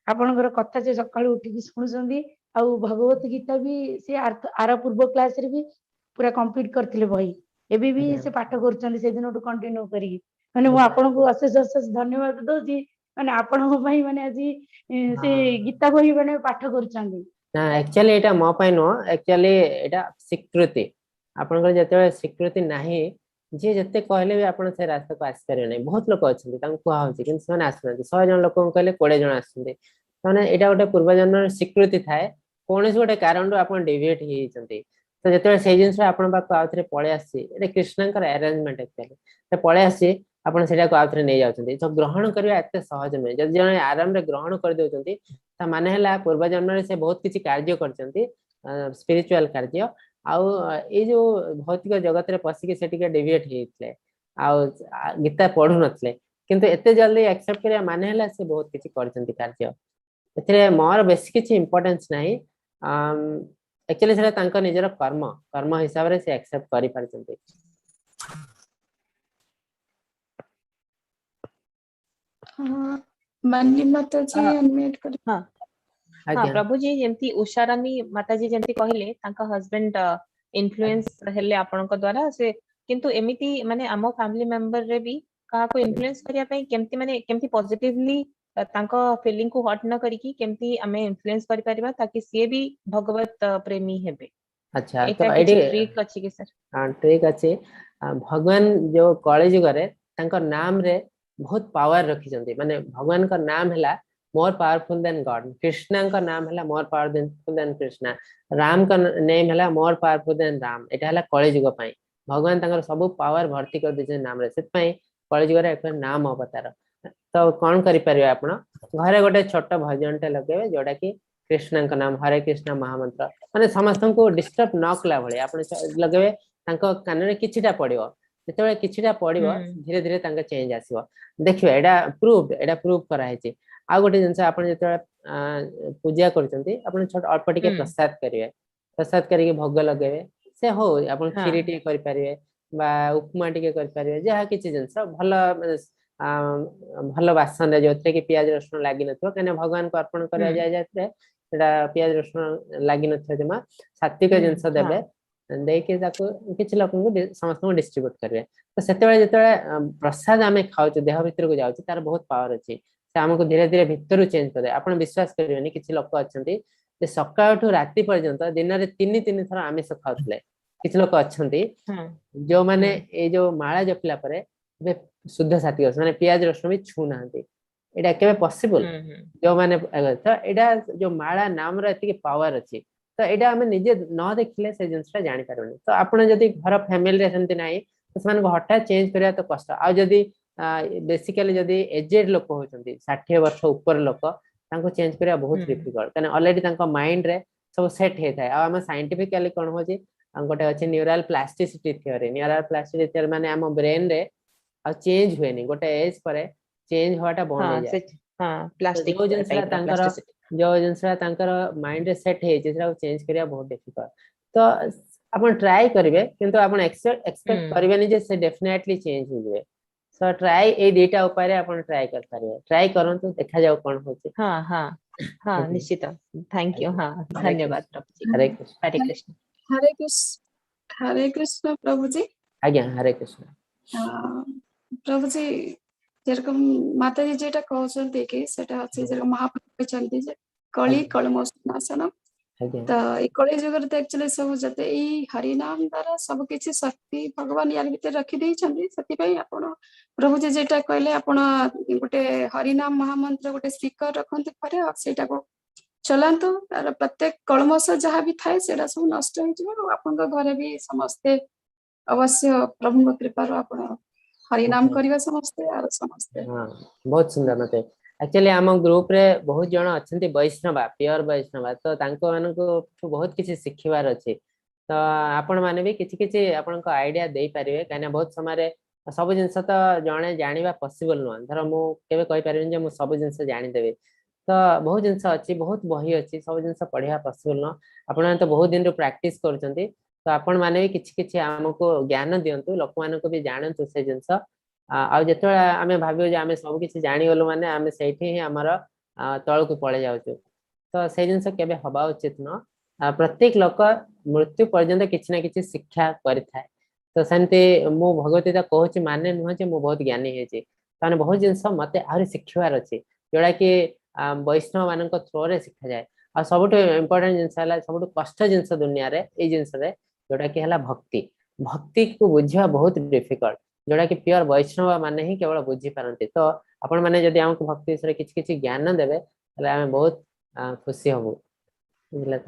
[SPEAKER 12] आपणकर कथा से सकाळु उठी की सुनुचंदी आ भगवत गीता भी से आर पूर्व क्लास रे भी पूरा कंप्लीट करथिले बही एबे भी से पाठ करचंदी से दिन टू कंटिन्यू करी माने मु आपन को अशेष अशेष धन्यवाद दोजी माने आपन को भाई माने आज से गीता बही माने पाठ करचंदी
[SPEAKER 2] ना एक्चुअली एटा मो पय नो एक्चुअली एटा स्वीकृति आपन जते स्वीकृति नाही जे जते कहले भी आपन से रास्ता को आस करे नै बहुत लोक अछि तांको कुआ होछि किंतु सने आसना 100 जन लोक कहले 20 जन आसुंदे माने एटा गोटे पूर्व जन्म स्वीकृति थाए कोनस गोटे कारण रो आपन डेविएट हि जंते तो जते से जिंस आपन बाक आउथरे पळे आसी एटा कृष्णकर अरेंजमेंट एक्चुअली ते पळे आसी आपन सेटा को आउथरे नै जाउछंती तो ग्रहण करिया एते सहज नै जदि जने आराम रे ग्रहण कर देउछंती ता माने हला पूर्व जन्म रे से बहुत किछि कार्य करछंती स्पिरिचुअल कार्य आउ ए जो भौतिक जगत रे पसी के सेटिके डेविएट हेतले आउ गीता पढु नथले किंतु एते जल्दी एक्सेप्ट करिया माने हला से बहुत किछि करछंती कार्य एथरे मोर बेसी किछि इंपोर्टेंस नाही एक्चुअली सेटा तांका निजर कर्म कर्म हिसाब रे से एक्सेप्ट करि परछंती
[SPEAKER 9] हाँ माननी माता जी अनम्यूट कर
[SPEAKER 3] हाँ हाँ प्रभु जी जेंती उषारानी माता जी जेंती कहिले तांका हस्बैंड इन्फ्लुएंस हेले आपनक द्वारा से किंतु एमिति माने आमो फैमिली मेंबर रे भी कहा को इन्फ्लुएंस करिया पई केमती माने केमती पॉजिटिवली तांका फीलिंग को हट न करिकी केमती आमे इन्फ्लुएंस करि परिबा ताकि से भी भगवत प्रेमी हेबे
[SPEAKER 2] अच्छा
[SPEAKER 3] एटा
[SPEAKER 2] तो
[SPEAKER 3] किछि
[SPEAKER 2] एडी
[SPEAKER 3] ट्रिक अछि कि सर
[SPEAKER 2] हां ठीक अछि भगवान जो कळे जुग रे तांका नाम रे बहुत पावर रखी जंती माने भगवान का नाम हला more powerful than God Krishna का नाम हला more powerful than Krishna Ram का नेम हला मोर पावरफुल देन राम एटा हला कळे जुग पई भगवान तांकर सब पावर भर्ती कर दिजे नाम रे सेत पई कळे जुग रे एक नाम अवतार तो कोन करि परिबे आपण घरे गोटे छोट भजन टे लगेबे जोडा कि कृष्ण का नाम हरे कृष्ण महामंत्र माने समस्त को डिस्टर्ब न कला भले आपण लगेबे तांको कान रे किछिटा पडिबो जेतेबे किछिटा पडिबो धीरे धीरे तांका चेंज आसीबो देखिबे एडा प्रूव करा हेछि आ गोटे जिंस आपण जेतेबे पूजा करचंती आपण छोट अल्प टिके प्रसाद करिवे प्रसाद करिके भोग लगेबे से हो आपण खीरी टिके करि परिवे बा उपमा टिके करि परिवे जहा किछि जिंस भलो भलो वासन रे जोते कि प्याज रसुन लागि नथो कने भगवान को अर्पण करा जाय जाते एडा प्याज रसुन लागि नथो जमा सात्विक जिंस देबे देके ताको किछि लोक को समस्त को डिस्ट्रीब्यूट करबे तो सेतेबे जेतेबे प्रसाद आमे खाउ देह भीतर को जाउ तार बहुत पावर अछि से आमको धीरे धीरे भितर चेंज करे आपण विश्वास करिवेनी किछि लोक अछंती जे सकाळठू राति पर्यंत दिन रे 3 थर आमिष खाउतले किछि लोक अछंती जो माने ए जो माळा जपला परे बे शुद्ध सात्विक माने प्याज रसुन भी छू नांती एटा केबे पॉसिबल जो माने तो एटा जो माळा नाम रे एति पावर अछि तो एटा हम निजे न देखले से जिंसटा जानि पारबनी तो आपण जदी घर फैमिली रे सेंति नाही तो मान हठात चेंज करिया तो कष्ट आ जदी बेसिकली जदी एजेड लोक होचंती 60 वर्ष ऊपर लोक तांको चेंज करिया बहुत डिफिकल्ट कने ऑलरेडी तांको माइंड रे सब सेट हे थाए आ हम साइंटिफिकली कोन होची गोटे अछि neural plasticity theory neural plasticity theory माने हम ब्रेन रे आ चेंज हुएनी गोटे एज परे चेंज होवाटा बंद हो जाए
[SPEAKER 3] हां प्लास्टिक
[SPEAKER 2] जो जिनसा तांकर माइंड रे सेट हे जेसा चेंज करिया बहुत डिफिकल्ट तो अपन ट्राई करिवे किंतु अपन एक्सपेक्ट करिवेनी जे से डेफिनेटली चेंज हो जाए सो ट्राई ए डेटा ऊपर अपन ट्राई कर पारे ट्राई करंतु देखा जाओ कोन होची
[SPEAKER 3] हां हां हां निश्चित थैंक यू हां धन्यवाद प्रभु जी
[SPEAKER 2] हरे कृष्ण
[SPEAKER 3] हरे कृष्ण
[SPEAKER 9] हरे कृष्ण प्रभु जी
[SPEAKER 2] आज्ञा हरे कृष्ण
[SPEAKER 9] प्रभु जी जेरकम माता जी जेटा कहउछन्ते कि सेटा अछि जेरकम महाप्रभु कहछन्ते जे कली कलमोसनासन तो ए कली जुगर तो एक्चुअली सब जते ई हरि नाम द्वारा सब किछि शक्ति भगवान यार भीतर रखि देइ छन्ती सती पई आपण प्रभु जी जेटा कहले आपण गोटे हरि नाम महामंत्र गोटे स्पीकर रखन्ते पारे आ सेटा को चलांतु तार प्रत्येक कलमोस जहाँ भी थाए सेटा सब नष्ट हो जिवो आपण घरे भी समस्ते अवश्य प्रभु कृपा आपण हरि नाम करबा समस्ते आर समस्ते
[SPEAKER 2] हां बहुत सुंदर मते एक्चुअली हम ग्रुप रे बहुत जण अछंती वैष्णवा प्योर वैष्णवा तो तांको मानको बहुत किछि सिखिबार अछि तो आपण माने भी किछि किछि आपण को आईडिया देई परिवे काना बहुत समय रे सब जिंस तो जणे जानिबा पॉसिबल न धर मु केबे कहि परिबिन जे मु सब जिंस जानि देबे तो बहुत जिंस अछि बहुत बही अछि सब जिंस पढिया पॉसिबल न आपण तो बहुत दिन रो प्रैक्टिस करचंती तो आपण माने भी किछि किछि हमको ज्ञान दियंतु लोक मानको भी जानंतु से जिंस आ जेतो आमे भाबियो जे आमे सब किछि जानि गलो माने आमे सेठी ही हमर तळ को पळे जाउछु तो से जिंस केबे हबा उचित न प्रत्येक लोक मृत्यु पर्यंत किछि ना किछि शिक्षा करथाय तो सेंते मु भगवती ता कहूची माने नुह जे मु बहुत ज्ञानी हे छी ताने बहुत जिंस मते आरि शिखवार अछि जोडा कि वैष्णव मानक थ्रो रे शिखा जाय आ सबटो इंपोर्टेंट जिंस हला सबटो कष्ट जिंस दुनिया रे ए जिंस रे जोडा कि हला भक्ति भक्ति को बुझिया बहुत डिफिकल्ट जोडा कि प्योर वैष्णव माने ही केवल बुझी पारंती तो आपण माने जदी हमको भक्ति विषय किछि किछि ज्ञान देबे तले हम बहुत खुशी हबो बुझला त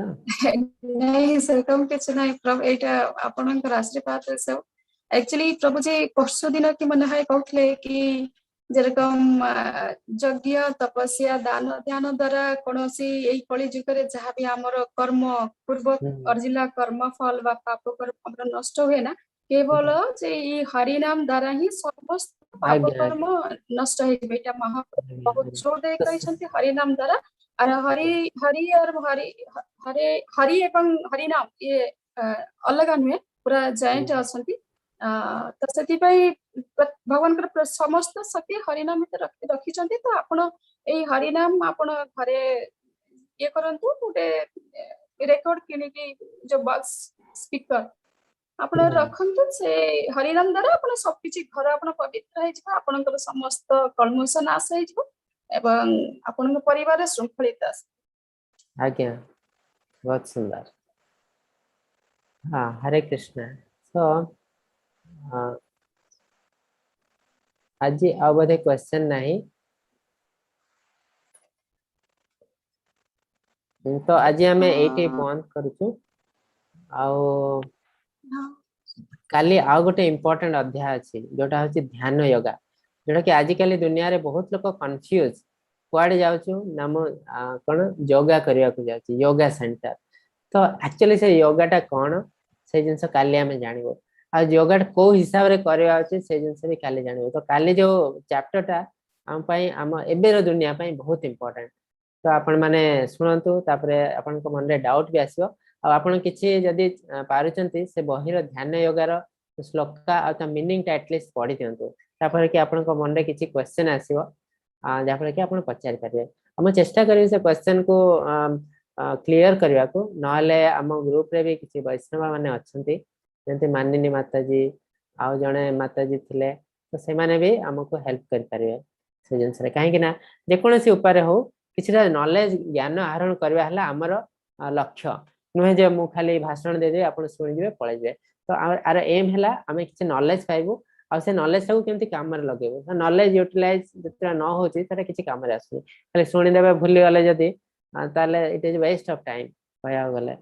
[SPEAKER 9] नहीं सरकम किछ नहीं प्रभु एटा आपनक आशीर्वाद सब एक्चुअली प्रभु जी परसो दिन कि मन है कहथले कि जेरकम यज्ञ तपस्या दान ध्यान द्वारा कोनोसी एई कली जुगरे जहाँ भी हमर कर्म पूर्व अर्जिला कर्म फल बा पाप कर्म हमर नष्ट हुए ना केवल जे ई हरि नाम द्वारा ही समस्त पाप कर्म नष्ट हे बेटा महाप्रभु बहुत जोर दे कहछन्ती हरि नाम द्वारा और हरि हरि और हरि हरे हरि एवं हरि नाम ये अलग नुहे पूरा जॉइंट असंती तो सेति पई भगवान कर समस्त शक्ति हरि नाम में रखि छन्ती तो आपण ए हरि नाम आपण घरे ये करंतु गोटे रेकॉर्ड किने की जो बॉक्स स्पीकर आपण रखंतु से हरि नाम द्वारा आपण सब किछि घर आपण पवित्र हे जिवो आपनकर समस्त कलमश नाश हे जिवो एवं आपन परिवार श्रृंखलित आस
[SPEAKER 2] आज्ञा बहुत सुंदर हाँ हरे कृष्ण तो आज आउ बोधे क्वेश्चन नहीं तो आज आम ये बंद करूँ आउ काली आउ गोटे इम्पोर्टेंट अध्याय अच्छी जोटा हूँ ध्यान योगा जोटा कि आजिकल दुनिया रे बहुत लोग कंफ्यूज कुआडे जाउछु नाम कोन योगा करिया को जाउछि योगा सेंटर तो एक्चुअली से योगा टा कोन से जिंस काली हमें जानिबो आ योगा को हिसाब रे करया अछि से जिंस भी काली जानिबो तो काली जो चैप्टर टा हम पई हम एबेर दुनिया पई बहुत इंपोर्टेंट तो आपण माने सुनंतु तापरे आपण को मन रे डाउट भी आसीबो आ आपण किछि जदी पारुचंती से बहिर ध्यान योगा रो श्लोका आ ता मीनिंग टा एटलीस्ट पढि दियंतु तापर कि आपण को मन रे किछि क्वेश्चन आसीबो जहाँ कि आप पचारि पारे हम चेष्टा करें से क्वेश्चन को क्लियर करने को ना आम ग्रुप रे भी किसी वैष्णव माने अच्छे जैसे मानिनी माताजी आउ जड़े माताजी थे तो से माने भी आमको हेल्प कर पारे से जिनस कहीं ना जेकोसी उपाय हो किछिटा नॉलेज ज्ञान आहरण करबा हला हमर लक्ष्य नुहे जे मु खाली भाषण दे दे आपण सुनि दिबे पळे जे तो आर एम हला हमें किछ नॉलेज पाइबो आ से नॉलेज को केमती काम रे लगेबो तो नॉलेज यूटिलाइज जतरा न होची तरे किछ काम रे आसु खाली सुनि देबे भूली गले जदी ताले it is waste of time कहया गले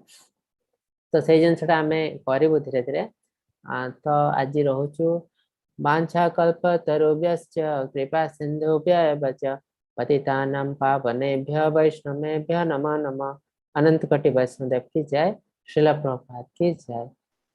[SPEAKER 2] तो से जिनसटा हमें करबो धीरे धीरे तो आज रहउछु वांछा कल्प तरुभ्यश्च कृपा सिन्धुभ्य एव च पतितानां पावनेभ्य वैष्णवेभ्य नमो नमः। अनंत कोटि वैष्णोदेव की जय। श्रील प्रभुपाद की जय।